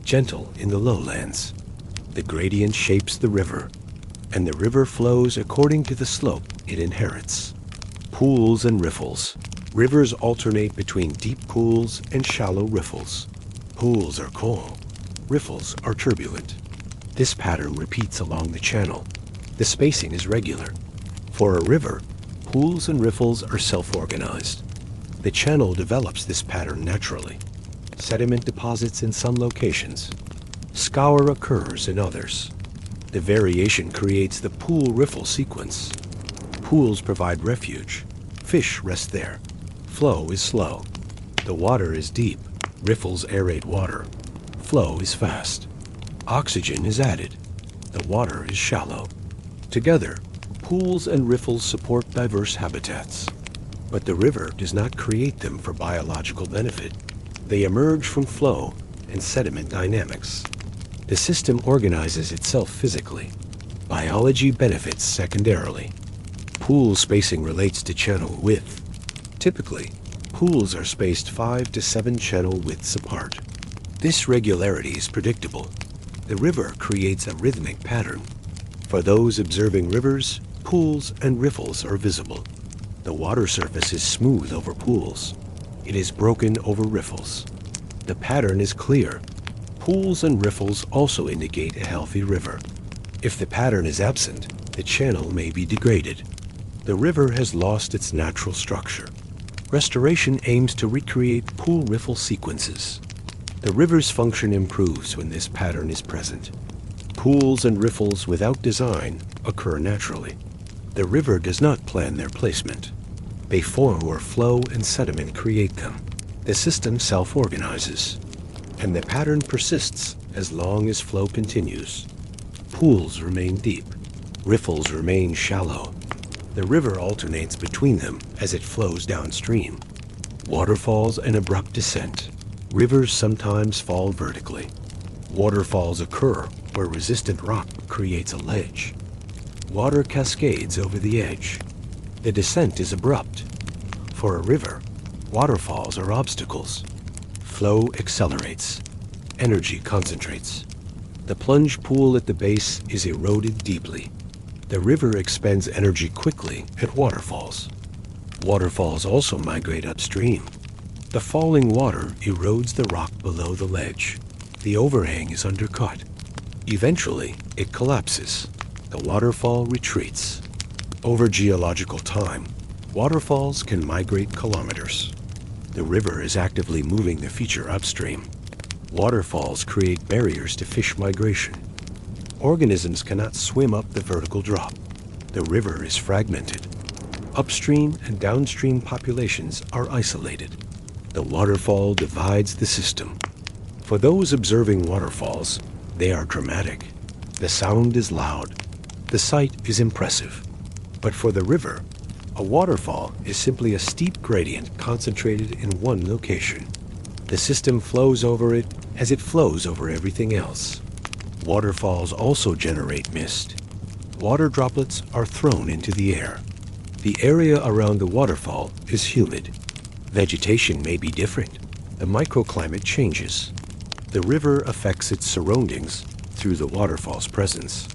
gentle in the lowlands. The gradient shapes the river, and the river flows according to the slope it inherits. Pools and riffles. Rivers alternate between deep pools and shallow riffles. Pools are calm. Riffles are turbulent. This pattern repeats along the channel. The spacing is regular. For a river, pools and riffles are self-organized. The channel develops this pattern naturally. Sediment deposits in some locations. Scour occurs in others. The variation creates the pool-riffle sequence. Pools provide refuge. Fish rest there. Flow is slow. The water is deep. Riffles aerate water. Flow is fast. Oxygen is added. The water is shallow. Together, pools and riffles support diverse habitats. But the river does not create them for biological benefit. They emerge from flow and sediment dynamics. The system organizes itself physically. Biology benefits secondarily. Pool spacing relates to channel width. Typically, pools are spaced 5 to 7 channel widths apart. This regularity is predictable. The river creates a rhythmic pattern. For those observing rivers, pools and riffles are visible. The water surface is smooth over pools. It is broken over riffles. The pattern is clear. Pools and riffles also indicate a healthy river. If the pattern is absent, the channel may be degraded. The river has lost its natural structure. Restoration aims to recreate pool-riffle sequences. The river's function improves when this pattern is present. Pools and riffles without design occur naturally. The river does not plan their placement. They form where flow and sediment create them. The system self-organizes, and the pattern persists as long as flow continues. Pools remain deep. Riffles remain shallow. The river alternates between them as it flows downstream. Waterfalls and abrupt descent. Rivers sometimes fall vertically. Waterfalls occur where resistant rock creates a ledge. Water cascades over the edge. The descent is abrupt. For a river, waterfalls are obstacles. Flow accelerates. Energy concentrates. The plunge pool at the base is eroded deeply. The river expends energy quickly at waterfalls. Waterfalls also migrate upstream. The falling water erodes the rock below the ledge. The overhang is undercut. Eventually, it collapses. The waterfall retreats. Over geological time, waterfalls can migrate kilometers. The river is actively moving the feature upstream. Waterfalls create barriers to fish migration. Organisms cannot swim up the vertical drop. The river is fragmented. Upstream and downstream populations are isolated. The waterfall divides the system. For those observing waterfalls, they are dramatic. The sound is loud. The sight is impressive. But for the river, a waterfall is simply a steep gradient concentrated in one location. The system flows over it as it flows over everything else. Waterfalls also generate mist. Water droplets are thrown into the air. The area around the waterfall is humid. Vegetation may be different. The microclimate changes. The river affects its surroundings through the waterfall's presence.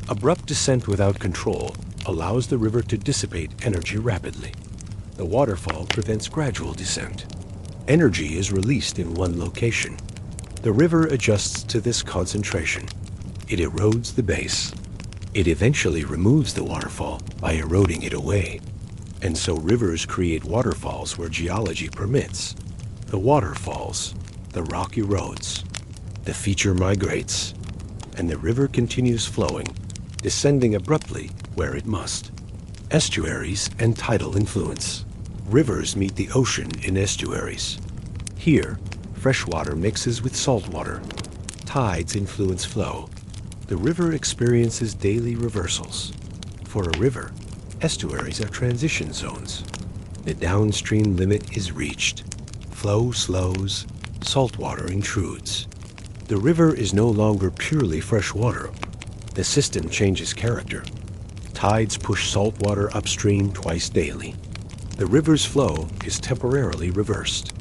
Abrupt descent without control allows the river to dissipate energy rapidly. The waterfall prevents gradual descent. Energy is released in one location. The river adjusts to this concentration. It erodes the base. It eventually removes the waterfall by eroding it away. And so rivers create waterfalls where geology permits. The water falls, the rock erodes, the feature migrates, and the river continues flowing, descending abruptly where it must. Estuaries and tidal influence. Rivers meet the ocean in estuaries. Here, fresh water mixes with salt water. Tides influence flow. The river experiences daily reversals. For a river, estuaries are transition zones. The downstream limit is reached. Flow slows, saltwater intrudes. The river is no longer purely fresh water. The system changes character. Tides push saltwater upstream twice daily. The river's flow is temporarily reversed.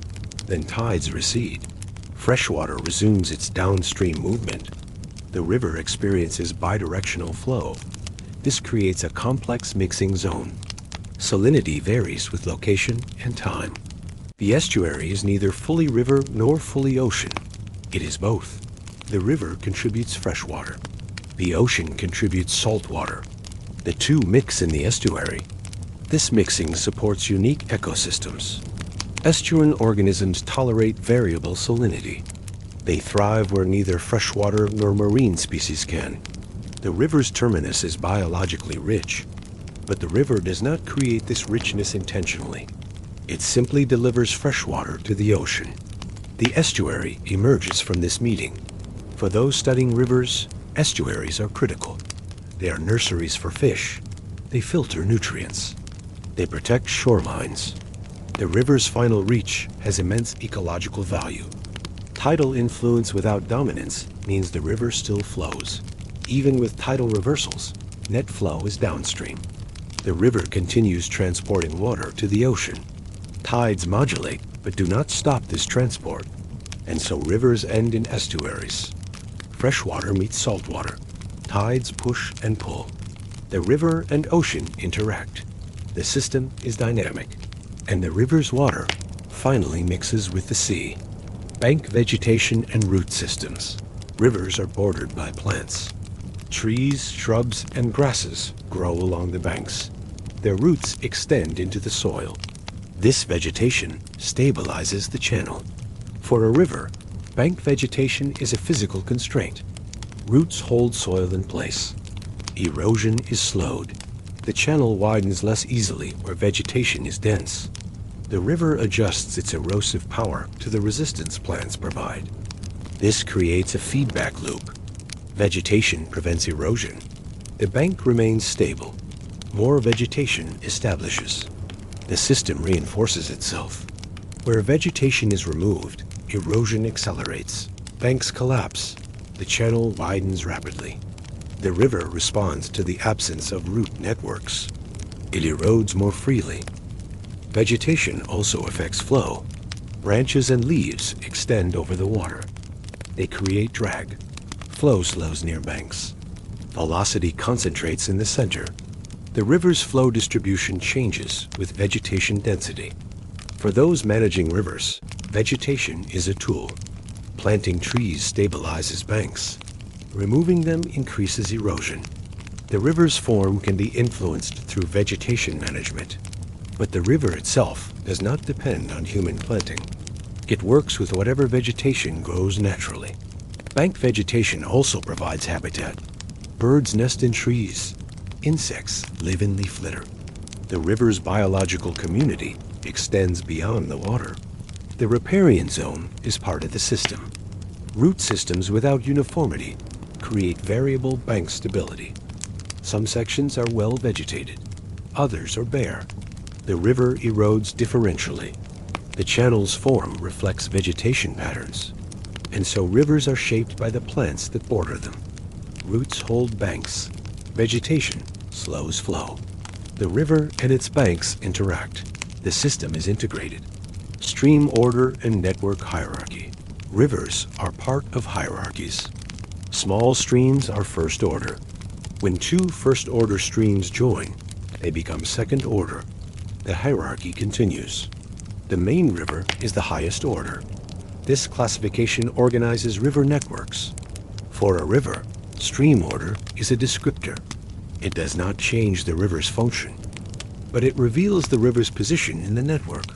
Then tides recede. Freshwater resumes its downstream movement. The river experiences bidirectional flow. This creates a complex mixing zone. Salinity varies with location and time. The estuary is neither fully river nor fully ocean. It is both. The river contributes freshwater. The ocean contributes saltwater. The two mix in the estuary. This mixing supports unique ecosystems. Estuarine organisms tolerate variable salinity. They thrive where neither freshwater nor marine species can. The river's terminus is biologically rich, but the river does not create this richness intentionally. It simply delivers freshwater to the ocean. The estuary emerges from this meeting. For those studying rivers, estuaries are critical. They are nurseries for fish. They filter nutrients. They protect shorelines. The river's final reach has immense ecological value. Tidal influence without dominance means the river still flows. Even with tidal reversals, net flow is downstream. The river continues transporting water to the ocean. Tides modulate, but do not stop this transport. And so rivers end in estuaries. Freshwater meets saltwater. Tides push and pull. The river and ocean interact. The system is dynamic. And the river's water finally mixes with the sea. Bank vegetation and root systems. Rivers are bordered by plants. Trees, shrubs, and grasses grow along the banks. Their roots extend into the soil. This vegetation stabilizes the channel. For a river, bank vegetation is a physical constraint. Roots hold soil in place. Erosion is slowed. The channel widens less easily where vegetation is dense. The river adjusts its erosive power to the resistance plants provide. This creates a feedback loop. Vegetation prevents erosion. The bank remains stable. More vegetation establishes. The system reinforces itself. Where vegetation is removed, erosion accelerates. Banks collapse. The channel widens rapidly. The river responds to the absence of root networks. It erodes more freely. Vegetation also affects flow. Branches and leaves extend over the water. They create drag. Flow slows near banks. Velocity concentrates in the center. The river's flow distribution changes with vegetation density. For those managing rivers, vegetation is a tool. Planting trees stabilizes banks. Removing them increases erosion. The river's form can be influenced through vegetation management. But the river itself does not depend on human planting. It works with whatever vegetation grows naturally. Bank vegetation also provides habitat. Birds nest in trees. Insects live in leaf litter. The river's biological community extends beyond the water. The riparian zone is part of the system. Root systems without uniformity create variable bank stability. Some sections are well vegetated. Others are bare. The river erodes differentially. The channel's form reflects vegetation patterns. And so rivers are shaped by the plants that border them. Roots hold banks. Vegetation slows flow. The river and its banks interact. The system is integrated. Stream order and network hierarchy. Rivers are part of hierarchies. Small streams are first order. When two first-order streams join, they become second order. The hierarchy continues. The main river is the highest order. This classification organizes river networks. For a river, stream order is a descriptor. It does not change the river's function, but it reveals the river's position in the network.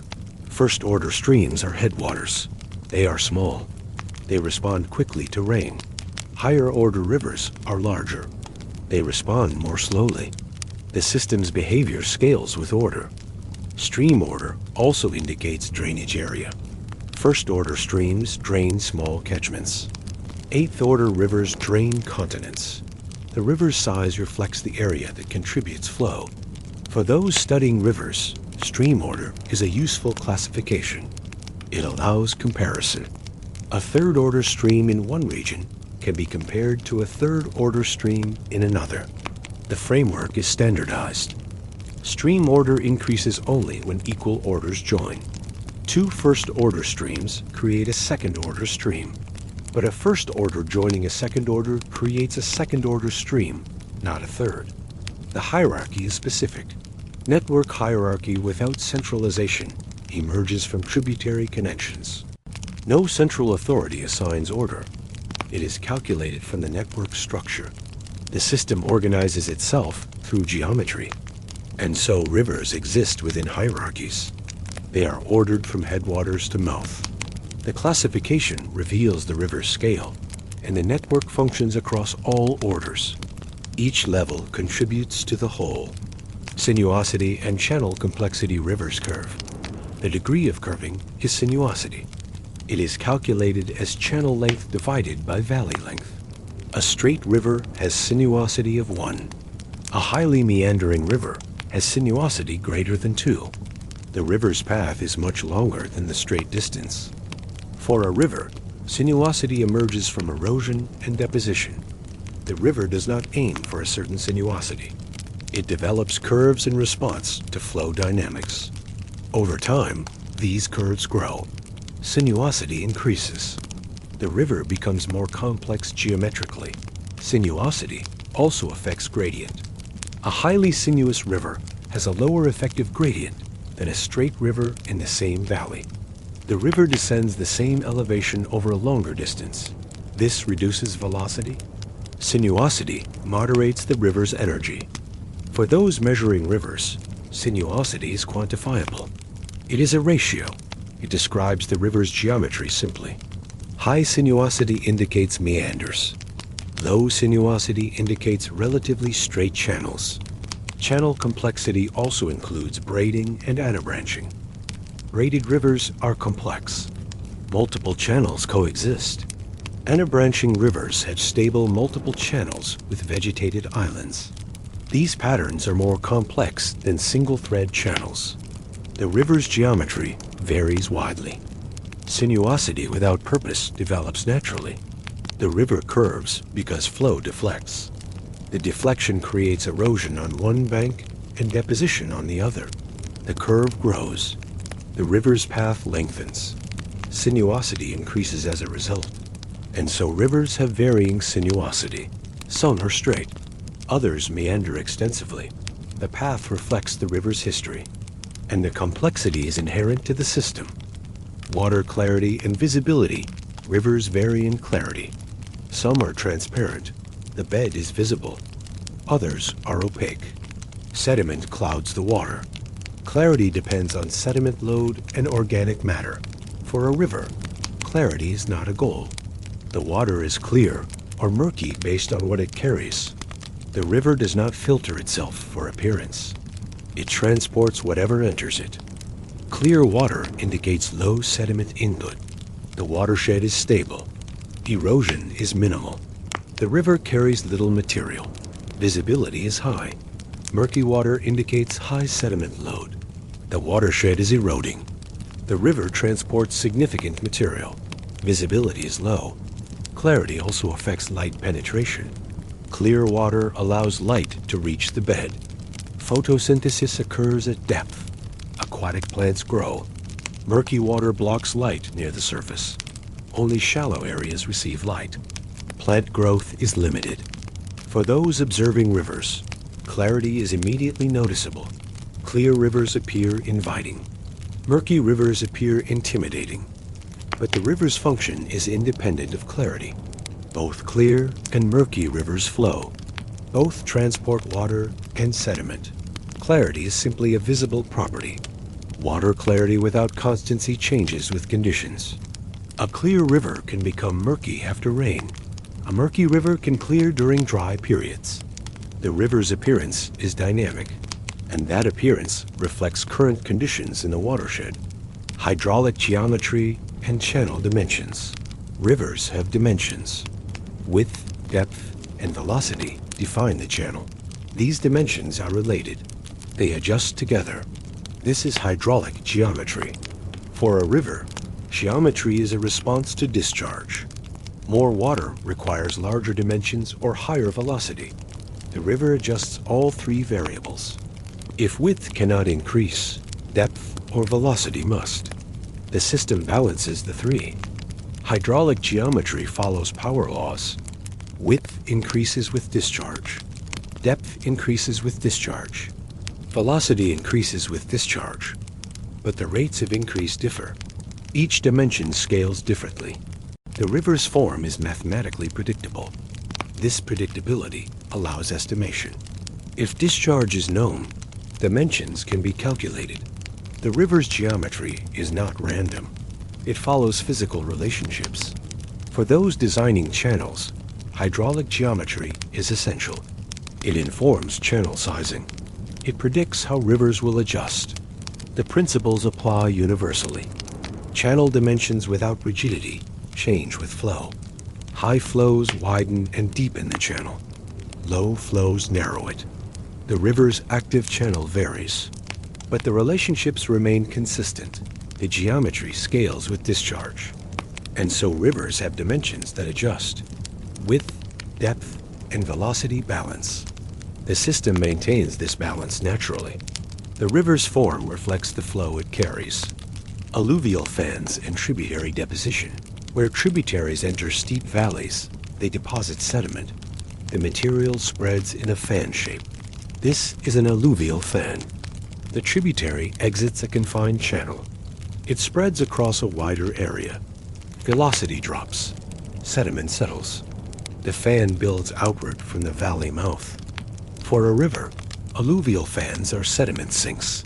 First-order streams are headwaters. They are small. They respond quickly to rain. Higher-order rivers are larger. They respond more slowly. The system's behavior scales with order. Stream order also indicates drainage area. First-order streams drain small catchments. Eighth-order rivers drain continents. The river's size reflects the area that contributes flow. For those studying rivers, stream order is a useful classification. It allows comparison. A third-order stream in one region can be compared to a third-order stream in another. The framework is standardized. Stream order increases only when equal orders join. Two first-order streams create a second-order stream. But a first order joining a second order creates a second order stream, not a third. The hierarchy is specific. Network hierarchy without centralization emerges from tributary connections. No central authority assigns order. It is calculated from the network structure. The system organizes itself through geometry. And so rivers exist within hierarchies. They are ordered from headwaters to mouth. The classification reveals the river's scale, and the network functions across all orders. Each level contributes to the whole. Sinuosity and channel complexity rivers curve. The degree of curving is sinuosity. It is calculated as channel length divided by valley length. A straight river has sinuosity of 1. A highly meandering river has sinuosity greater than 2. The river's path is much longer than the straight distance. For a river, sinuosity emerges from erosion and deposition. The river does not aim for a certain sinuosity. It develops curves in response to flow dynamics. Over time, these curves grow. Sinuosity increases. The river becomes more complex geometrically. Sinuosity also affects gradient. A highly sinuous river has a lower effective gradient than a straight river in the same valley. The river descends the same elevation over a longer distance. This reduces velocity. Sinuosity moderates the river's energy. For those measuring rivers, sinuosity is quantifiable. It is a ratio. It describes the river's geometry simply. High sinuosity indicates meanders. Low sinuosity indicates relatively straight channels. Channel complexity also includes braiding and anabranching. Braided rivers are complex. Multiple channels coexist. Anabranching rivers have stable multiple channels with vegetated islands. These patterns are more complex than single-thread channels. The river's geometry varies widely. Sinuosity without purpose develops naturally. The river curves because flow deflects. The deflection creates erosion on one bank and deposition on the other. The curve grows. The river's path lengthens. Sinuosity increases as a result. And so rivers have varying sinuosity. Some are straight. Others meander extensively. The path reflects the river's history. And the complexity is inherent to the system. Water clarity and visibility. Rivers vary in clarity. Some are transparent. The bed is visible. Others are opaque. Sediment clouds the water. Clarity depends on sediment load and organic matter. For a river, clarity is not a goal. The water is clear or murky based on what it carries. The river does not filter itself for appearance. It transports whatever enters it. Clear water indicates low sediment input. The watershed is stable. Erosion is minimal. The river carries little material. Visibility is high. Murky water indicates high sediment load. The watershed is eroding. The river transports significant material. Visibility is low. Clarity also affects light penetration. Clear water allows light to reach the bed. Photosynthesis occurs at depth. Aquatic plants grow. Murky water blocks light near the surface. Only shallow areas receive light. Plant growth is limited. For those observing rivers, clarity is immediately noticeable. Clear rivers appear inviting. Murky rivers appear intimidating. But the river's function is independent of clarity. Both clear and murky rivers flow. Both transport water and sediment. Clarity is simply a visible property. Water clarity without constancy changes with conditions. A clear river can become murky after rain. A murky river can clear during dry periods. The river's appearance is dynamic, and that appearance reflects current conditions in the watershed. Hydraulic geometry and channel dimensions. Rivers have dimensions. Width, depth, and velocity define the channel. These dimensions are related. They adjust together. This is hydraulic geometry. For a river, geometry is a response to discharge. More water requires larger dimensions or higher velocity. The river adjusts all three variables. If width cannot increase, depth or velocity must. The system balances the three. Hydraulic geometry follows power laws. Width increases with discharge. Depth increases with discharge. Velocity increases with discharge. But the rates of increase differ. Each dimension scales differently. The river's form is mathematically predictable. This predictability allows estimation. If discharge is known, dimensions can be calculated. The river's geometry is not random. It follows physical relationships. For those designing channels, hydraulic geometry is essential. It informs channel sizing. It predicts how rivers will adjust. The principles apply universally. Channel dimensions without rigidity change with flow. High flows widen and deepen the channel. Low flows narrow it. The river's active channel varies, but the relationships remain consistent. The geometry scales with discharge. And so rivers have dimensions that adjust. Width, depth, and velocity balance. The system maintains this balance naturally. The river's form reflects the flow it carries. Alluvial fans and tributary deposition. Where tributaries enter steep valleys, they deposit sediment. The material spreads in a fan shape. This is an alluvial fan. The tributary exits a confined channel. It spreads across a wider area. Velocity drops. Sediment settles. The fan builds outward from the valley mouth. For a river, alluvial fans are sediment sinks.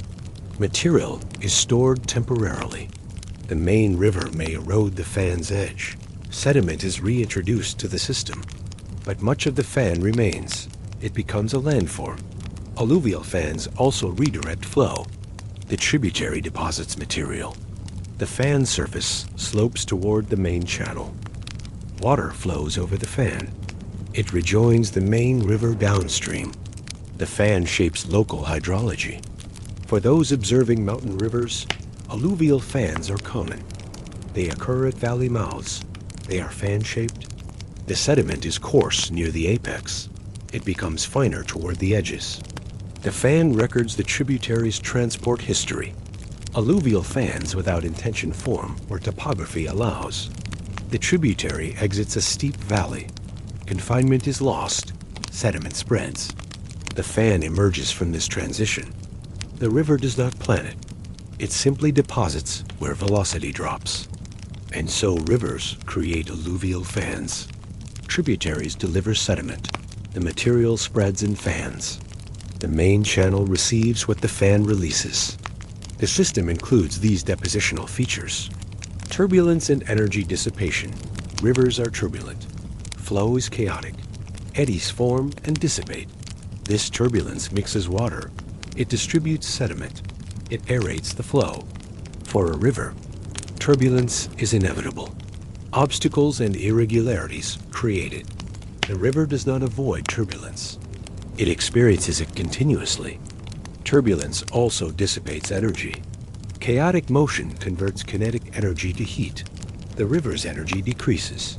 Material is stored temporarily. The main river may erode the fan's edge. Sediment is reintroduced to the system, but much of the fan remains. It becomes a landform. Alluvial fans also redirect flow. The tributary deposits material. The fan surface slopes toward the main channel. Water flows over the fan. It rejoins the main river downstream. The fan shapes local hydrology. For those observing mountain rivers, alluvial fans are common. They occur at valley mouths. They are fan-shaped. The sediment is coarse near the apex. It becomes finer toward the edges. The fan records the tributary's transport history. Alluvial fans without intention form where topography allows. The tributary exits a steep valley. Confinement is lost. Sediment spreads. The fan emerges from this transition. The river does not plan it. It simply deposits where velocity drops. And so rivers create alluvial fans. Tributaries deliver sediment. The material spreads in fans. The main channel receives what the fan releases. The system includes these depositional features. Turbulence and energy dissipation. Rivers are turbulent. Flow is chaotic. Eddies form and dissipate. This turbulence mixes water. It distributes sediment. It aerates the flow. For a river, turbulence is inevitable. Obstacles and irregularities create it. The river does not avoid turbulence. It experiences it continuously. Turbulence also dissipates energy. Chaotic motion converts kinetic energy to heat. The river's energy decreases.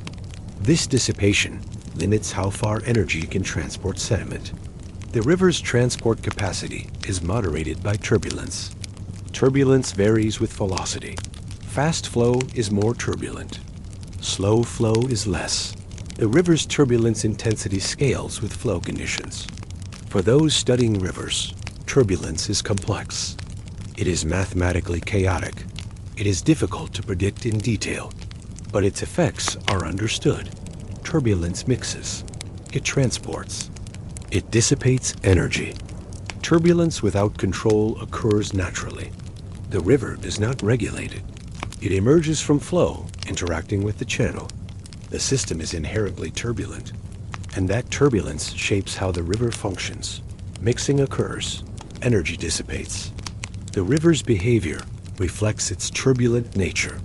This dissipation limits how far energy can transport sediment. The river's transport capacity is moderated by turbulence. Turbulence varies with velocity. Fast flow is more turbulent. Slow flow is less. The river's turbulence intensity scales with flow conditions. For those studying rivers, turbulence is complex. It is mathematically chaotic. It is difficult to predict in detail, but its effects are understood. Turbulence mixes. It transports. It dissipates energy. Turbulence without control occurs naturally. The river does not regulate it. It emerges from flow, interacting with the channel. The system is inherently turbulent, and that turbulence shapes how the river functions. Mixing occurs. Energy dissipates. The river's behavior reflects its turbulent nature.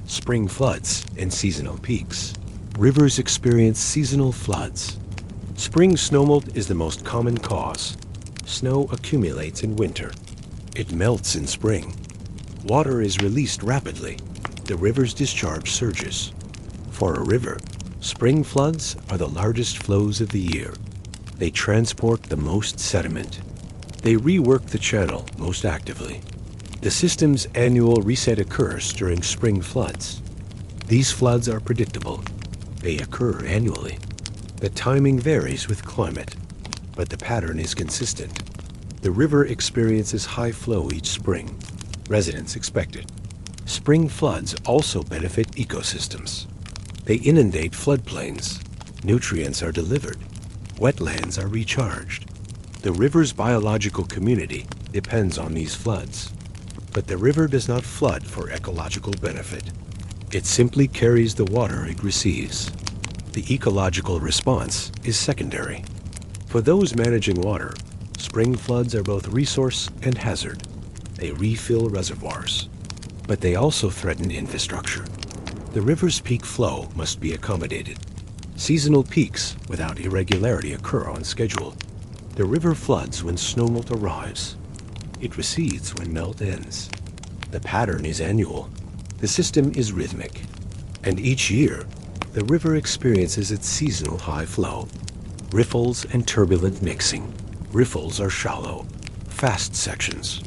Spring floods and seasonal peaks. Rivers experience seasonal floods. Spring snowmelt is the most common cause. Snow accumulates in winter. It melts in spring. Water is released rapidly. The river's discharge surges. For a river, spring floods are the largest flows of the year. They transport the most sediment. They rework the channel most actively. The system's annual reset occurs during spring floods. These floods are predictable. They occur annually. The timing varies with climate, but the pattern is consistent. The river experiences high flow each spring. Residents expect it. Spring floods also benefit ecosystems. They inundate floodplains. Nutrients are delivered. Wetlands are recharged. The river's biological community depends on these floods. But the river does not flood for ecological benefit. It simply carries the water it receives. The ecological response is secondary. For those managing water, spring floods are both resource and hazard. They refill reservoirs, but they also threaten infrastructure. The river's peak flow must be accommodated. Seasonal peaks without irregularity occur on schedule. The river floods when snowmelt arrives. It recedes when melt ends. The pattern is annual. The system is rhythmic. And each year, the river experiences its seasonal high flow. Riffles and turbulent mixing. Riffles are shallow, fast sections.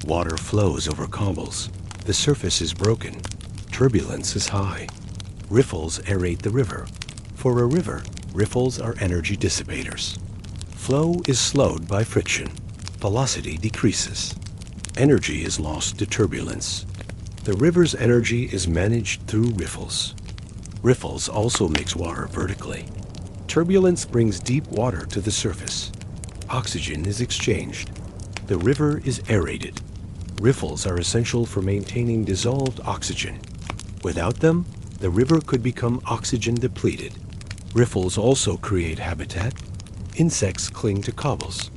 Water flows over cobbles. The surface is broken. Turbulence is high. Riffles aerate the river. For a river, riffles are energy dissipators. Flow is slowed by friction. Velocity decreases. Energy is lost to turbulence. The river's energy is managed through riffles. Riffles also mix water vertically. Turbulence brings deep water to the surface. Oxygen is exchanged. The river is aerated. Riffles are essential for maintaining dissolved oxygen. Without them, the river could become oxygen depleted. Riffles also create habitat. Insects cling to cobbles.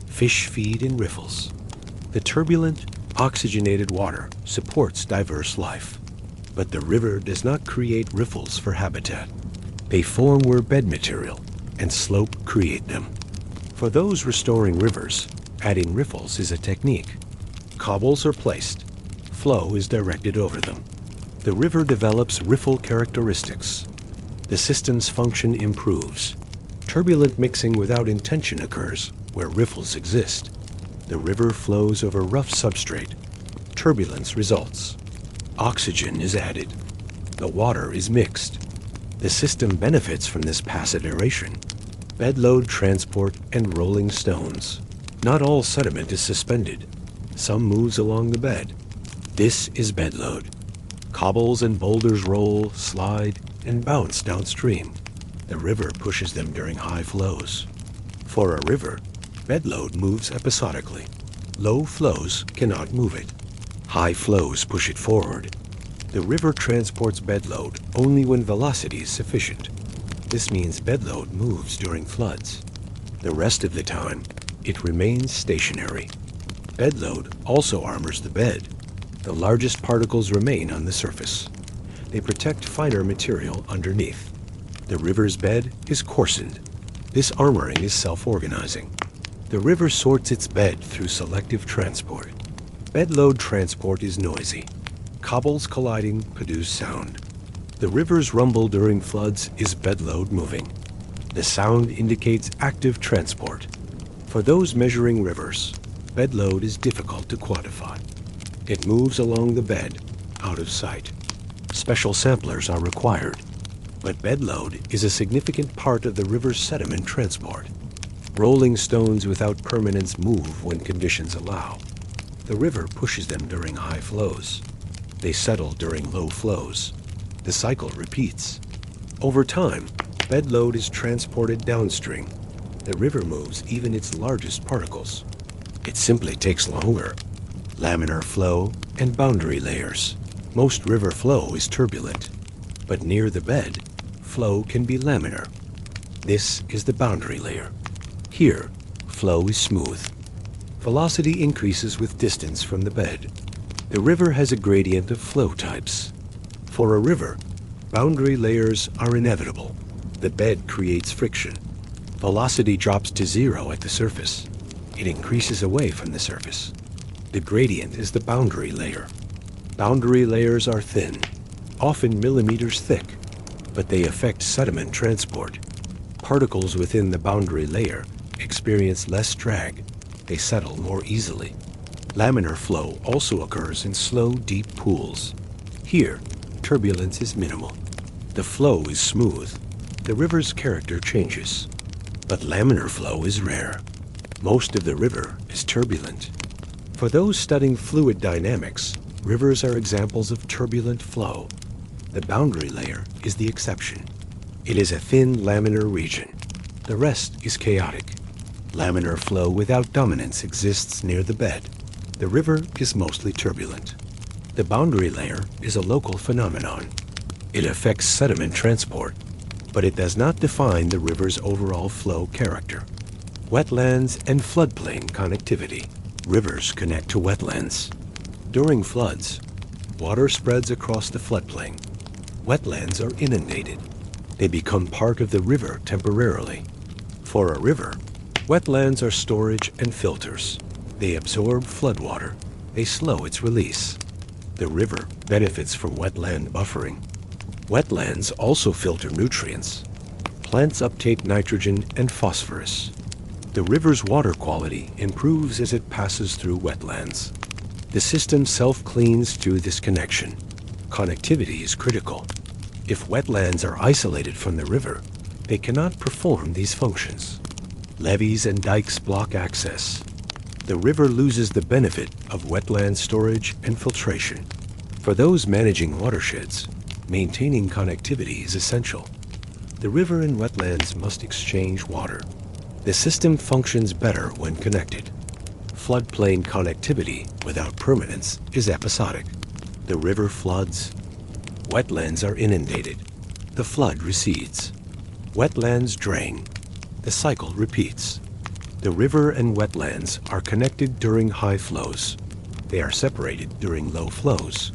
Fish feed in riffles. The turbulent, oxygenated water supports diverse life. But the river does not create riffles for habitat. They form where bed material and slope create them. For those restoring rivers, adding riffles is a technique. Cobbles are placed. Flow is directed over them. The river develops riffle characteristics. The system's function improves. Turbulent mixing without intention occurs where riffles exist. The river flows over rough substrate. Turbulence results. Oxygen is added. The water is mixed. The system benefits from this passive aeration. Bedload transport and rolling stones. Not all sediment is suspended. Some moves along the bed. This is bedload. Cobbles and boulders roll, slide, and bounce downstream. The river pushes them during high flows. For a river, bedload moves episodically. Low flows cannot move it. High flows push it forward. The river transports bedload only when velocity is sufficient. This means bedload moves during floods. The rest of the time, it remains stationary. Bedload also armors the bed. The largest particles remain on the surface. They protect finer material underneath. The river's bed is coarsened. This armoring is self-organizing. The river sorts its bed through selective transport. Bedload transport is noisy. Cobbles colliding produce sound. The river's rumble during floods is bedload moving. The sound indicates active transport. For those measuring rivers, bedload is difficult to quantify. It moves along the bed, out of sight. Special samplers are required. But bedload is a significant part of the river's sediment transport. Rolling stones without permanence move when conditions allow. The river pushes them during high flows. They settle during low flows. The cycle repeats. Over time, bedload is transported downstream. The river moves even its largest particles. It simply takes longer. Laminar flow and boundary layers. Most river flow is turbulent, but near the bed, flow can be laminar. This is the boundary layer. Here, flow is smooth. Velocity increases with distance from the bed. The river has a gradient of flow types. For a river, boundary layers are inevitable. The bed creates friction. Velocity drops to zero at the surface. It increases away from the surface. The gradient is the boundary layer. Boundary layers are thin, often millimeters thick, but they affect sediment transport. Particles within the boundary layer experience less drag. They settle more easily. Laminar flow also occurs in slow, deep pools. Here, turbulence is minimal. The flow is smooth. The river's character changes. But laminar flow is rare. Most of the river is turbulent. For those studying fluid dynamics, rivers are examples of turbulent flow. The boundary layer is the exception. It is a thin laminar region. The rest is chaotic. Laminar flow without dominance exists near the bed. The river is mostly turbulent. The boundary layer is a local phenomenon. It affects sediment transport, but it does not define the river's overall flow character. Wetlands and floodplain connectivity. Rivers connect to wetlands. During floods, water spreads across the floodplain. Wetlands are inundated. They become part of the river temporarily. For a river, wetlands are storage and filters. They absorb floodwater. They slow its release. The river benefits from wetland buffering. Wetlands also filter nutrients. Plants uptake nitrogen and phosphorus. The river's water quality improves as it passes through wetlands. The system self-cleans through this connection. Connectivity is critical. If wetlands are isolated from the river, they cannot perform these functions. Levees and dikes block access. The river loses the benefit of wetland storage and filtration. For those managing watersheds, maintaining connectivity is essential. The river and wetlands must exchange water. The system functions better when connected. Floodplain connectivity without permanence is episodic. The river floods. Wetlands are inundated. The flood recedes. Wetlands drain. The cycle repeats. The river and wetlands are connected during high flows. They are separated during low flows.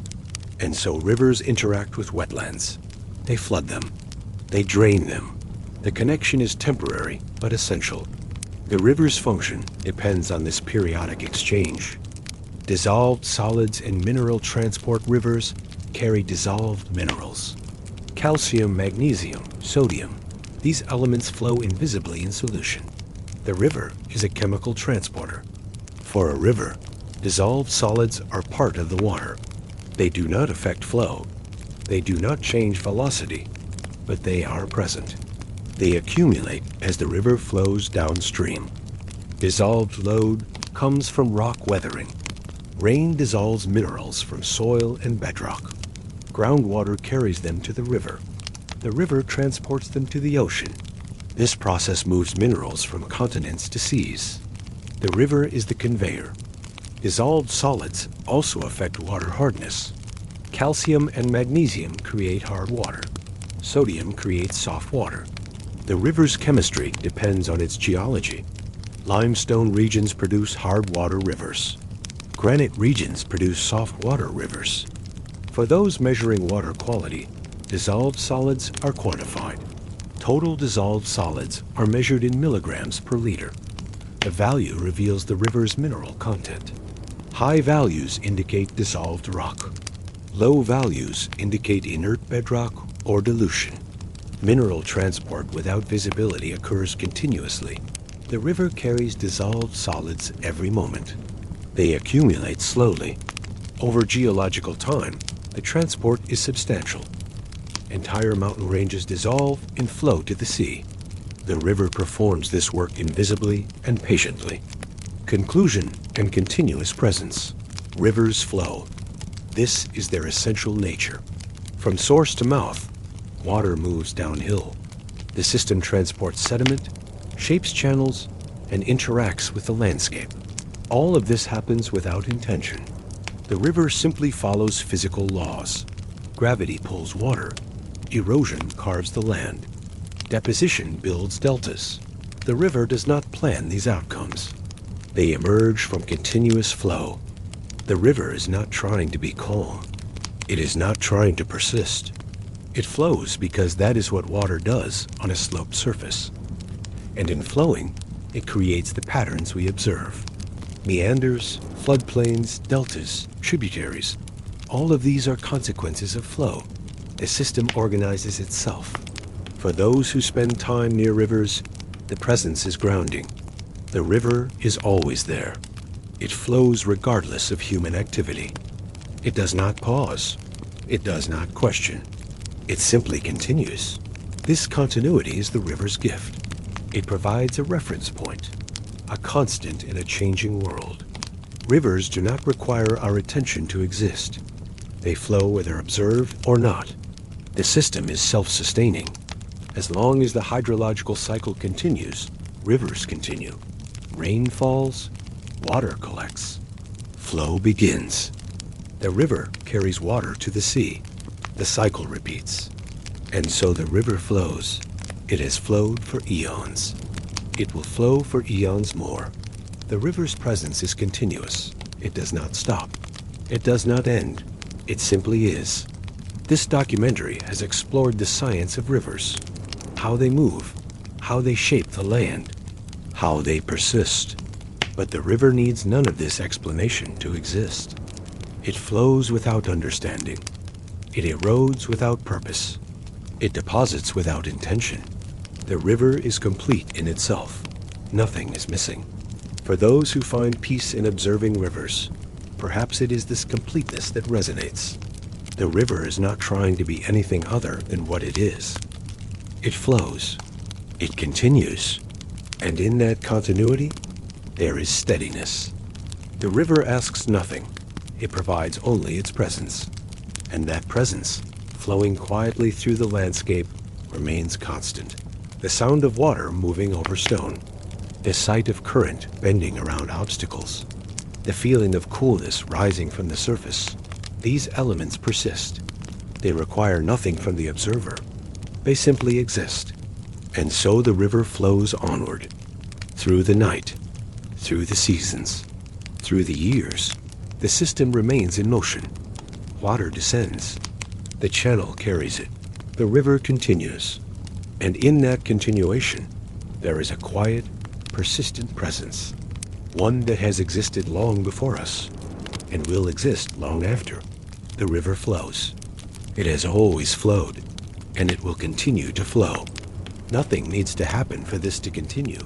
And so rivers interact with wetlands. They flood them. They drain them. The connection is temporary but essential. The river's function depends on this periodic exchange. Dissolved solids and mineral transport rivers carry dissolved minerals. Calcium, magnesium, sodium. These elements flow invisibly in solution. The river is a chemical transporter. For a river, dissolved solids are part of the water. They do not affect flow. They do not change velocity, but they are present. They accumulate as the river flows downstream. Dissolved load comes from rock weathering. Rain dissolves minerals from soil and bedrock. Groundwater carries them to the river. The river transports them to the ocean. This process moves minerals from continents to seas. The river is the conveyor. Dissolved solids also affect water hardness. Calcium and magnesium create hard water. Sodium creates soft water. The river's chemistry depends on its geology. Limestone regions produce hard water rivers. Granite regions produce soft water rivers. For those measuring water quality, dissolved solids are quantified. Total dissolved solids are measured in milligrams per liter. The value reveals the river's mineral content. High values indicate dissolved rock. Low values indicate inert bedrock or dilution. Mineral transport without visibility occurs continuously. The river carries dissolved solids every moment. They accumulate slowly. Over geological time, the transport is substantial. Entire mountain ranges dissolve and flow to the sea. The river performs this work invisibly and patiently. Conclusion and continuous presence. Rivers flow. This is their essential nature. From source to mouth, water moves downhill. The system transports sediment, shapes channels, and interacts with the landscape. All of this happens without intention. The river simply follows physical laws. Gravity pulls water. Erosion carves the land. Deposition builds deltas. The river does not plan these outcomes. They emerge from continuous flow. The river is not trying to be calm. It is not trying to persist. It flows because that is what water does on a sloped surface. And in flowing, it creates the patterns we observe. Meanders, floodplains, deltas, tributaries. All of these are consequences of flow. The system organizes itself. For those who spend time near rivers, the presence is grounding. The river is always there. It flows regardless of human activity. It does not pause. It does not question. It simply continues. This continuity is the river's gift. It provides a reference point, a constant in a changing world. Rivers do not require our attention to exist. They flow whether observed or not. The system is self-sustaining. As long as the hydrological cycle continues, rivers continue. Rain falls, water collects. Flow begins. The river carries water to the sea. The cycle repeats. And so the river flows. It has flowed for eons. It will flow for eons more. The river's presence is continuous. It does not stop. It does not end. It simply is. This documentary has explored the science of rivers, how they move, how they shape the land, how they persist. But the river needs none of this explanation to exist. It flows without understanding. It erodes without purpose. It deposits without intention. The river is complete in itself. Nothing is missing. For those who find peace in observing rivers, perhaps it is this completeness that resonates. The river is not trying to be anything other than what it is. It flows. It continues. And in that continuity, there is steadiness. The river asks nothing. It provides only its presence. And that presence, flowing quietly through the landscape, remains constant. The sound of water moving over stone. The sight of current bending around obstacles. the feeling of coolness rising from the surface. These elements persist. They require nothing from the observer. They simply exist. And so the river flows onward, through the night, through the seasons, through the years. The system remains in motion. Water descends. The channel carries it. The river continues. And in that continuation, there is a quiet, persistent presence. One that has existed long before us, and will exist long after. The river flows. It has always flowed, and it will continue to flow. Nothing needs to happen for this to continue.